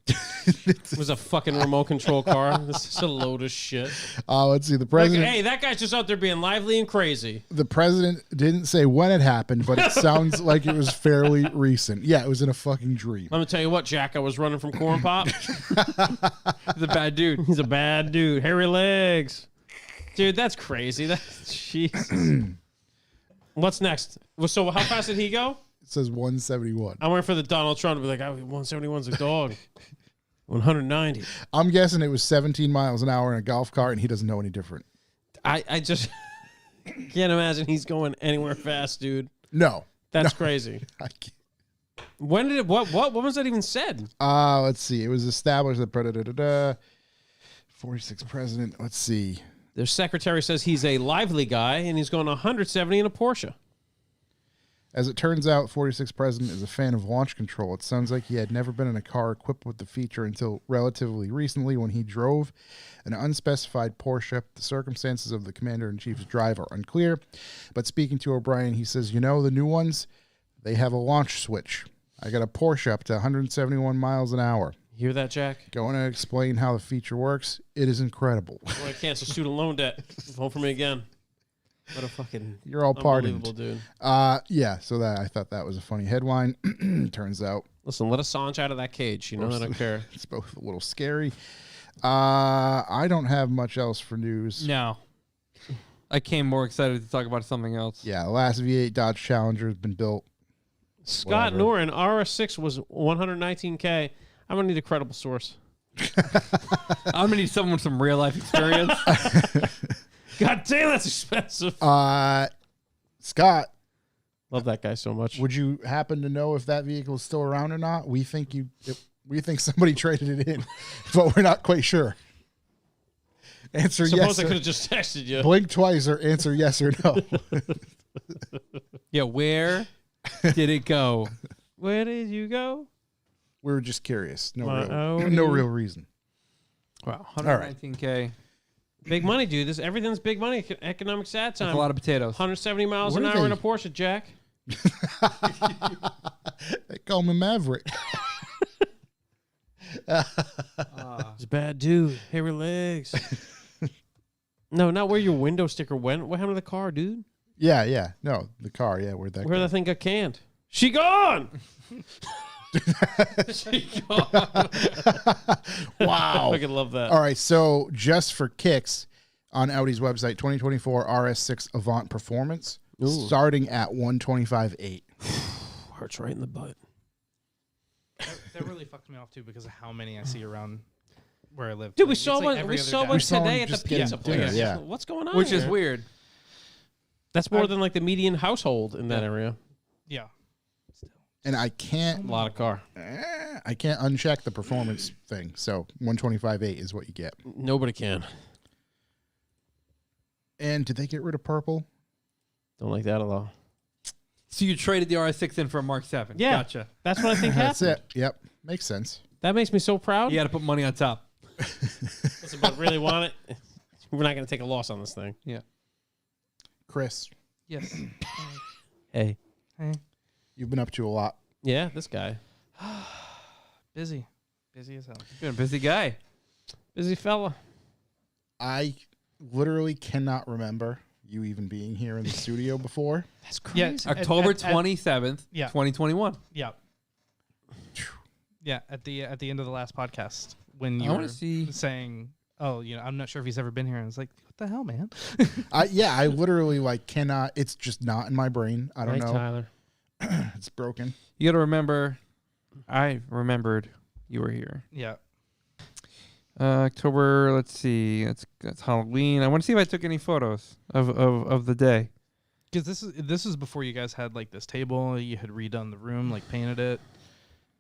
It was a fucking remote control car. This is a load of shit. Let's see. The Like, president. hey, that guy's just out there being lively and crazy. The president didn't say when it happened, but it sounds like it was fairly recent. Yeah, it was in a fucking dream. Let me tell you what, Jack. I was running from Corn Pop. He's a bad dude. He's a bad dude. Hairy legs. Dude, that's crazy. Jeez. What's next? So how fast did he go? It says 171. I'm waiting for the Donald Trump to be like, 171's a dog. 190. I'm guessing it was 17 miles an hour in a golf cart, and he doesn't know any different. I just can't imagine he's going anywhere fast, dude. No. That's crazy. I can't. When did it? What was that even said? Let's see. It was established that 46th president. Let's see. Their secretary says he's a lively guy and he's going 170 in a Porsche. As it turns out, 46 President is a fan of launch control. It sounds like he had never been in a car equipped with the feature until relatively recently when he drove an unspecified Porsche. The circumstances of the Commander-in-Chief's drive are unclear, but speaking to O'Brien, he says, the new ones, they have a launch switch. I got a Porsche up to 171 miles an hour. Hear that, Jack? Going to explain how the feature works. It is incredible. I want to cancel student loan debt. Vote for me again. What a fucking You're all unbelievable pardoned. dude. Yeah, so I thought that was a funny headline. Turns out Listen, let Assange out of that cage. You know, I don't care. it's both a little scary. I don't have much else for news. No. I came more excited to talk about something else. Yeah, the last V8 Dodge Challenger has been built. Scott Whatever. Noren, RS6 was 119K. I'm going to need a credible source. I'm gonna need someone with some real life experience. God damn, that's expensive. Scott, Love that guy so much. would you happen to know if that vehicle is still around or not? We think somebody traded it in, but we're not quite sure. Answer Suppose yes. I Or, could have just texted you. blink twice or answer yes or no. Yeah, where did it go? Where did you go? We were just curious. No My real, Audi. no real reason. Wow, right. 119K. Big money, dude. Everything's big money. Economic sad time. That's a lot of potatoes. 170 miles What an are hour in they? a Porsche, Jack. They call me Maverick. He's a bad dude. Hairy legs. No, not where your window sticker went. What happened to the car, dude? Yeah. No, the car. Yeah, where'd that Where go? that thing got canned? She gone. She gone. Wow. I fucking love that. All right, so just for kicks, on Audi's website, 2024 RS6 Avant Performance, starting at 125.8. Hurts right in the butt. That really fucked me off too because of how many I see around where I live. Dude, we It's saw like one. every We other saw day. one We saw today him at the just getting pizza dinner, place. yeah. What's going on? Which is here? weird. That's more than like the median household in that area. Yeah. And I can't A lot of car. uncheck the performance thing. So 125.8 is what you get. Nobody can. And did they get rid of purple? Don't like that at all. So you traded the RS6 in for a Mark 7. Yeah. Gotcha. That's what I think That's happened. it. Yep. Makes sense. That makes me so proud. You got to put money on top. Listen, but really want it. We're not going to take a loss on this thing. Yeah. Chris, Yes. Hey. you've been up to a lot. Yeah, this guy. Busy as hell. You're a busy guy. Busy fella. I literally cannot remember you even being here in the studio before. That's Yeah, crazy. October 27th, Yeah. 2021. Yeah. Yeah, at the end of the last podcast when I you wanna were see- saying, "Oh, I'm not sure if he's ever been here," and I was like, "What the hell, man?" I literally cannot. It's just not in my brain. I don't Right, know. Tyler. It's broken. You got to remember, I remembered you were here. Yeah. October, let's see. That's Halloween. I want to see if I took any photos of the day. Because this is before you guys had like this table. You had redone the room, like painted it.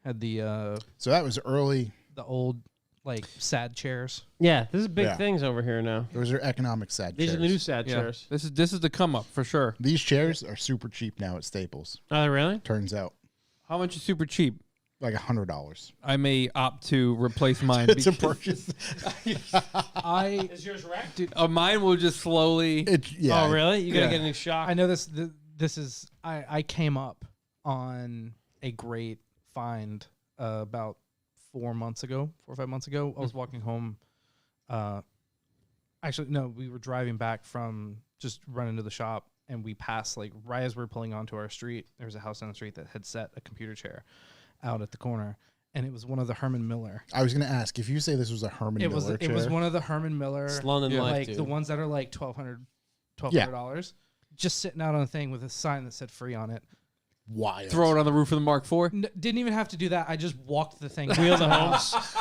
Had the So that was early. old like sad chairs. Yeah, this is big Yeah. things over here now. Those are economic sad These chairs. are the new sad Yeah. chairs. This is the come up for sure. These chairs are super cheap now at Staples. Are they really? Turns out, How much is super cheap? like $100 I may opt to replace mine. to because- purchase. Is yours wrecked? Mine will just slowly. Yeah. Oh, really? You got to Yeah. get a new shock. I know this. This is I came up on a great find about 4 or 5 months ago. I was walking home. Actually, no, we were driving back from just running to the shop, and we passed like right as we were pulling onto our street. There was a house down the street that had set a computer chair out at the corner, and it was one of the Herman Miller. I was going to ask if you say this was a Herman It Miller was chair. one of the Herman Miller. It's London life, like dude. the ones that are like $1,200 just sitting out on a thing with a sign that said free on it. Wild. Throw it on the roof of the Mark IV. Didn't even have to do that. I just walked the thing. Wheeled it home.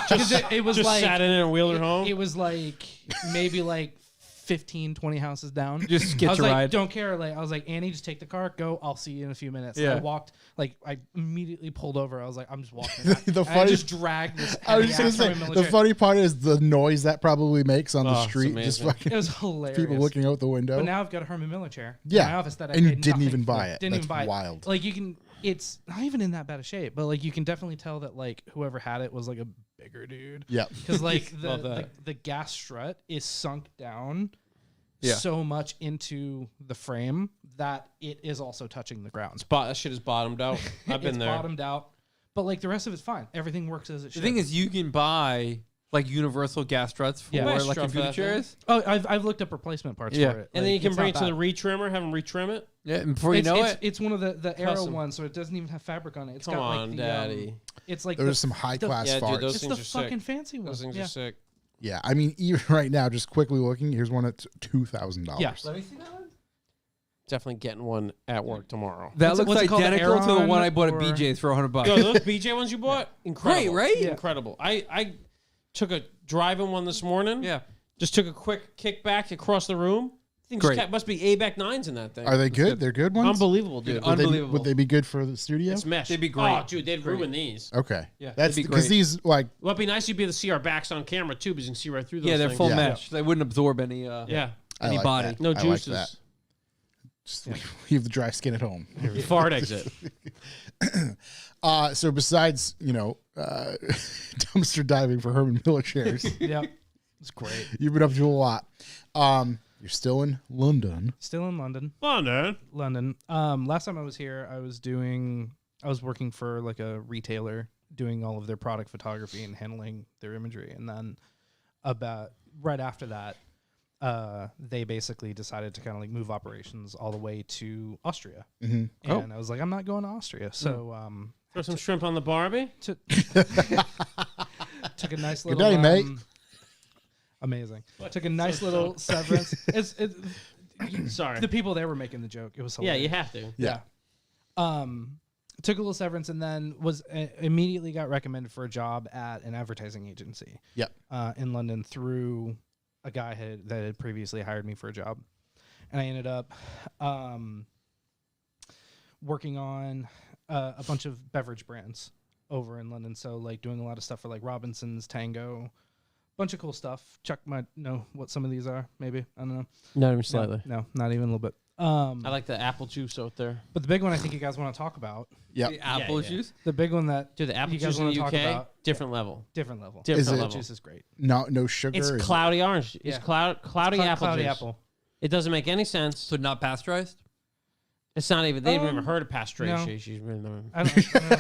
Because it was Just like sat in it and wheeled it home. it was like maybe like 15, 20 houses down. Just I get was your like, ride. don't care. Like, I was like, Annie, just take the car, go. I'll see you in a few minutes. Yeah. I walked, like, I immediately pulled over. I was like, I'm just walking. The I funny- just dragged this. I was heavy just ass gonna say, Herman the Miller chair. funny part is the noise that probably makes on the Oh, it's street. Just amazing. fucking It was hilarious. people looking out the window. But now I've got a Herman Miller chair in Yeah. my office that I And you paid didn't nothing even for. buy it. Didn't That's even buy wild. it. Like, you can. It's not even in that bad a shape, but like you can definitely tell that like whoever had it was like a bigger dude. Yeah. Because like Love the that. the gas strut is sunk down Yeah. so much into the frame that it is also touching the ground. That shit is bottomed out. I've been It's there. bottomed out, but like the rest of it's fine. Everything works as it The should. thing is, you can buy like universal gas struts for Yeah. like Strut for computer that thing. chairs. oh, I've looked up replacement parts Yeah. for it, And then you Like, can it's bring not it to the bad. retrimmer, have them retrim it. Yeah, and before you know it, It's one of the Aero Custom. ones, so it doesn't even have fabric on it. It's Come got on, like the, daddy. it's like There's the, some high class Yeah, dude, farts. those it's the things are sick. fucking fancy one. Those things yeah. are sick. Yeah, I mean, even right now, just quickly looking, here's one at $2,000. Yeah. let me see that one. Definitely getting one at work tomorrow. That What's it- looks what's it called, the identical to the Aeron one I bought at or- BJ's for $100. Yo, those BJ ones you bought, incredible. Great, right? Yeah. Incredible. I took a driving one this morning. Yeah. Just took a quick kick back across the room. Things Great. must be ABAC 9s in that thing. Are they good? They're good ones? Unbelievable, dude. Dude, Would they- unbelievable. Would they be good for the studio? It's mesh. They'd be great. Oh, dude, they'd ruin these. Okay. Yeah, That's they'd be because great. these, like, Well, it'd be nice to be able to see our backs on camera, too, because you can see right through those Yeah, they're things. full Yeah. mesh. They wouldn't absorb any Yeah. I any like body. that. No I like juices. that. Just leave the dry skin at home. Fart exit. So besides, dumpster diving for Herman Miller chairs, Yep. It's great. you've been up to a lot. You're still in London. Still in London. London. London. Last time I was here, I was working for like a retailer doing all of their product photography and handling their imagery. And then about right after that, they basically decided to kind of like move operations all the way to Austria. Mm-hmm. And I was like, I'm not going to Austria. So Throw some shrimp on the Barbie. took a nice Good little day, mate. Amazing. Took a nice little severance. It's Sorry. the people there were making the joke. It was Yeah, hilarious. you have to. Yeah. Took a little severance and then was immediately got recommended for a job at an advertising agency. Yep. In London through a guy that had previously hired me for a job, and I ended up working on a bunch of beverage brands over in London. So like doing a lot of stuff for like Robinson's, Tango, bunch of cool stuff. Chuck might know what some of these are. Maybe I don't know. Not even slightly. No, not even a little bit. I like the apple juice out there. But the big one I think you guys want to talk about. Yep. The apple yeah. juice. The big one that Dude, the apple you guys juice in wanna the talk UK, about, different level. different level. Different Is it- level. Juice is great. No sugar. It's Is it- cloudy orange. It's Yeah. cloudy apple Cloudy juice. apple. It doesn't make any sense. So not pasteurized. It's not even. They've never Um, heard of pasteurization. I don't know.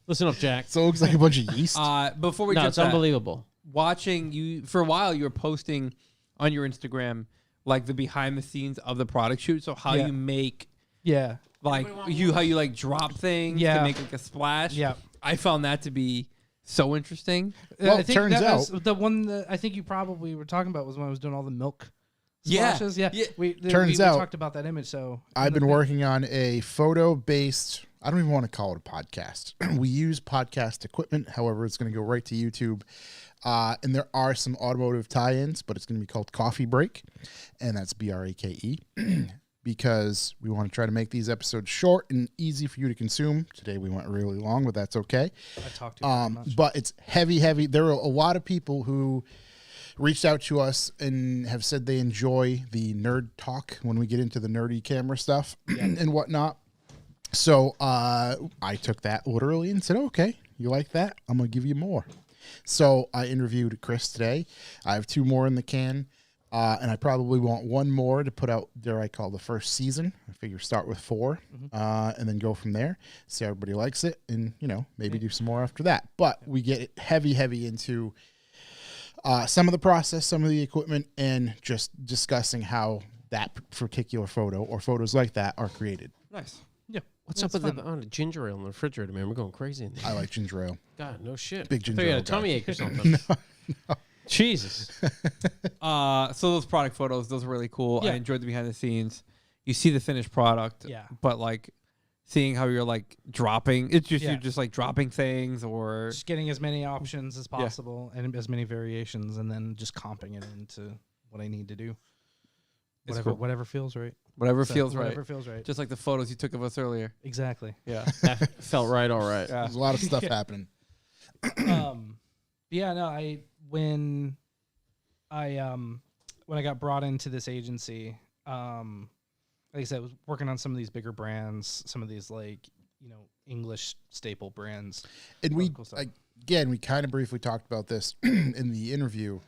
Listen up, Jack. So it looks like a bunch of yeast. Before we No, jump it's to that, unbelievable. watching you for a while, you were posting on your Instagram like the behind the scenes of the product shoot. So how Yeah. you make Yeah. like how you like drop things to Yeah. make like a splash. Yeah. I found that to be so interesting. Well, I think turns that was out- the one that I think you probably were talking about was when I was doing all the milk Yeah. splashes. Yeah. Yeah. We Turns out- talked about that image. So I've been working on a photo-based, I don't even want to call it a podcast. We use podcast equipment. However, it's going to go right to YouTube. And there are some automotive tie-ins, but it's going to be called Coffee Break. And that's BRAKE. Because we want to try to make these episodes short and easy for you to consume. Today we went really long, but that's okay. I talked to you very much. But it's heavy. There are a lot of people who reached out to us and have said they enjoy the nerd talk when we get into the nerdy camera stuff and whatnot. So I took that literally and said, okay, you like that? I'm going to give you more. So I interviewed Chris today. I have 2 more in the can. And I probably want 1 more to put out, dare I call, the first season. I figure start with 4 and then go from there. See how everybody likes it and, maybe do some more after that. But we get heavy into some of the process, some of the equipment, and just discussing how that particular photo or photos like that are created. Nice. Yeah. What's up with the ginger ale in the refrigerator, man? We're going crazy in there. I like ginger ale. God, no shit. Big I ginger thought you had ale a tummy guy. ache or something. Jesus. So those product photos, those are really cool. Yeah. I enjoyed the behind the scenes. You see the finished product. Yeah. But like seeing how you're like dropping, it's just Yeah. you're just like dropping things or Just getting as many options as possible and as many variations, and then just comping it into what I need to do. Whatever feels right. Whatever So, feels whatever right. feels right. Just like the photos you took of us earlier. Exactly. Yeah. That felt right. All right. Yeah. There's a lot of stuff happening. Yeah, no, when I got brought into this agency, like I said, I was working on some of these bigger brands, some of these English staple brands. And we Cool stuff. again, we kind of briefly talked about this in the interview.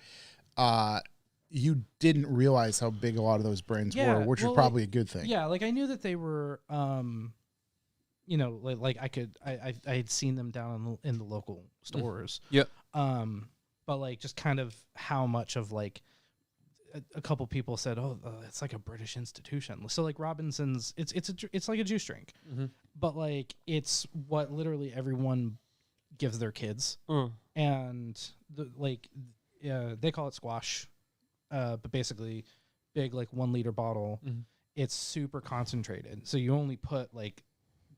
You didn't realize how big a lot of those brands Yeah, were, which well, was probably a good thing. Yeah, like I knew that they were, I had seen them down in the local stores. Yep. But like just kind of how much of like a couple people said, oh, it's like a British institution. So like Robinson's, it's like a juice drink, but like it's what literally everyone gives their kids, and they call it squash, but basically big like 1 liter bottle. It's super concentrated, so you only put like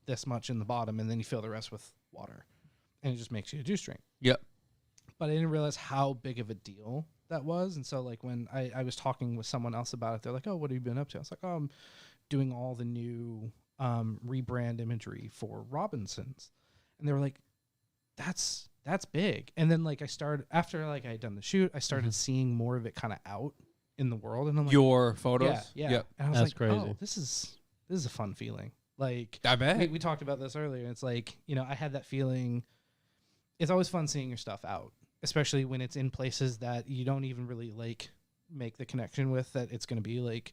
this much in the bottom, and then you fill the rest with water, and it just makes you a juice drink. Yep. But I didn't realize how big of a deal that was. And so like when I was talking with someone else about it, they're like, oh, what have you been up to? I was like, oh, I'm doing all the new rebrand imagery for Robinsons. And they were like, that's big. And then like I started, after like I had done the shoot, I started seeing more of it kind of out in the world. And I'm like, Your photos? yeah. Yep. And I was That's like, crazy. oh, this is a fun feeling. Like I bet. we talked about this earlier. It's like, I had that feeling. It's always fun seeing your stuff out, especially when it's in places that you don't even really like make the connection with, that it's going to be like,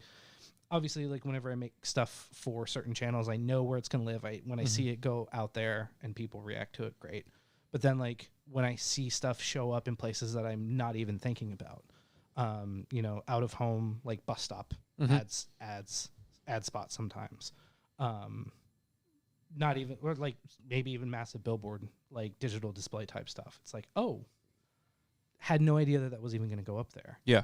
obviously like whenever I make stuff for certain channels, I know where it's going to live. When I see it go out there and people react to it, great. But then like when I see stuff show up in places that I'm not even thinking about, out of home, like bus stop ad spots sometimes, not even, or like maybe even massive billboard, like digital display type stuff. It's like, oh, had no idea that was even going to go up there. Yeah.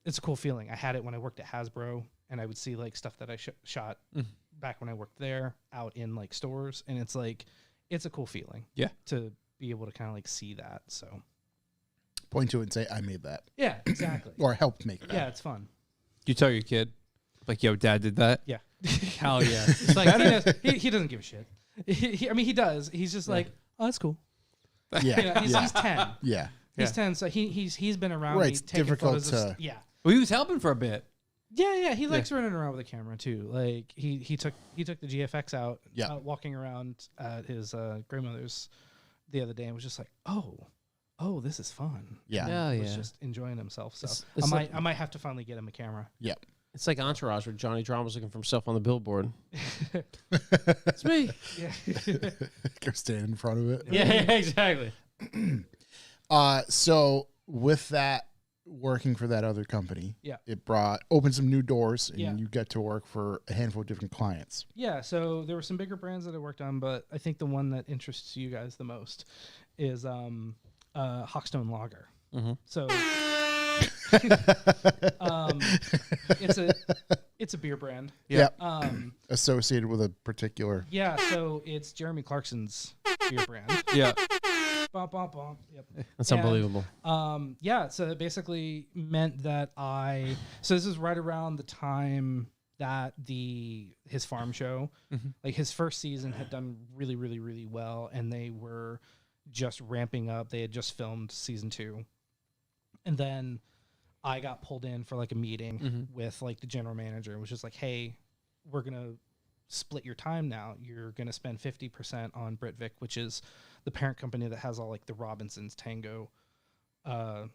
It's a cool feeling. I had it when I worked at Hasbro, and I would see like stuff that I shot back when I worked there out in like stores, and it's like, it's a cool feeling. Yeah. To be able to kind of like see that. So Point to it and say, I made that. yeah, exactly. Or helped make that. Yeah, it's fun. You tell your kid, like, yo, dad did that? Yeah. Hell yeah. It's like he doesn't give a shit. He does. He's just like, oh, that's cool. Yeah. He's 10. Yeah. He's 10, so he's been around Right, me it's taking difficult photos of to- yeah. Well, he was helping for a bit. Yeah, he likes running around with a camera too. Like he took the GFX out, Yeah. walking around at his grandmother's the other day, and was just like, oh, this is fun. Yeah. Hell Was yeah. just enjoying himself. So It's I might have to finally get him a camera. Yeah. It's like Entourage, where Johnny Drama's looking for himself on the billboard. It's me. Yeah. Go stand in front of it. Yeah, exactly. So with that, working for that other company, Yeah. it opened some new doors, and Yeah. you got to work for a handful of different clients. Yeah, so there were some bigger brands that I worked on, but I think the one that interests you guys the most is Hawkstone Lager. So it's a beer brand. Yeah. Um, Associated with a particular. yeah, so it's Jeremy Clarkson's beer brand. Yeah. Bump, bump, bump. Yep. That's And, unbelievable. Yeah, so it basically meant that so this is right around the time that his farm show, like his first season had done really, really, really well, and they were just ramping up. They had just filmed season 2. And then I got pulled in for like a meeting with like the general manager. It was just like, hey, we're going to split your time now. You're going to spend 50% on Britvic, which is the parent company that has all like the Robinsons, Tango, all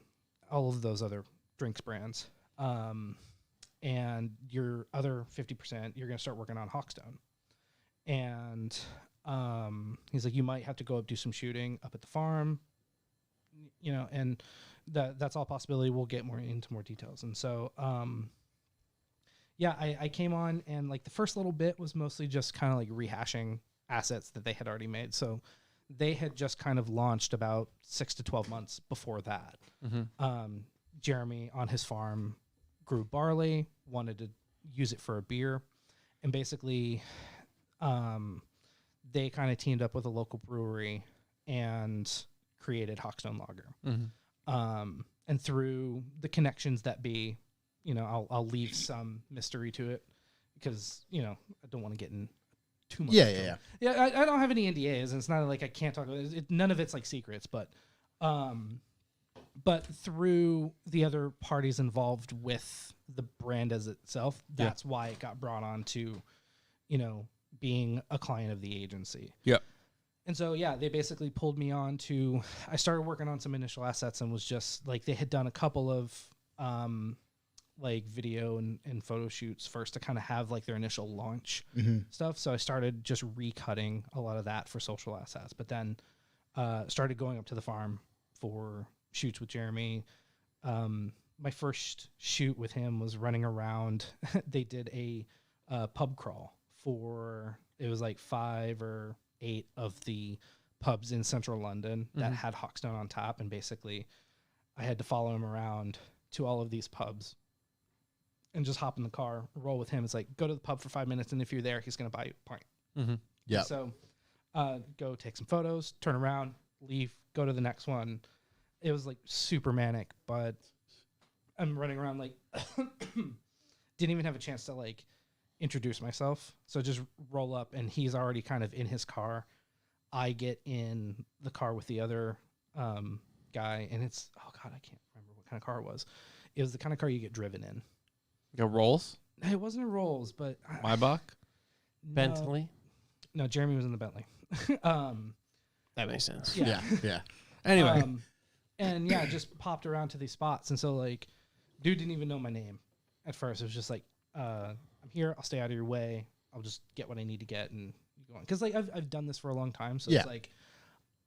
of those other drinks brands. And your other 50%, you're going to start working on Hawkstone. And he's like, you might have to go up do some shooting up at the farm, and that's all a possibility. We'll get into more details. And so, I came on, and like the first little bit was mostly just kind of like rehashing assets that they had already made. So they had just kind of launched about 6 to 12 months before that. Jeremy on his farm grew barley, wanted to use it for a beer, and basically they kind of teamed up with a local brewery and created Hawkstone Lager. And through the connections that be, I'll leave some mystery to it because I don't want to get in too much. Yeah. I don't have any NDAs, and it's not like I can't talk about it. None of it's like secrets, but through the other parties involved with the brand as itself, that's why it got brought on to, being a client of the agency. Yep. And so, they basically pulled me on to, I started working on some initial assets and was just like, they had done a couple of, like video and photo shoots first to kind of have like their initial launch stuff. So I started just recutting a lot of that for social assets, but then, started going up to the farm for shoots with Jeremy. My first shoot with him was running around. They did a pub crawl for, it was like 5 or 8 of the pubs in central London that had Hawkstone on top. And basically I had to follow him around to all of these pubs and just hop in the car, roll with him. It's like, go to the pub for 5 minutes. And if you're there, he's going to buy you a pint. Yeah. So go take some photos, turn around, leave, go to the next one. It was like super manic, but I'm running around like didn't even have a chance to like introduce myself. So just roll up and he's already kind of in his car. I get in the car with the other guy and it's, oh God, I can't remember what kind of car it was. It was the kind of car you get driven in. Go Rolls? It wasn't a Rolls, but Maybach? Bentley. No, Jeremy was in the Bentley. That makes sense. Yeah. Yeah. Anyway. And just popped around to these spots. And so like, dude didn't even know my name at first. It was just like, I'm here. I'll stay out of your way. I'll just get what I need to get and go on. Cause like I've done this for a long time. So it's like,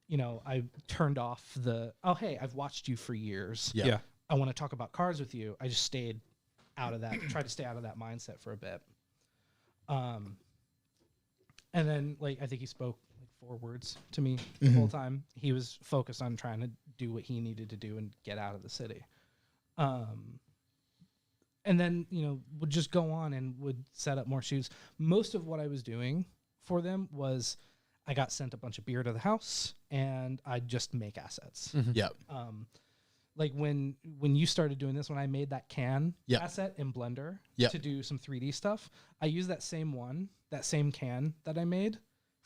I turned off the, oh, hey, I've watched you for years. Yeah. I want to talk about cars with you. I just stayed out of that, tried to stay out of that mindset for a bit. And then like, I think he spoke like 4 words to me the whole time. He was focused on trying to do what he needed to do and get out of the city. And then, would just go on and would set up more shoots. Most of what I was doing for them was I got sent a bunch of beer to the house and I'd just make assets. Yep. Like when you started doing this, when I made that can Yep. asset in Blender Yep. to do some 3D stuff, I used that same can that I made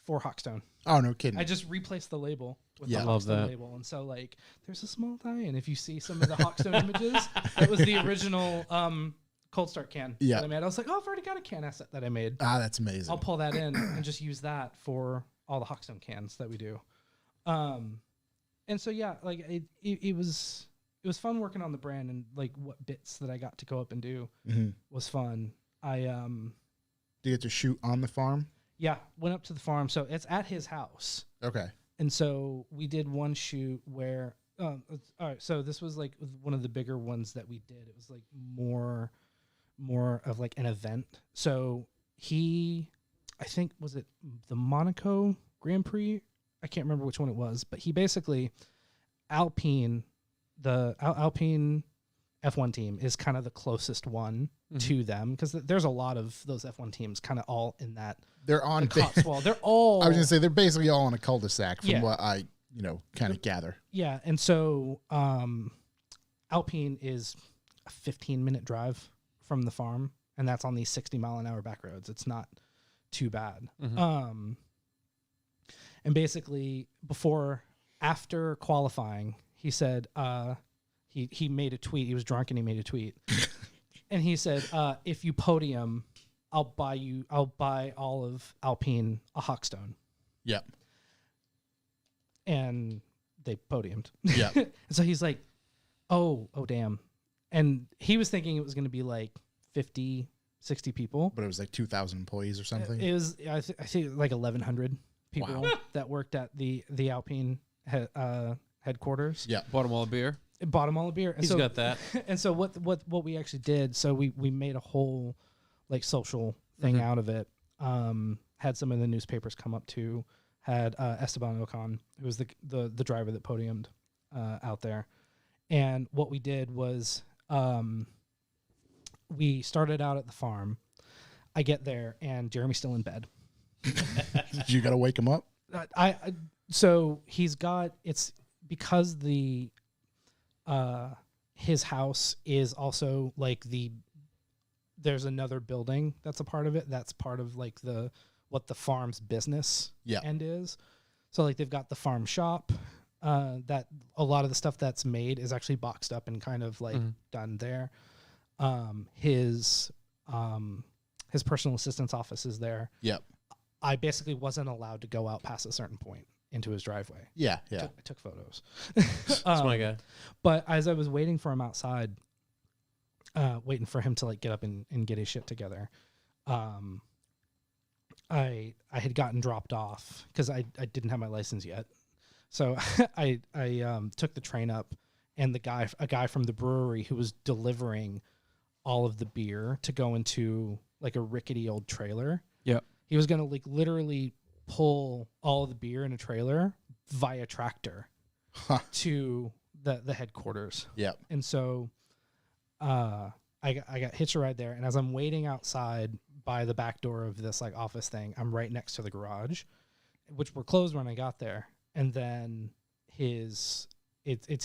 for Hawkstone. Oh, no kidding. I just replaced the label with Yeah. the Love Hawkstone that. label. And so like there's a small tie-in. If you see some of the Hawkstone images, that was the original Cold Start can Yeah. that I made. I was like, oh, I've already got a can asset that I made. That's amazing. I'll pull that in and just use that for all the Hawkstone cans that we do. And so like it was fun working on the brand, and like what bits that I got to go up and do was fun. I Do you get to shoot on the farm? went up to the farm. So it's at his house. Okay. And so we did one shoot where all right, so this was like one of the bigger ones that we did. It was like more of like an event. So I think, was it the Monaco Grand Prix? I can't remember which one it was, but he basically Alpine F1 team is kind of the closest one to them, because there's a lot of those F1 teams kind of all in that They're on. Cotswold. They're all. I was gonna say they're basically all on a cul-de-sac from Yeah. what I kind of gather. Yeah, and so Alpine is a 15-minute drive from the farm, and that's on these 60-mile-an-hour back roads. It's not too bad. And basically, after qualifying, he said he made a tweet. He was drunk and he made a tweet, and he said, "If you podium, I'll buy all of Alpine a Hawkstone." Yep. And they podiumed. Yep. And so he's like, oh damn. And he was thinking it was going to be like 50, 60 people. But it was like 2,000 employees or something. It was, I think like 1,100 people that worked at the Alpine headquarters. Yeah. Bought them all a beer. Bought them all a beer. And He's got that. And so what we actually did, so we made a whole like social thing out of it. Had some of the newspapers come up to, had Esteban Ocon, who was the driver that podiumed out there. And what we did was we started out at the farm. I get there and Jeremy's still in bed. You got to wake him up. So he's got, it's because his house is also like there's another building that's a part of it. That's part of like what the farm's business end is. So like they've got the farm shop, that a lot of the stuff that's made is actually boxed up and kind of like done there. His personal assistant's office is there. Yep. I basically wasn't allowed to go out past a certain point into his driveway. Yeah. Yeah. I took photos. That's my guy. But as I was waiting for him outside, waiting for him to like get up and get his shit together, I had gotten dropped off because I didn't have my license yet. So I took the train up, and a guy from the brewery who was delivering all of the beer to go into like a rickety old trailer. Yep. He was gonna like literally pull all of the beer in a trailer via tractor to the headquarters. Yep. And so I got hitched a ride there, and as I'm waiting outside by the back door of this like office thing, I'm right next to the garage, which were closed when I got there. And then it's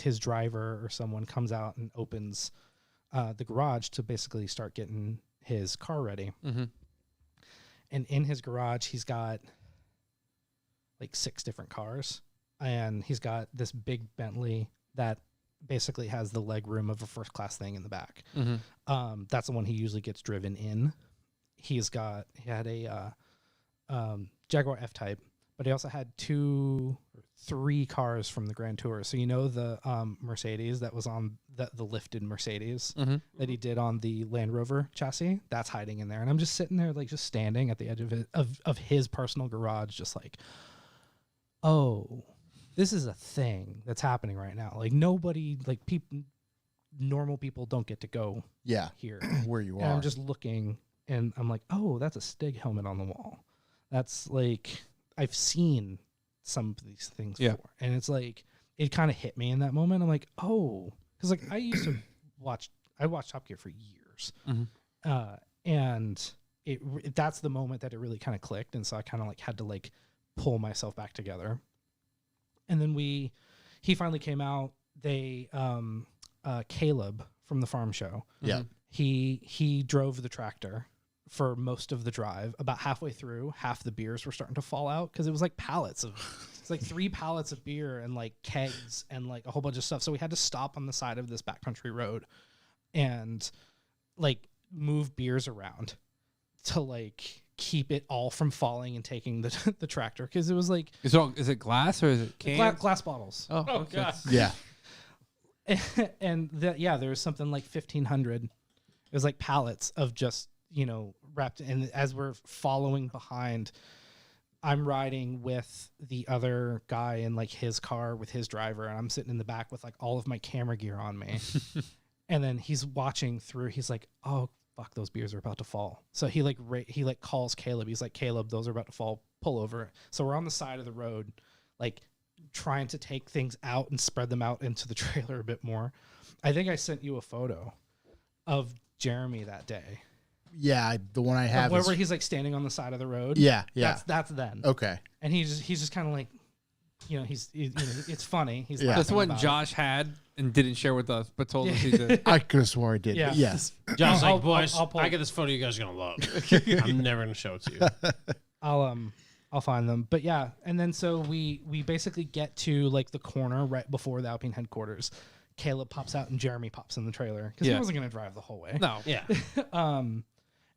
his driver or someone comes out and opens the garage to basically start getting his car ready. Mm-hmm. And in his garage, he's got like 6 different cars, and he's got this big Bentley that basically has the leg room of a first class thing in the back. Mm-hmm. That's the one he usually gets driven in. He had a Jaguar F-Type, but he also had 2 or 3 cars from the Grand Tour. So you know the Mercedes that was on the lifted Mercedes that he did on the Land Rover chassis, that's hiding in there. And I'm just sitting there like just standing at the edge of his personal garage, just like, oh, this is a thing that's happening right now. Like nobody, like normal people don't get to go here Where you and are. I'm just looking, and I'm like, oh, that's a Stig helmet on the wall. That's like, I've seen some of these things before. And it's like, it kind of hit me in that moment. I'm like, oh, because like I used to watched Top Gear for years. And that's the moment that it really kind of clicked. And so I kind of like had to like pull myself back together. And then he finally came out. They, Caleb from the farm show. Yeah. He drove the tractor for most of the drive. About halfway through, half the beers were starting to fall out because it was like it's like 3 pallets of beer and like kegs and like a whole bunch of stuff. So we had to stop on the side of this backcountry road and like move beers around to like keep it all from falling and taking the tractor, because it was like, Is it glass or is it cans? glass bottles. Oh, okay. God. Yeah. And there was something like 1,500. It was like pallets of just, wrapped. And as we're following behind, I'm riding with the other guy in like his car with his driver, and I'm sitting in the back with like all of my camera gear on me. And then he's watching through. He's like, oh fuck, those beers are about to fall. So he calls Caleb. He's like, Caleb, those are about to fall. Pull over. So we're on the side of the road, like trying to take things out and spread them out into the trailer a bit more. I think I sent you a photo of Jeremy that day. Yeah. The one I have Where is, he's like standing on the side of the road. yeah. Yeah. That's then. Okay. And he's just kind of like, it's funny. He's Yeah. laughing That's what about it. Josh had and didn't share with us, but told us he did. I could have swore I did. Yeah. But yes. John's I'll- like, boys, I'll pull- I get this photo you guys are gonna love. I'm never gonna show it to you. I'll find them. But yeah, and then so we basically get to like the corner right before the Alpine headquarters. Caleb pops out and Jeremy pops in the trailer because he Yeah. wasn't gonna drive the whole way. No. Yeah.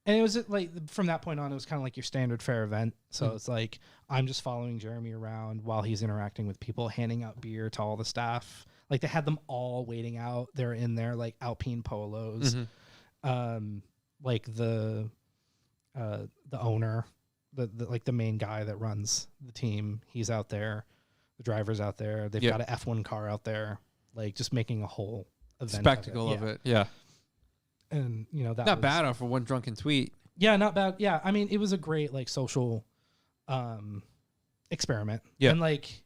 And it was like from that point on, it was kind of like your standard fair event. So it's like I'm just following Jeremy around while he's interacting with people, handing out beer to all the staff. Like they had them all waiting out. They're in their like Alpine polos. Like the owner, the like the main guy that runs the team, he's out there. The driver's out there. They've Yeah. got an F1 car out there. Like just making a whole event Spectacle of it. Yeah. And that Not was, bad for one drunken tweet. Yeah, not bad. Yeah, I mean, it was a great like social experiment. Yeah. And like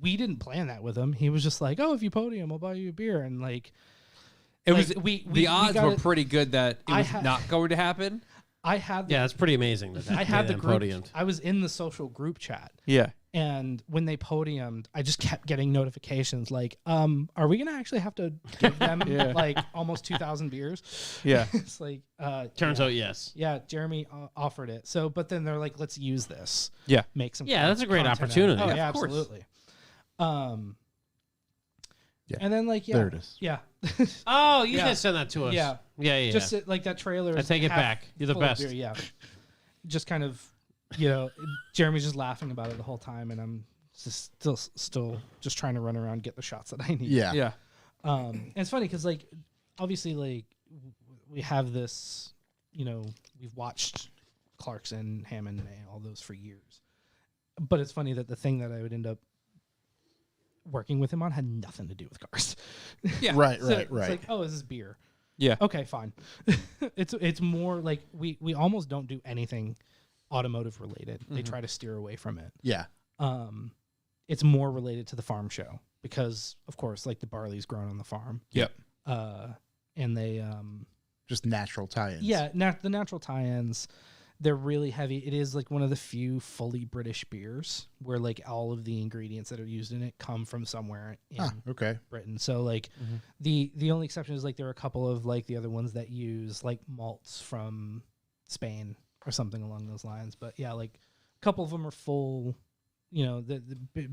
we didn't plan that with him. He was just like, "Oh, if you podium, I'll buy you a beer." And like It like, was we the odds got were it- pretty good that it I was had- not going to happen. I had the, Yeah, it's pretty amazing. That I had the damn group. podiumed. I was in the social group chat, Yeah. And when they podiumed, I just kept getting notifications like, are we gonna actually have to give them like almost 2,000 beers? Yeah. It's like, Turns out, yes. yeah, Jeremy offered it. So, but then they're like, let's use this. Yeah. Make some. Yeah, that's a great content out of it. opportunity. Oh Yeah, yeah, of course. absolutely. Yeah. And then like, yeah, There it is. yeah, Oh, you Yeah. did send that to us. Yeah. Yeah. just like that trailer. I is take it half back. You're the full of best. beer, yeah, just kind of, you know, Jeremy's just laughing about it the whole time, and I'm just still just trying to run around get the shots that I need. Yeah. Yeah. And it's funny because like obviously like we have this, you know, we've watched Clarkson, Hammond, and all those for years, but it's funny that the thing that I would end up working with him on had nothing to do with cars. Yeah. Right, So right, it's right. like, oh, this is beer. Yeah. Okay, fine. It's more like we almost don't do anything automotive related. They try to steer away from it. Yeah. It's more related to the farm show because of course like the barley's grown on the farm. Yep. And they Just natural tie-ins. yeah, the natural tie-ins, they're really heavy. It is like one of the few fully British beers where like all of the ingredients that are used in it come from somewhere in Ah, okay. Britain. So like the only exception is like there are a couple of like the other ones that use like malts from Spain or something along those lines. But yeah, like a couple of them are full, you know, the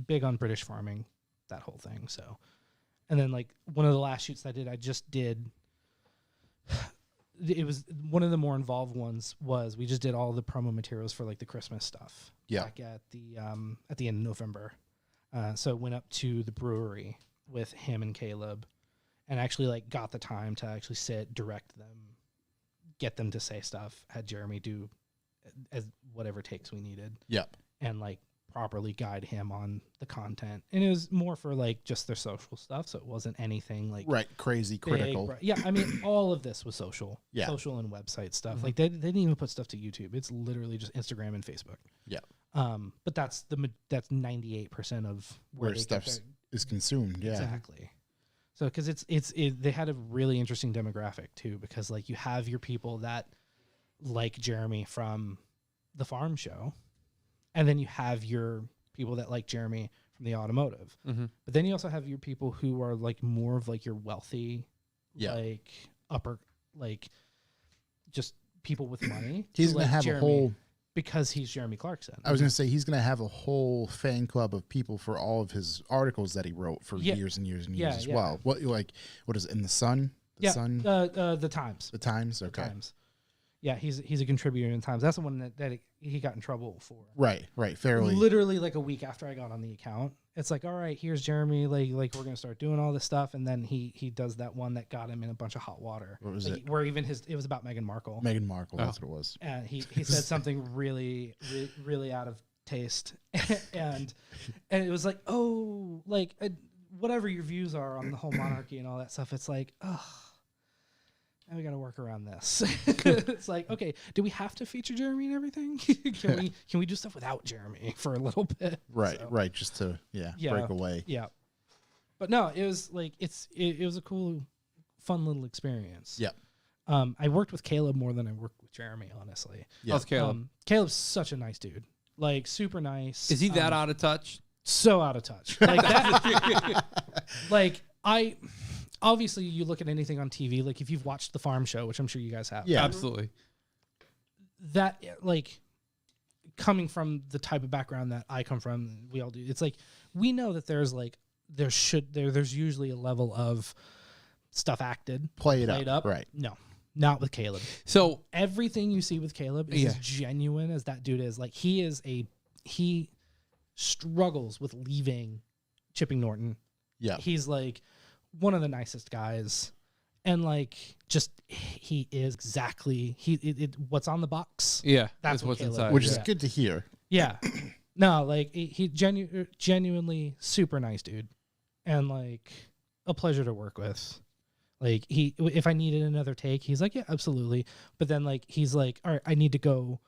big on British farming, that whole thing. So, and then like one of the last shoots I just did. It was one of the more involved ones. Was we just did all the promo materials for like the Christmas stuff. Yeah. Back at the end of November. So went up to the brewery with him and Caleb, and actually like got the time to actually sit, direct them, get them to say stuff. Had Jeremy do as whatever takes we needed, Yep. and like properly guide him on the content. And it was more for like just their social stuff, so it wasn't anything like Right. Crazy big, critical. yeah, I mean, all of this was social. Yeah. Social and website stuff. Like they didn't even put stuff to YouTube. It's literally just Instagram and Facebook. Yeah. But that's 98% of Where they get stuff their- is consumed. Yeah. exactly. So because they had a really interesting demographic too, because like you have your people that like Jeremy from the farm show, and then you have your people that like Jeremy from the automotive. Mhm. But then you also have your people who are like more of like your wealthy, Yeah. like upper, like just people with money. He's who gonna like have Jeremy a whole. because he's Jeremy Clarkson. I was gonna say he's gonna have a whole fan club of people for all of his articles that he wrote for Yeah. years and years and Yeah, years as yeah. well. What is it in the Sun? The yeah, Sun, the Times. the Times. Okay. Times. Yeah, he's a contributor in Times. That's the one that he got in trouble for. Right. Right. Fairly. Literally like a week after I got on the account, it's like, all right, here's Jeremy. Like we're gonna start doing all this stuff, and then he does that one that got him in a bunch of hot water. What was it? Where even it was about Meghan Markle. Meghan Markle. That's what it was. And he said something really out of taste, and it was like, oh, like whatever your views are on the whole monarchy and all that stuff. It's like, oh. Now we got to work around this. It's like, okay, do we have to feature Jeremy and everything? Can we do stuff without Jeremy for a little bit? Right. So, Right. Just to Yeah. break away. yeah. But no, it was like it was a cool, fun little experience. Yeah. I worked with Caleb more than I worked with Jeremy, honestly. Yeah. How's Caleb? Caleb's such a nice dude, like super nice. Is he that out of touch? So out of touch, like that. Like obviously, you look at anything on TV, like if you've watched the farm show, which I'm sure you guys have. Yeah. Absolutely. That like coming from the type of background that I come from, we all do. It's like we know that there's like there's usually a level of stuff acted, Play it played up. Right. No, not with Caleb. So Everything you see with Caleb is Yeah. as genuine as that dude is. Like he struggles with leaving Chipping Norton. Yeah. He's like one of the nicest guys, and like just he is exactly what's on the box. yeah, That's that's what what's Caleb- inside. Which yeah. is good to hear. Yeah, no, like he genuinely super nice dude, and like a pleasure to work with. Like if I needed another take, he's like, yeah, absolutely. But then like he's like, all right, I need to go,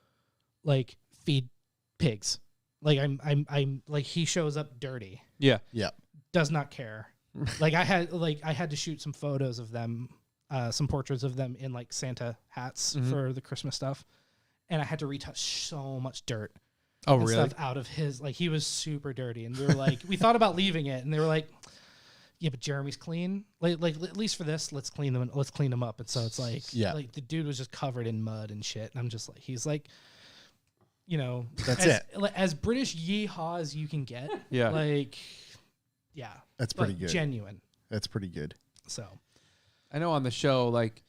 like feed pigs. Like I'm like he shows up dirty. Yeah. Yeah. Does not care. Like I had to shoot some photos of them, some portraits of them in like Santa hats for the Christmas stuff, and I had to retouch so much dirt. Oh, and really? stuff out of his, like, he was super dirty, and we were like, we thought about leaving it, and they were like, yeah, but Jeremy's clean. Like at least for this, let's clean them up. And so it's like, Yeah. like the dude was just covered in mud and shit, and I'm just like, he's like, you know, That's as, as British yeehaw as you can get. Yeah. Like, yeah, That's but pretty good. genuine. That's pretty good. So I know on the show, like,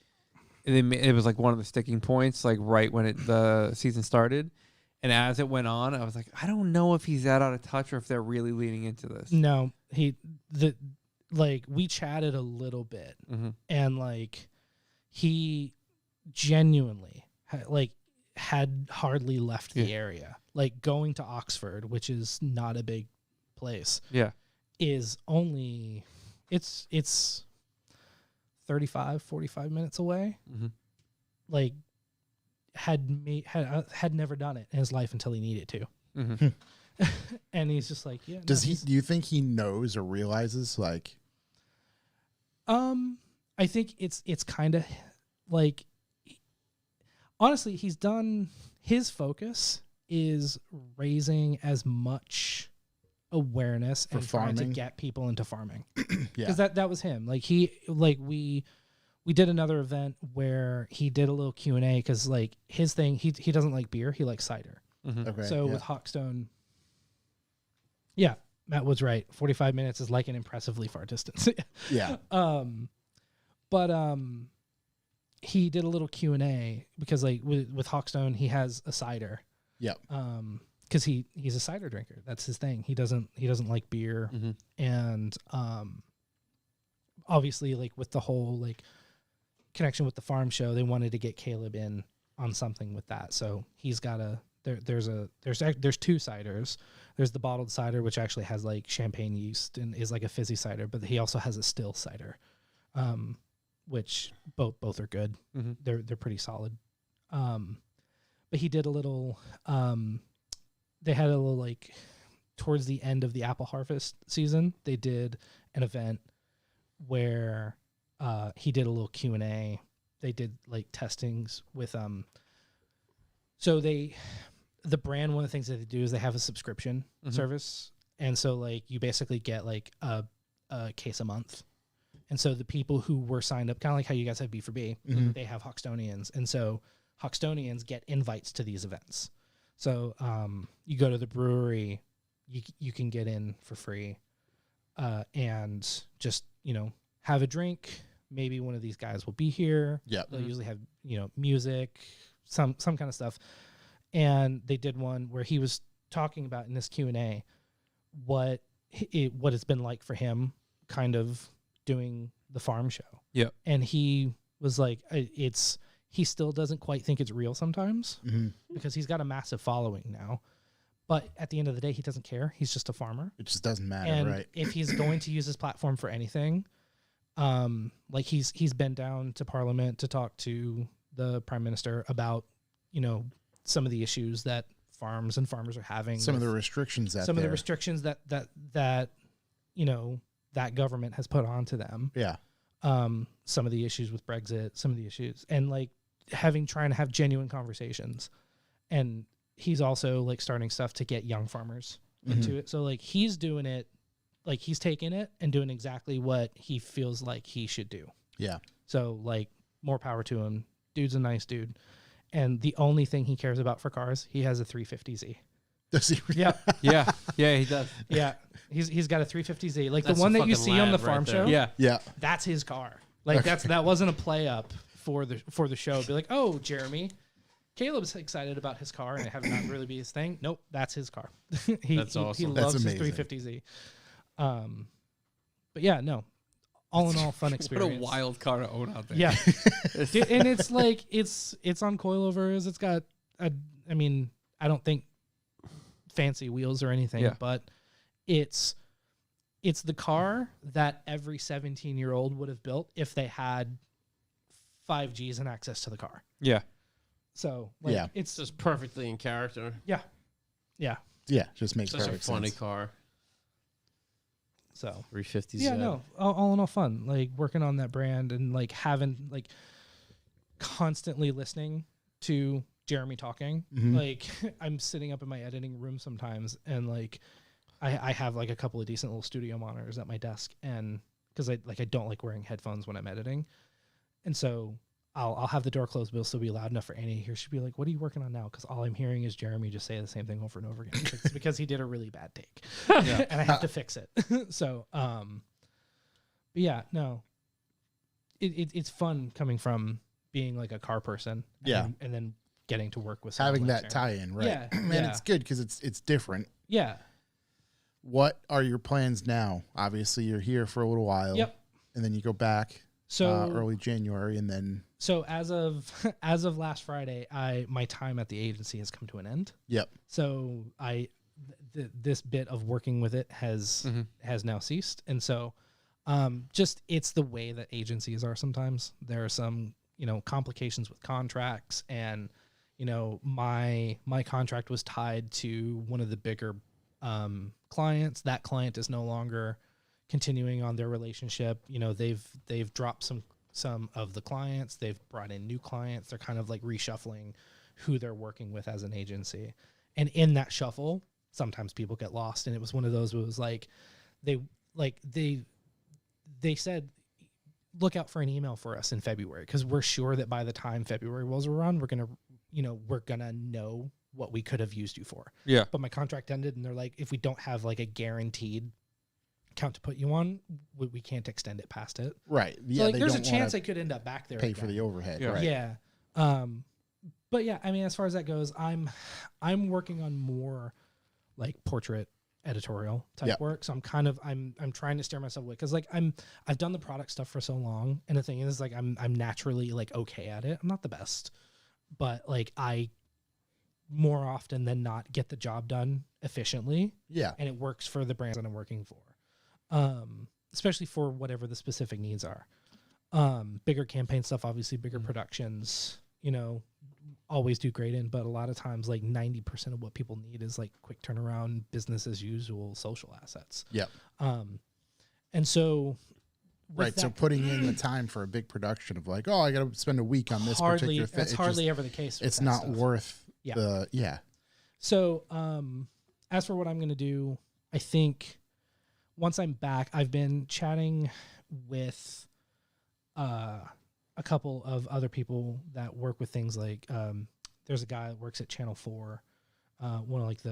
it was like one of the sticking points, like right when the season started. And as it went on, I was like, I don't know if he's that out of touch or if they're really leaning into this. no, like we chatted a little bit, and like he genuinely had hardly left the area. Like going to Oxford, which is not a big place, Yeah. is only it's 35 45 minutes away. Like had never done it in his life until he needed to. And he's just like, yeah. Do you think he knows or realizes like I think it's kind of like, honestly, he's done, his focus is raising as much awareness and trying to farming? get people into farming. yeah. Because that was him. Like we did another event where he did a little Q&A, because like his thing, he doesn't like beer, he likes cider. Okay. So yeah. with Hawkstone, yeah, Matt was right. 45 minutes is like an impressively far distance. yeah. But he did a little Q&A because like with Hawkstone, he has a cider. Yep. Because he's a cider drinker. That's his thing. He doesn't like beer. And obviously, like with the whole like connection with the farm show, they wanted to get Caleb in on something with that. So he's got there's two ciders. There's the bottled cider, which actually has like champagne yeast and is like a fizzy cider, but he also has a still cider, which both are good. They're pretty solid. But he did a little. They had a little like towards the end of the apple harvest season. They did an event where he did a little Q&A. They did like testings with so the brand, one of the things that they do is they have a subscription service, and so like you basically get like a case a month. And so the people who were signed up, kind of like how you guys have B4B, they have Hawkstonians, and so Hawkstonians get invites to these events. So you go to the brewery, you can get in for free, and just have a drink. Maybe one of these guys will be here. Yep. They'll usually have music, some kind of stuff. And they did one where he was talking about in this Q&A what it's been like for him, kind of doing the farm show. Yeah. And he was like, he still doesn't quite think it's real sometimes because he's got a massive following now. But at the end of the day, he doesn't care. He's just a farmer. It just doesn't matter, And right? if he's going to use his platform for anything, like he's been down to Parliament to talk to the Prime Minister about, some of the issues that farms and farmers are having. Some of with the restrictions some of the restrictions that that government has put onto them. Yeah. Some of the issues with Brexit, some of the issues, and like trying to have genuine conversations. And he's also like starting stuff to get young farmers into it. So like he's doing it, like he's taking it and doing exactly what he feels like he should do. Yeah. So like more power to him. Dude's a nice dude. And the only thing he cares about for cars, he has a 350Z. Does he? Yeah. Yeah, he does. Yeah. He's got a 350Z. Like That's the one a that you fucking see on the lad farm right there. show. Yeah. Yeah. That's his car. Like that wasn't a play up for the show. Be like, oh, Jeremy, Caleb's excited about his car and have it not really be his thing. Nope, that's his car. That's awesome. He That's loves his amazing. 350Z. But yeah, no. All in all, fun What experience. a wild car to own out there. Yeah. Dude, and it's like it's on coilovers. It's got I don't think fancy wheels or anything, Yeah. but it's the car that every 17-year-old would have built if they had 5Gs and access to the car. Yeah. So like, Yeah. It's just perfectly in character. yeah. Yeah. Just makes Such a perfect funny sense. car. So 350Z. yeah, no, all in all fun. Like working on that brand and like having like constantly listening to Jeremy talking. Mhm. Like I'm sitting up in my editing room sometimes, and like I have like a couple of decent little studio monitors at my desk, and because I don't like wearing headphones when I'm editing, and so I'll have the door closed, but it'll still be loud enough for Annie to hear. She'll be like, "What are you working on now?" Because all I'm hearing is Jeremy just say the same thing over and over again. It's because he did a really bad take, and I have to fix it. So, but yeah, no, it's fun coming from being like a car person, and then getting to work with someone Having like that Jeremy. tie-in, right? Yeah, Man, yeah. it's good because it's different. Yeah. What are your plans now? Obviously, you're here for a little while. Yep. And then you go back So early January, and then So as of last Friday, my time at the agency has come to an end. yep. So this bit of working with it has now ceased, and so just it's the way that agencies are sometimes. There are some complications with contracts, and my contract was tied to one of the bigger clients. That client is no longer continuing on their relationship. They've dropped some of the clients. They've brought in new clients. They're kind of like reshuffling who they're working with as an agency. And in that shuffle, sometimes people get lost. And it was one of those where it was like they said, look out for an email for us in February, because we're sure that by the time February rolls around, we're gonna know what we could have used you for. Yeah. But my contract ended, and they're like, if we don't have like a guaranteed account to put you on, we can't extend it past it. Right. So Yeah. like, they there's a don't chance wanna I could end up back there. pay for again. the overhead. Yeah. Right. Yeah. But yeah, I mean, as far as that goes, I'm working on more like portrait editorial type Yep. work. So I'm trying to steer myself away, because like I've done the product stuff for so long, and the thing is like I'm naturally like okay at it. I'm not the best, but like I more often than not get the job done efficiently, Yeah. and it works for the brands that I'm working for, especially for whatever the specific needs are. Bigger campaign stuff, obviously bigger productions, always do great in, but a lot of times like 90% of what people need is like quick turnaround, business as usual, social assets. Yep. And so with Right. So that- putting in the time for a big production of like, oh, I got to spend a week on this particular thing. that's hardly ever the case. With It's that not stuff. worth Yeah. the So, as for what I'm going to do, I think once I'm back, I've been chatting with a couple of other people that work with things like there's a guy that works at Channel 4, one of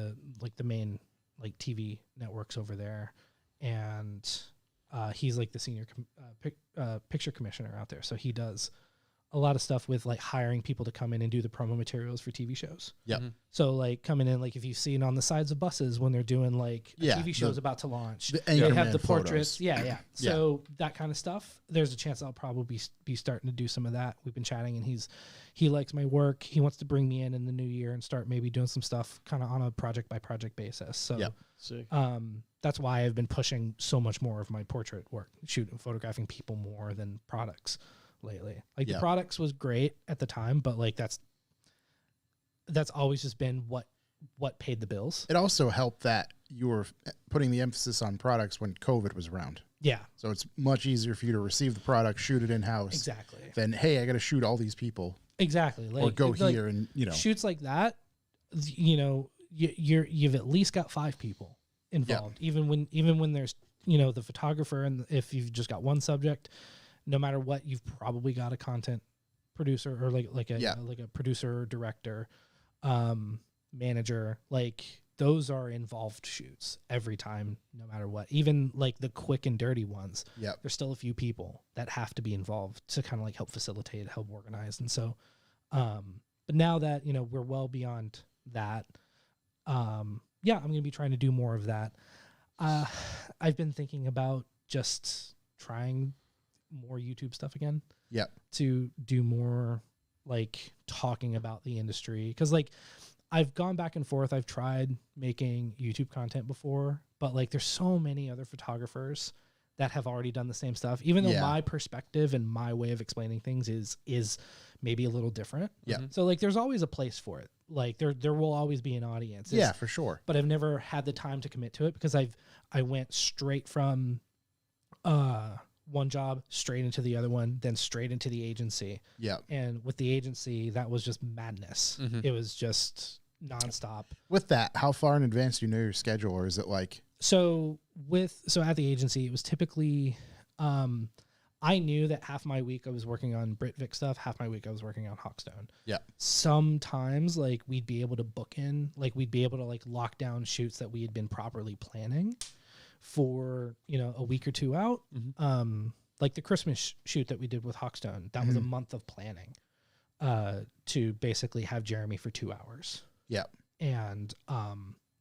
the main like TV networks over there, and he's like the senior picture commissioner out there. So he does a lot of stuff with like hiring people to come in and do the promo materials for TV shows. Yep. So like coming in, like if you've seen on the sides of buses when they're doing like a Yeah, TV show's about to launch, the they have Anchorman the portraits. photos. Yeah. So that kind of stuff. There's a chance I'll probably be starting to do some of that. We've been chatting, and he likes my work. He wants to bring me in the new year and start maybe doing some stuff kind of on a project by project basis. So Yep. Sick. that's why I've been pushing so much more of my portrait work, shooting, photographing people more than products lately. Like Yeah. the products was great at the time, but like that's always just been what paid the bills. It also helped that you were putting the emphasis on products when COVID was around. Yeah, So it's much easier for you to receive the product, shoot it in house, exactly. than hey, I got to shoot all these people Exactly. Like, or go like, here and shoots like that, you've at least got 5 people involved. Even when there's the photographer, and if you've just got one subject, no matter what, you've probably got a content producer or like a producer, director, manager. Like those are involved shoots every time, no matter what. Even like the quick and dirty ones, Yep. there's still a few people that have to be involved to kind of like help facilitate, help organize. And so, but now that, we're well beyond that, I'm going to be trying to do more of that. I've been thinking about just trying more YouTube stuff again. Yep. To do more like talking about the industry. Because like I've gone back and forth. I've tried making YouTube content before, but like there's so many other photographers that have already done the same stuff. Even though Yeah. my perspective and my way of explaining things is maybe a little different. Yeah. So like there's always a place for it. Like there will always be an audience. Yeah, for sure. But I've never had the time to commit to it because I went straight from one job, straight into the other one, then straight into the agency. Yeah. And with the agency, that was just madness. It was just nonstop. With that, how far in advance do you know your schedule, or is it like? So at the agency, it was typically, I knew that half my week I was working on Britvic stuff, half my week I was working on Hawkstone. Yeah. Sometimes like we'd be able to book in, like we'd be able to like lock down shoots that we had been properly planning for, you know, a week or two out. Like the Christmas shoot that we did with Hawkstone, that was a month of planning to basically have Jeremy for 2 hours. Yeah. And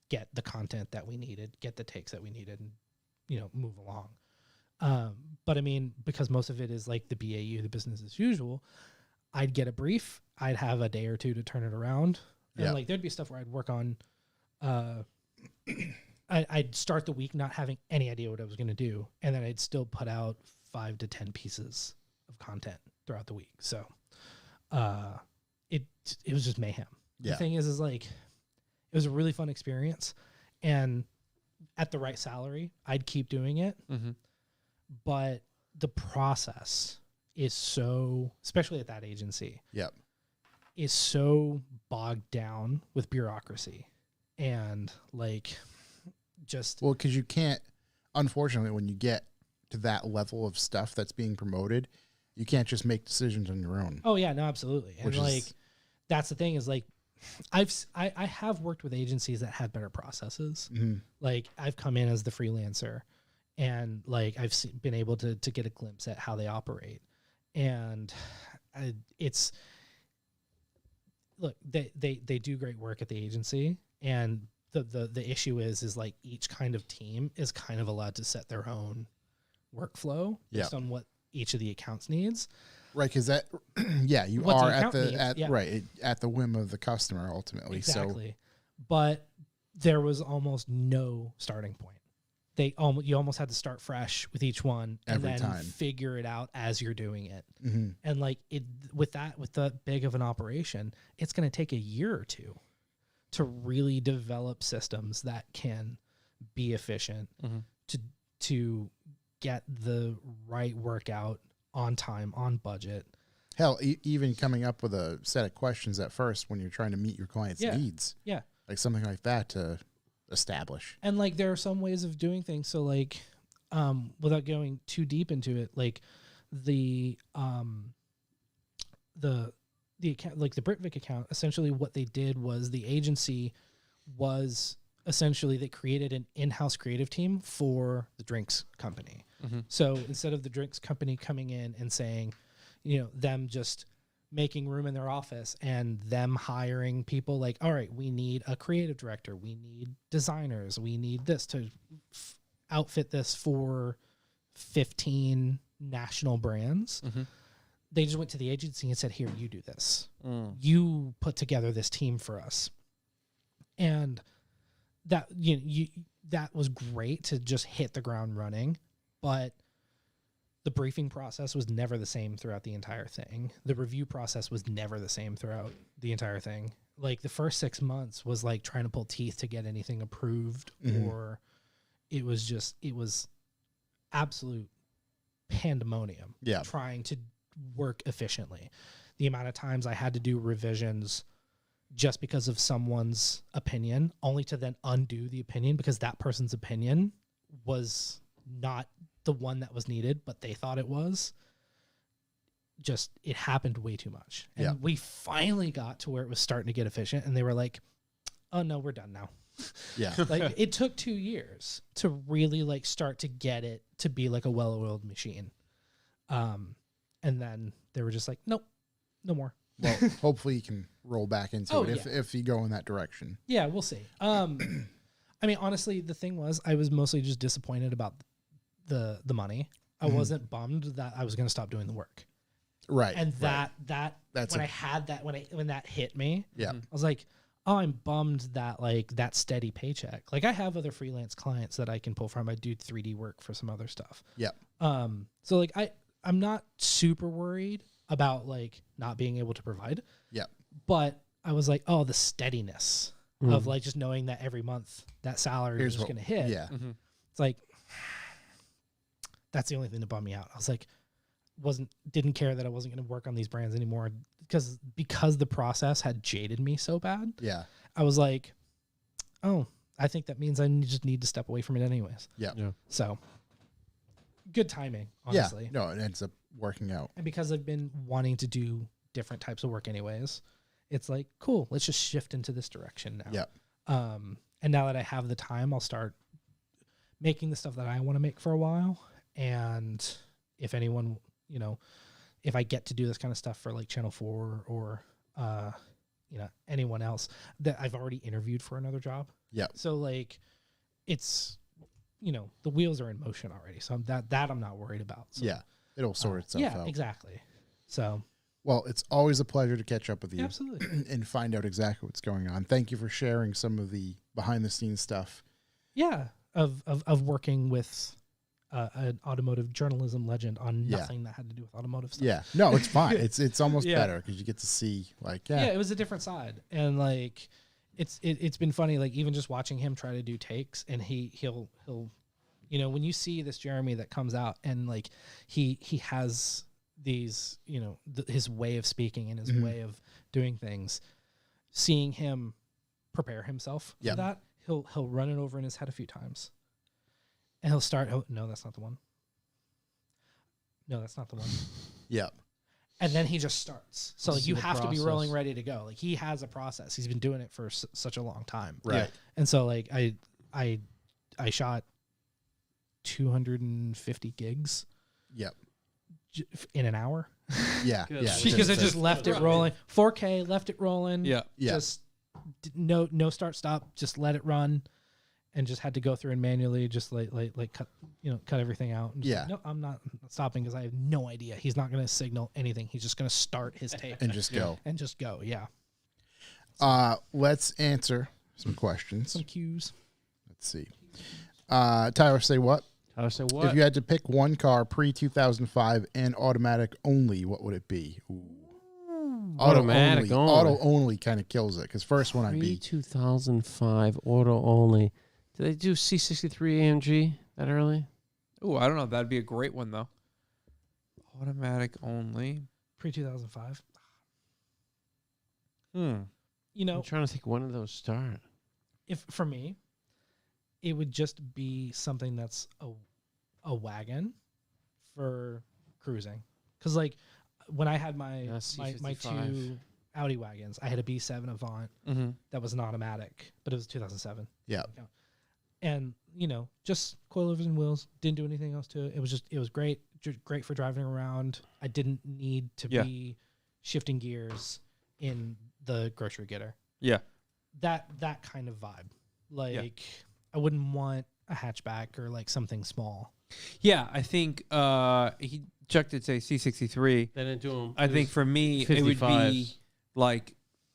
get the content that we needed, get the takes that we needed, and, you know, move along. But I mean, because most of it is like the BAU, the business as usual, I'd get a brief, I'd have a day or two to turn it around. And Yeah. like there'd be stuff where I'd work on, I'd start the week not having any idea what I was going to do. And then I'd still put out 5 to 10 pieces of content throughout the week. So it was just mayhem. Yeah. The thing is like, it was a really fun experience. And at the right salary, I'd keep doing it. But the process is so, especially at that agency, Yep. is so bogged down with bureaucracy and like just Well, because you can't, unfortunately, when you get to that level of stuff that's being promoted, you can't just make decisions on your own. oh yeah, no, absolutely. And Which is- like that's the thing is like I have worked with agencies that had better processes. Like I've come in as the freelancer and like I've been able to get a glimpse at how they operate. And it's look, they do great work at the agency, and the issue is like each kind of team is kind of allowed to set their own workflow based on what each of the accounts needs. Right, because that, yeah, you What the are at account the needs, yeah. right at the whim of the customer ultimately. Exactly. But there was almost no starting point. You almost had to start fresh with each one and Every then time. figure it out as you're doing it. So, And like with that big of an operation, it's going to take a year or two to really develop systems that can be efficient to get the right workout on time, on budget. hell, even coming up with a set of questions at first when you're trying to meet your client's Yeah. needs, Yeah. like something like that to establish. And like there are some ways of doing things. So like without going too deep into it, like the account, like the Britvic account, essentially what they did was the agency was essentially they created an in-house creative team for the drinks company. So instead of the drinks company coming in and saying, you know, them just making room in their office and them hiring people like, all right, we need a creative director, we need designers, we need this to outfit this for 15 national brands. They just went to the agency and said, here, you do this. You put together this team for us. And that, that was great to just hit the ground running, but the briefing process was never the same throughout the entire thing. The review process was never the same throughout the entire thing. Like the first 6 months was like trying to pull teeth to get anything approved, or it was absolute pandemonium. Yeah. Trying to work efficiently. The amount of times I had to do revisions just because of someone's opinion, only to then undo the opinion because that person's opinion was not the one that was needed, but they thought it was. Just, it happened way too much. And Yeah. we finally got to where it was starting to get efficient, and they were like, oh no, we're done now. Yeah. Like it took 2 years to really like start to get it to be like a well-oiled machine. And then they were just like, nope, no more. Well, hopefully you can roll back into Oh, it yeah. if you go in that direction. Yeah, we'll see. I mean, honestly, the thing was, I was mostly just disappointed about the money. I wasn't bummed that I was going to stop doing the work. Right. And right. when I had that, when that hit me, Yeah. I was like, oh, I'm bummed that like that steady paycheck. Like I have other freelance clients that I can pull from. I do 3D work for some other stuff. Yeah. So like I'm not super worried about like not being able to provide, Yeah. but I was like, oh, the steadiness of like just knowing that every month that salary Here's is what- going to hit. Yeah. It's like, that's the only thing that bummed me out. I was like, didn't care that I wasn't going to work on these brands anymore because the process had jaded me so bad. Yeah. I was like, oh, I think that means I just need to step away from it anyways. Yeah. So good timing, honestly. Yeah. No, it ends up working out. And because I've been wanting to do different types of work anyways, it's like, cool, let's just shift into this direction now. Yeah. And now that I have the time, I'll start making the stuff that I want to make for a while. And if anyone, if I get to do this kind of stuff for like Channel 4 or, anyone else that I've already interviewed for another job. Yeah. So like it's, the wheels are in motion already. So that I'm not worried about. So, Yeah. It'll sort itself out. Yeah, exactly. So. Well, it's always a pleasure to catch up with you. Absolutely. And find out exactly what's going on. Thank you for sharing some of the behind the scenes stuff. Yeah. Of working with an automotive journalism legend on nothing that had to do with automotive stuff. Yeah. No, it's fine. It's almost Yeah. better because you get to see like, Yeah, it was a different side. And like it's been funny, like even just watching him try to do takes and he'll when you see this Jeremy that comes out and like he has these, his way of speaking and his way of doing things, seeing him prepare himself for that, he'll run it over in his head a few times. And he'll start, oh, no, that's not the one. No, that's not the one. Yeah. And then he just starts. So like, See you the have to be process. rolling ready to go. Like he has a process. He's been doing it for such a long time. Right. And so like I shot 250 gigs Yep. in an hour. Yeah. Good. Yeah. Because I just left it rolling. 4K, left it rolling. Yeah. Yeah. Just no start stop. Just let it run, and just had to go through and manually just like cut everything out. And just Yeah. like, no, I'm not stopping because I have no idea. He's not going to signal anything. He's just going to start his tape and just go. and just go. Yeah. Let's answer some questions. Some cues. Let's see. Tyler, say what? I say what? If you had to pick one car pre-2005 and automatic only, what would it be? Ooh. Automatic only. Auto only kind of kills it because first one I'd be 2005 auto only. Did they do C63 AMG that early? Oh, I don't know. That'd be a great one though. Automatic only. Pre 2005. I'm trying to think when did those start. If for me, it would just be something that's a wagon for cruising. Because like when I had my C55. two Audi wagons, I had a B7 Avant Mm-hmm. that was an automatic, but it was 2007. yeah. And just coilovers and wheels. Didn't do anything else to it. It was great. Great for driving around. I didn't need to be shifting gears in the grocery getter. Yeah. That kind of vibe. Like I wouldn't want a hatchback or like something small. Yeah, I think Chuck did say C63. They didn't do them. I think for me, it would be 55s. like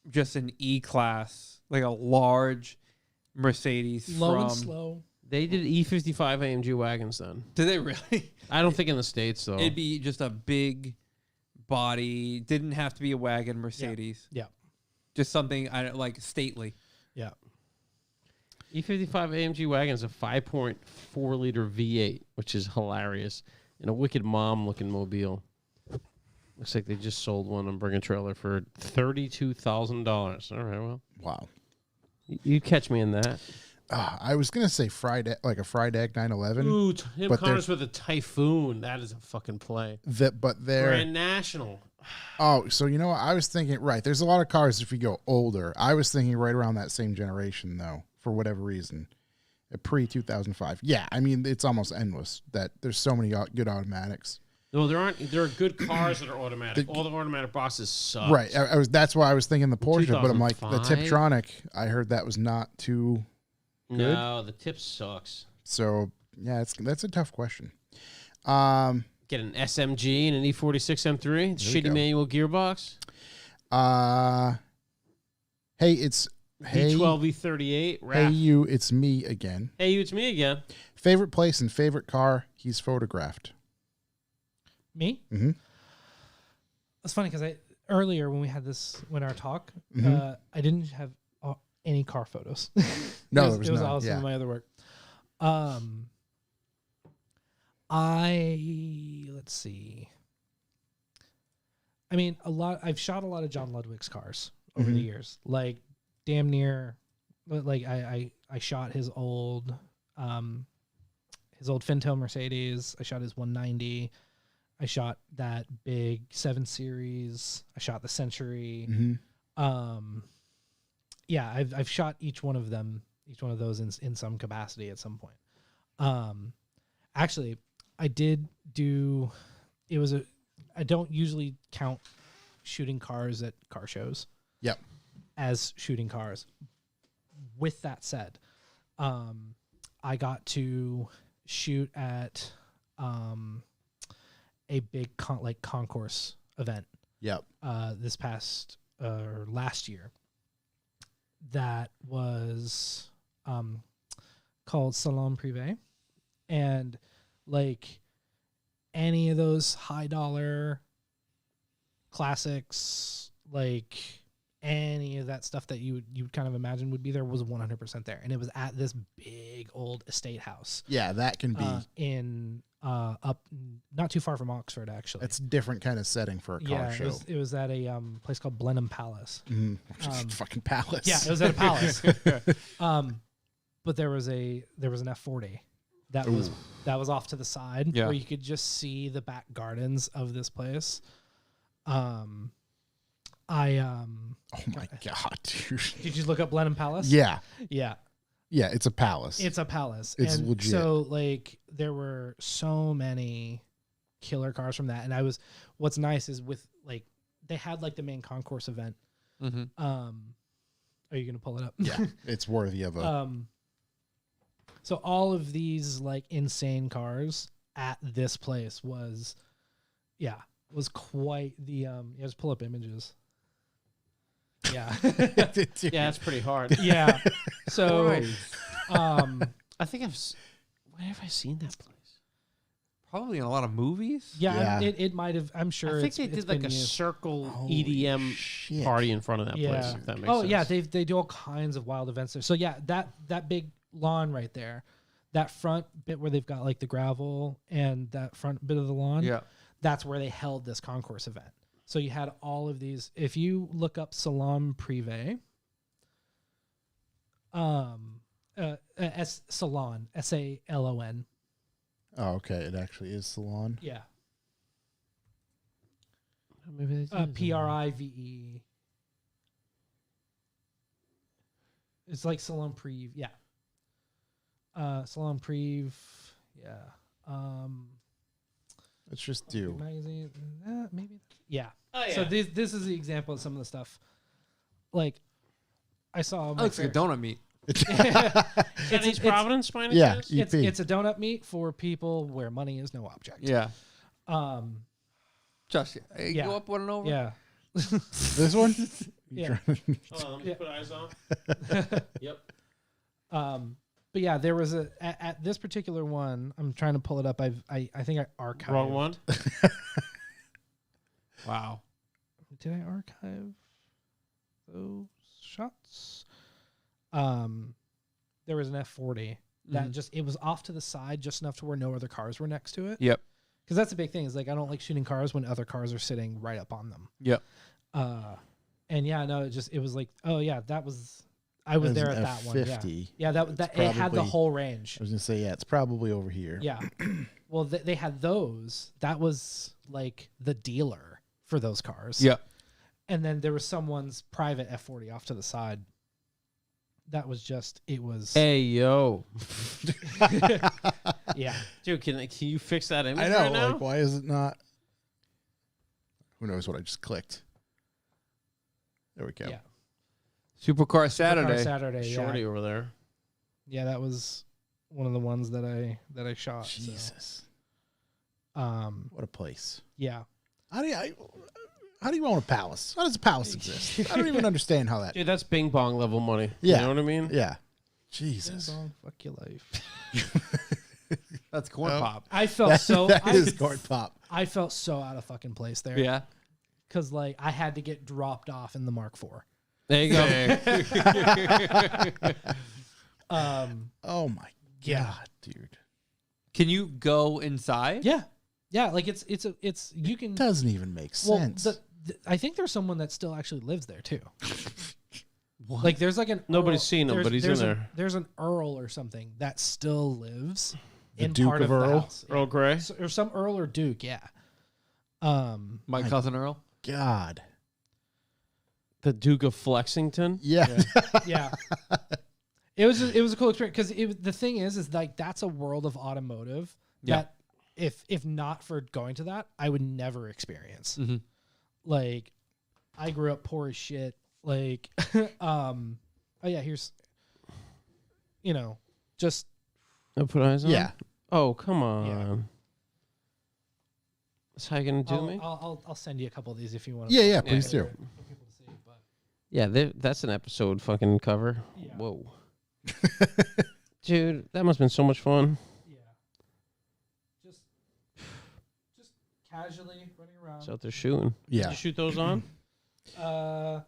just an E-Class, like a large Mercedes Low from... and slow. They did E55 AMG wagons then. Did they really? I don't think in the States though. It'd be just a big body. Didn't have to be a wagon Mercedes. Yeah. Just something like stately. Yeah. E55 AMG wagon's a 5.4 liter V8, which is hilarious, and a wicked mom looking mobile. Looks like they just sold one on Bring a Trailer for $32,000. All right, well, Wow. you catch me in that. I was gonna say Friday, like a Friday 911. Ooh, Tim but Connors with a Typhoon. That is a fucking play. But they're Grand National. oh, so you know what? I was thinking right. There's a lot of cars if you go older. I was thinking right around that same generation though, for whatever reason, pre 2005. Yeah, I mean it's almost endless. That there's so many good automatics. No, there aren't. There are good cars that are automatic. All the automatic boxes suck. Right. I was. That's why I was thinking the Porsche, but I'm like the 2005? Tiptronic. I heard that was not too. No, the tip sucks. So yeah, that's a tough question. Get an SMG and an E46 M3. Shitty go. manual gearbox. Hey, it's hey V12, V38. hey Rap. you. It's me again. Hey, you, it's me again. Favorite place and favorite car he's photographed. Me? Mhm. It's funny because earlier when we had our talk, I didn't have any car photos. No, it there was it was none, all some yeah. of my other work. Let's see. I mean, I've shot a lot of John Ludwig's cars over the years. Like damn near, like I shot his old Fintail Mercedes. I shot his 190. I shot that big 7 Series. I shot the Century. Yeah, I've shot each one of those in some capacity at some point. Actually, I did do. I don't usually count shooting cars at car shows. Yep. As shooting cars. With that said, I got to shoot at a big concourse event Yep. this past last year. That was called Salon Privé, and like any of those high dollar classics, like any of that stuff that you would kind of imagine would be there, was 100% there, and it was at this big old estate house Yeah, that can be. in up not too far from Oxford, actually. That's a different kind of setting for a car show. It was at a place called Blenheim Palace. Fucking palace. Yeah, it was at a palace. But there was an F40 that was off to the side Yeah. where you could just see the back gardens of this place. Oh my god, dude. Did you look up Blenheim Palace? Yeah. Yeah. Yeah, it's a palace. It's a palace. It's and legit. So like there were so many killer cars from that. And what's nice is with like they had like the main concourse event. Mm-hmm. Are you gonna pull it up? Yeah, it's worthy of a. So all of these like insane cars at this place was quite the just pull up images. Yeah. Yeah, it's pretty hard. Yeah. So I think where have I seen that place? Probably in a lot of movies. yeah, Yeah. it might have, I'm sure I think it's they did like been a used. circle Holy EDM shit. party in front of that place. Yeah. If that makes Oh sense. yeah, they do all kinds of wild events there. So yeah, that big lawn right there, that front bit where they've got like the gravel and that front bit of the lawn. Yeah. That's where they held this concourse event. So you had all of these. If you look up Salon Privé, Salon, SALON. Oh, okay. It actually is Salon. Yeah. Maybe they did. PRIVE. It's like Salon Prive. Yeah. Salon Prive. Yeah. Let's just do. Magazine. Maybe. Yeah. Oh, yeah. So this is the example of some of the stuff. Like, I saw. That looks like a donut meat. Chinese Providence, by any Yeah, chance? EP. It's a donut meat for people where money is no object. Yeah. Josh, hey, Yeah. go up one and over. Yeah. This one? Yeah. Hold on, let me Yeah. put eyes on. Yep. But yeah, there was at this particular one. I'm trying to pull it up. I think I archived. Wrong one. Wow. Did I archive those shots? There was an F40 that it was off to the side just enough to where no other cars were next to it. Yep. Because that's the big thing is like I don't like shooting cars when other cars are sitting right up on them. Yep. And yeah, no, it was like, oh yeah, I was there at that one. Yeah, F50. yeah, that it had the probably- whole range. I was gonna say, yeah, it's probably over here. Yeah. Well, they had those. That was like the dealer for those cars. Yep. And then there was someone's private F40 off to the side. That was just, it was, Hey yo, yeah. dude, can you fix that image I know. right now? Like, why is it not? Who knows what I just clicked? There we go. Yeah. Supercar Saturday. Car Saturday, Shorty yeah. over there. Yeah, that was one of the ones that I shot. so. Jesus, Um, what a place. yeah. How do you own a palace? How does a palace exist? I don't even understand how that. Dude, that's Bing Bong level money. Yeah. You know what I mean? Yeah. Jesus. Fuck your life. That's corn pop. I felt so, That is court pop. I felt so out of fucking place there. Yeah. Cause like I had to get dropped off in the Mark IV. There you go. Oh my Yeah. god, dude. Can you go inside? Yeah, yeah. Like it's you can. Doesn't even make Well, sense. I think there's someone that still actually lives there too. Like there's like an Nobody's Earl- seen him, there's- but he's there's in a- there. There's an Earl or something that still lives The in Duke part of of Earl? the house. Earl Grey. Or some Earl or Duke, yeah. My cousin Earl. God. The Duke of Flexington. Yeah. Yeah. It was a cool experience because the thing is like that's a world of automotive Yeah. that if not for going to that, I would never experience. Mhm. Like, I grew up poor as shit. Like, oh yeah, here's, just No put eyes on. Yeah. Oh come on. That's how you gonna do me? I'll send you a couple of these if you want. Yeah, please do. For people to see, but Yeah, that's an episode fucking cover. Yeah. Whoa. Dude, that must have been so much fun. yeah, just casually running around. It's out there shooting. Did Yeah. you shoot those on? X100V.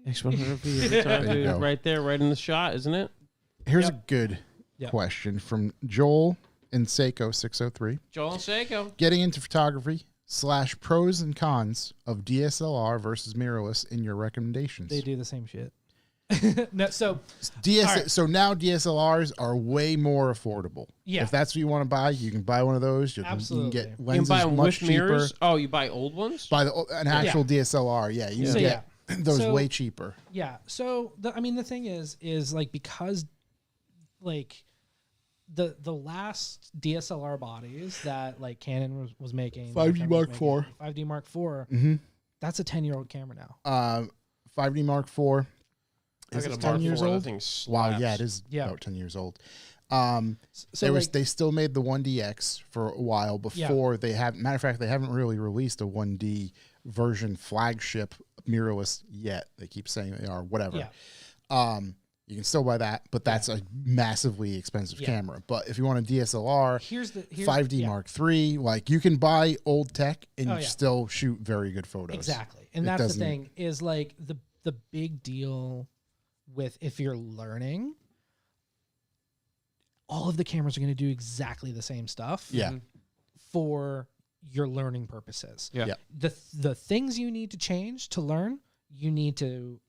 X100V every time, There you dude. go. Right there, right in the shot, isn't it? Here's Yep. a good Yep. question from Joel and Seiko 603. Joel and Seiko. Getting into photography / pros and cons of DSLR versus mirrorless in your recommendations. They do the same shit. No, so DS All right. So now DSLRs are way more affordable. Yeah. If that's what you want to buy, you can buy one of those. You can Absolutely. get You You can lenses buy them much with cheaper. mirrors. Oh, you buy old ones? Buy an actual DSLR. Yeah, you can So, get those So- way cheaper. yeah, so the thing is like because like the last DSLR bodies that like Canon was making 5D Nikon was Mark making, IV. 5D Mark IV, Mhm. that's a 10-year-old camera now. 5D Mark IV. I Is got it a 10 Mark years IV, that old? thing Wow, slaps. yeah, it is Yeah. about 10 years old. So like, They still made the 1DX for a while before they have. Matter of fact, they haven't really released a 1D version flagship mirrorless yet. They keep saying they are, whatever. yeah, You can still buy that, but that's a massively expensive Yeah. camera. But if you want a DSLR, here's 5D yeah, Mark III, like you can buy old tech and Oh, you yeah. still shoot very good photos. exactly, and It that's the doesn't- thing is like the big deal with if you're learning. All of the cameras are going to do exactly the same stuff. Yeah. For your learning purposes. Yeah. Yeah. The things you need to change to learn, you need to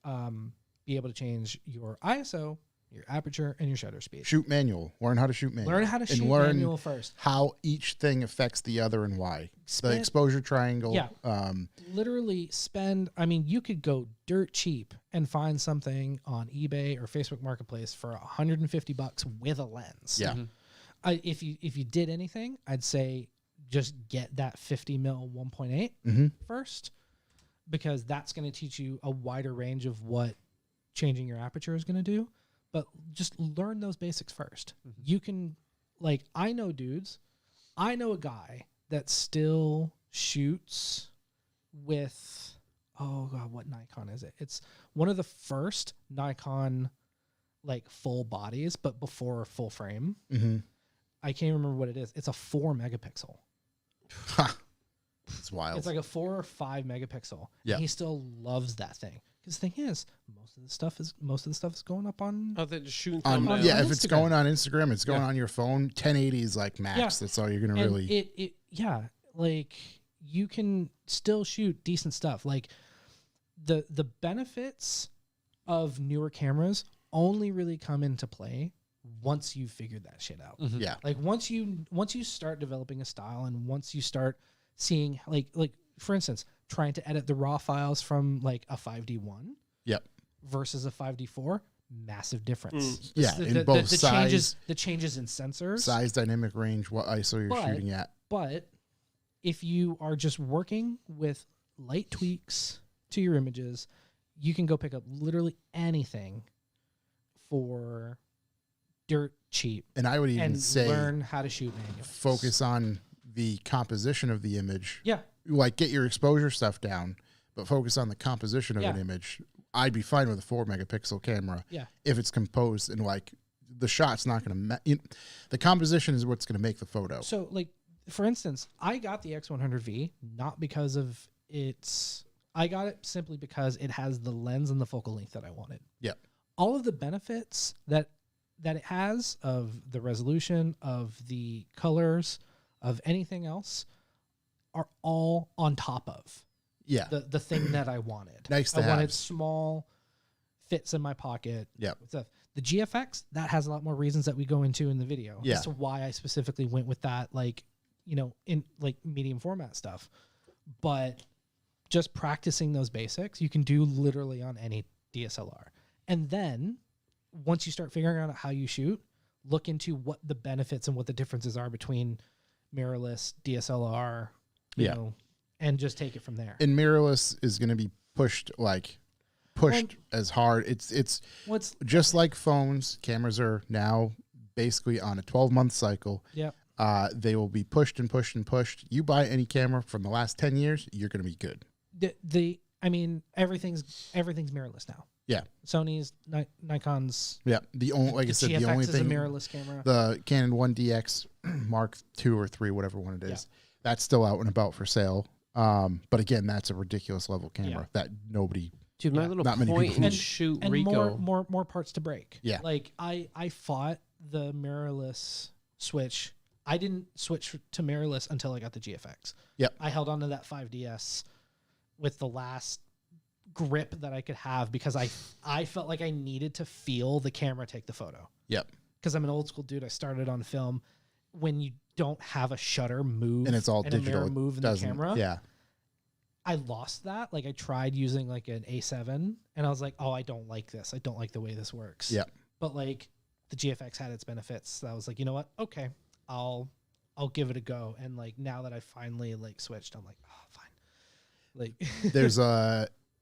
be able to change your ISO, your aperture, and your shutter speed. Shoot manual. Learn how to shoot manual. Learn how to And shoot learn manual first. how each thing affects the other and why. The Spend- exposure triangle. Yeah. Um, Literally spend. I mean, you could go dirt cheap and find something on eBay or Facebook Marketplace for $150 with a lens. yeah. If you did anything, I'd say just get that 50 mil 1.8 Mhm. first, because that's going to teach you a wider range of what changing your aperture is going to do. But just learn those basics 1st. You can, like, I know a guy that still shoots with, oh God, what Nikon is it? It's one of the first Nikon, like, full bodies, but before full frame. Mm-hmm. I can't remember what it is. It's a 4 megapixel. It's wild. It's like a 4 or 5 megapixel. Yeah. And he still loves that thing. Because the thing is, most of the stuff is going up on. Oh, they're just shooting on, thumbnails. yeah, on if it's Instagram. going on Instagram, it's going on your phone. 1080 is like max. Yeah. That's all you're gonna and really. yeah, like you can still shoot decent stuff. Like the benefits of newer cameras only really come into play once you've figured that shit out. Yeah. Like once you start developing a style and once you start seeing like for instance, trying to edit the raw files from like a 5D1 Yep. versus a 5D4, massive difference. Yeah, in both the changes in sensors. Size, dynamic range, what ISO you're But- shooting at. But if you are just working with light tweaks to your images, you can go pick up literally anything for dirt cheap And I would even and say learn how to shoot manual. focus on the composition of the image. Yeah. Like get your exposure stuff down, but focus on the composition of an Yeah. image. I'd be fine with a 4 megapixel camera Yeah. if it's composed and like the shot's not going to. The composition is what's going to make the photo. So, like, for instance, I got the X100V not because of its. I got it simply because it has the lens and the focal length that I wanted. Yep. All of the benefits that that it has, of the resolution, of the colors, of anything else, are all on top of Yeah. the thing that I wanted. Nice to I wanted have. small, fits in my pocket. Yep. Stuff. The GFX, that has a lot more reasons that we go into in the video Yeah. as to why I specifically went with that, like, in like medium format stuff. But just practicing those basics, you can do literally on any DSLR. And then once you start figuring out how you shoot, look into what the benefits and what the differences are between mirrorless, DSLR, you Yeah. know, and just take it from there. And mirrorless is going to be pushed as hard. It's What's just like phones. Cameras are now basically on a 12-month cycle. Yep. They will be pushed and pushed and pushed. You buy any camera from the last 10 years, you're going to be good. I mean, everything's mirrorless now. Yeah. Sony's, Nikon's, Yeah. The only, like I said, GFX the only is thing, a mirrorless camera. the Canon 1DX Mark II or 3, whatever one it is, that's still out and about for sale. But again, that's a ridiculous level camera that nobody. Dude, my Yeah. little Not many point people and do. shoot And Rico. more parts to break. Yeah. Like I fought the mirrorless switch. I didn't switch to mirrorless until I got the GFX. Yep. I held on to that 5DS with the last grip that I could have because I felt like I needed to feel the camera take the photo. Yep. Because I'm an old school dude. I started on film. When you don't have a shutter move And it's all a digital. mirror It move in the doesn't- camera, Yeah. I lost that. Like I tried using like an A7 and I was like, oh, I don't like this. I don't like the way this works. Yep. But like the GFX had its benefits. So I was like, you know what? Okay, I'll give it a go. And like now that I finally like switched, I'm like, oh, fine. Like There's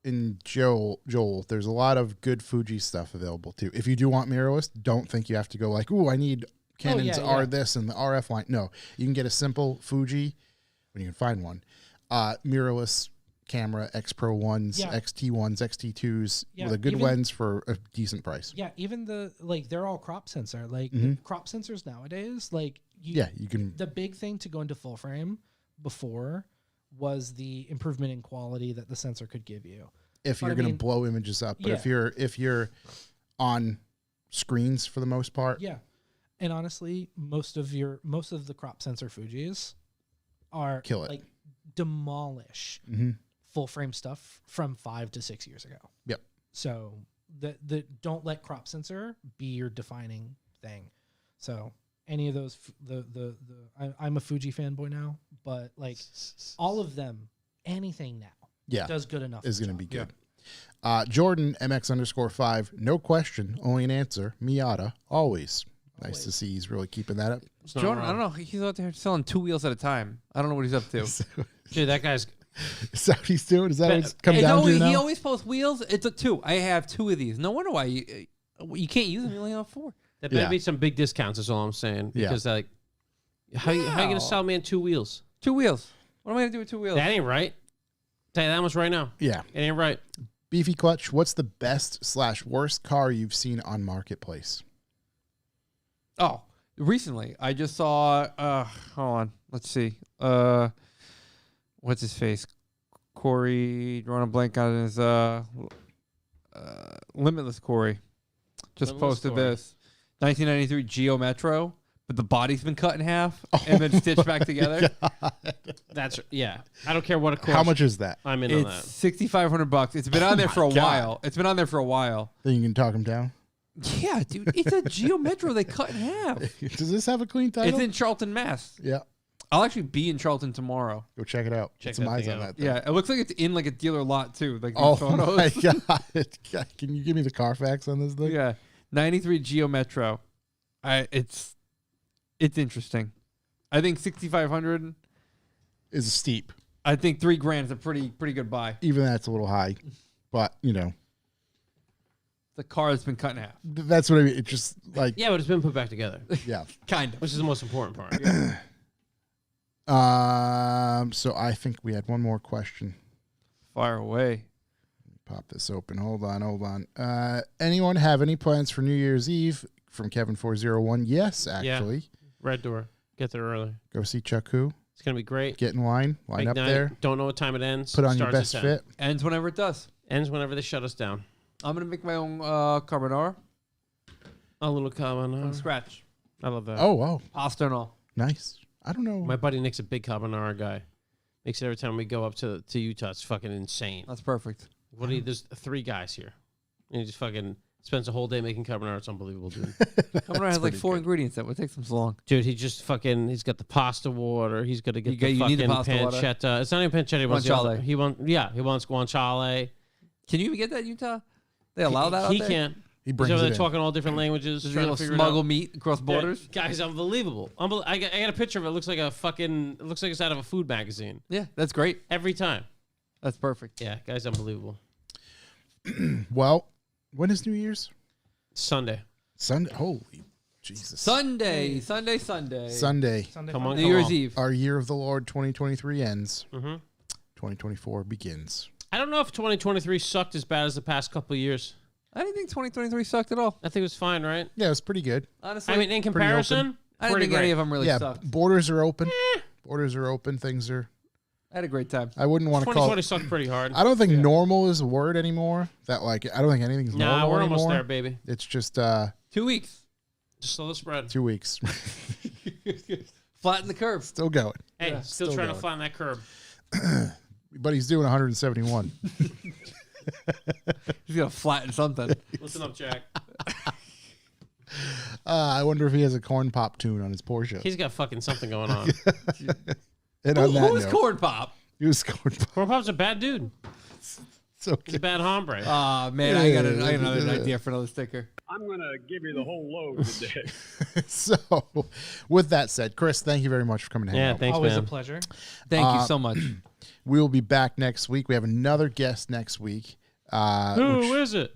in Joel, there's a lot of good Fuji stuff available too. If you do want mirrorless, don't think you have to go like, ooh, I need Canon's yeah, R yeah. this and the RF line. No, you can get a simple Fuji when you can find one. Mirrorless camera, X Pro 1s, Yeah. XT 1s, XT2s Yeah, with a good even- lens for a decent price. yeah, even they're all crop sensor. Like Mm-hmm. the crop sensors nowadays, like Yeah, you can. the big thing to go into full frame before was the improvement in quality that the sensor could give you. If but you're I going to mean- blow images up, but if Yeah. you're on screens for the most part, Yeah. And honestly, most of the crop sensor Fujis are Kill it. like demolish Mhm. full frame stuff from 5 to 6 years ago. Yep. So the don't let crop sensor be your defining thing. So any of those I'm a Fuji fanboy now, but like all of them, anything now yeah, does good enough is the going to be job. good. Jordan MX_5, no question, only an answer. Miata, always. Nice to see he's really keeping that up. It's not Jordan, I wrong. don't know. He's out there selling 2 wheels at a time. I don't know what he's up to. Dude, that guy's. Is that what he's doing? Is that what it's come It's down always, to he now? always posts wheels. It's a 2. I have 2 of these. No wonder why you can't use them. You only have 4. There better Yeah. be some big discounts. Is all I'm saying. Yeah. Because like, how you gonna Wow. sell me in 2 wheels? 2 wheels. What am I gonna do with 2 wheels? That ain't right. Tell you that much right now. Yeah. It ain't right. Beefy Clutch, what's the best/worst car you've seen on Marketplace? Oh, recently I just saw. Hold on. Let's see. What's his face? Corey. Drawing a blank on his Limitless Corey. Just Limitless posted Corey. this 1993 Geo Metro, but the body's been cut in half and then stitched back together. That's I don't care what it costs. How much is that? I'm in on It's that. $6,500. It's been on there for a my God. while. It's been on there for a while. Then you can talk him down. Yeah, dude. It's a Geo Metro they cut in half. Does this have a clean title? It's in Charlton, Mass. Yeah. I'll actually be in Charlton tomorrow. Go check it out. Check Get some that eyes thing on out. that. Yeah, it looks like it's in like a dealer lot too. Like these Oh photos. my God. Can you give me the Carfax on this thing? Yeah, 93 Geo Metro. It's interesting. I think 6,500. Is steep. I think $3,000 is a pretty good buy. Even that's a little high. But, you know, The car has been cut in half. that's what I mean. It's just like, Yeah, but it's been put back together, yeah. Kind of. which is the most important part. So I think we had one more question. Fire away. Pop this open. Hold on. Anyone have any plans for New Year's Eve? From Kevin401. Yes, actually. Red Door. Get there early. Go see Chuck Who. It's gonna be great. Get in line. Line Big up night. there. Don't know what time it ends. Put on your Starts best at 10. fit. Ends whenever it does. Ends whenever they shut us down. I'm gonna make my own carbonara. A little from carbonara. scratch. I love that. Oh, Pasta and all. nice. I don't know. My buddy Nick's a big carbonara guy. Makes it every time we go up to Utah. It's fucking insane. That's perfect. There's 3 guys here. And he just fucking spends a whole day making carbonara. It's unbelievable, dude. Carbonara has like 4 ingredients. That would take them so long. Dude, he just fucking, he's got the pasta water. He's got to get You need the fucking pasta water? pancetta. It's not even pancetta. He wants the Guanciale. other- he wants guanciale. Can you even get that in Utah? They allow that out He there? can't. He He's brings over it there in. talking all different languages. Does Trying he to figure smuggle it out. meat across borders? Yeah, guys, unbelievable. I got a picture of it. It looks like it looks like it's out of a food magazine. Yeah, that's great. Every time. That's perfect. Yeah, guy's unbelievable. Well, when is New Year's? Sunday. Sunday. Holy Jesus. Sunday. Sunday. Sunday Come on, New come Year's on. Eve. Our year of the Lord 2023 ends. Mm-hmm. 2024 begins. I don't know if 2023 sucked as bad as the past couple of years. I didn't think 2023 sucked at all. I think it was fine, right? Yeah, it was pretty good. Honestly, I mean, in comparison, I didn't pretty think any great. of them really Yeah, sucked. borders are open. Borders are open. Things are. I had a great time. I wouldn't want to call 2020 it. sucked pretty hard. I don't think normal is a word anymore. That like I don't think anything's Nah, normal we're anymore. almost there, baby. It's just 2 weeks. Just slow the spread. 2 weeks. Flatten the curve. Still going. Hey, Yeah, still still trying to going. flatten that curb. But he's doing 171. He's gonna flatten something. Listen up, Jack. I wonder if he has a corn pop tune on his Porsche. He's got fucking something going on. And on that Who's note, Corn Pop? he was corn pop. Corn Pop's a bad dude. So He's a bad hombre. Ah man, I got another idea for another sticker. I'm gonna give you the whole load today. So, with that said, Chris, thank you very much for coming to hang yeah, out. thanks, Always man. a pleasure. Thank you so much. We will be back next week. We have another guest next week. Who is it?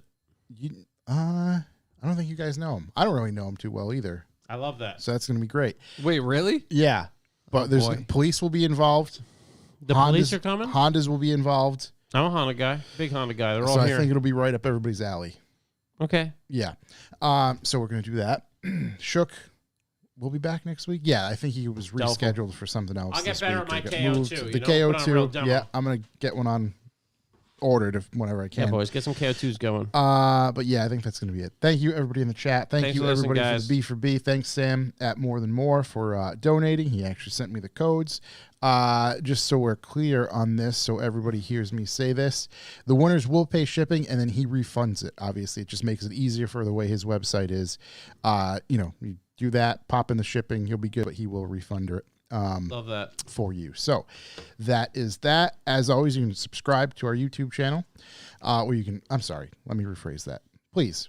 I don't think you guys know him. I don't really know him too well either. I love that. So that's going to be great. Wait, really? Yeah. But there's boy. police will be involved. The police are coming? Hondas will be involved. I'm a Honda guy. Big Honda guy. They're all So I here. think it'll be right up everybody's alley. Okay. Yeah. So we're going to do that. Shook will be back next week. Yeah, I think he was Doubtful. rescheduled for something else. I'll get this better week. at my It got KO2, moved. you The know, put on a real KO2. demo. Yeah, I'm going to get one on ordered whenever I Yeah, can. boys. Get some KO2s going. But yeah, I think that's going to be it. Thank you, everybody in the chat. Thank Thanks you, for listening, everybody, guys. for the B for B. Thanks, Sam, at More Than More for donating. He actually sent me the codes. Just so we're clear on this, so everybody hears me say this, the winners will pay shipping, and then he refunds it. Obviously, it just makes it easier for the way his website is. You do that, pop in the shipping, he'll be good, but he will refund it. Love that. For you. So that is that. As always, you can subscribe to our YouTube channel, where you can, I'm sorry, let me rephrase that. Please,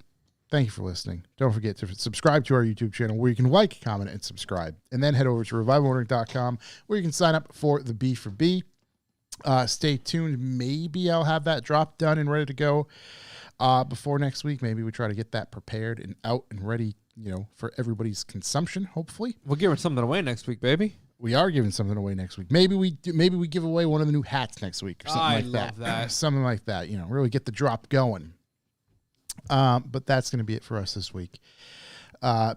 thank you for listening. Don't forget to subscribe to our YouTube channel, where you can like, comment, and subscribe. And then head over to revivalordering.com, where you can sign up for the B for B. Stay tuned. Maybe I'll have that drop done and ready to go before next week. Maybe we try to get that prepared and out and ready, for everybody's consumption, hopefully. We're giving something away next week, baby. We are giving something away next week. Maybe we give away one of the new hats next week or something I like love that. Something like that, really get the drop going. But that's going to be it for us this week.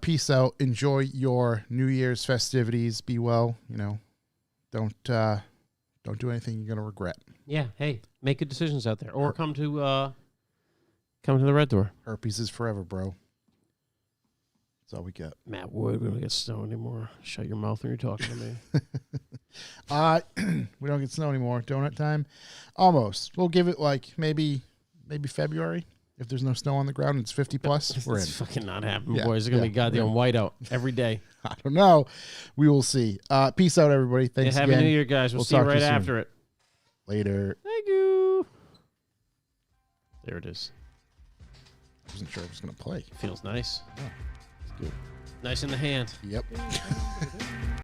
Peace out. Enjoy your New Year's festivities. Be well, Don't do anything you're going to regret. Yeah. Hey, make good decisions out there, or come to the Red Door. Herpes is forever, bro. That's all we got. Matt Wood, we don't get snow anymore. Shut your mouth when you're talking to me. We don't get snow anymore. Donut time? Almost. We'll give it like maybe February. If there's no snow on the ground and it's 50 plus, we're in. It's fucking not happening, Yeah, boys. It's going to be yeah, goddamn whiteout every day. I don't know. We will see. Peace out, everybody. Thanks Happy again. New Year, guys. We'll see talk you to right soon. after it. Later. Thank you. There it is. Wasn't sure I was going to play. Feels nice. Yeah. It's good. Nice in the hand. Yep.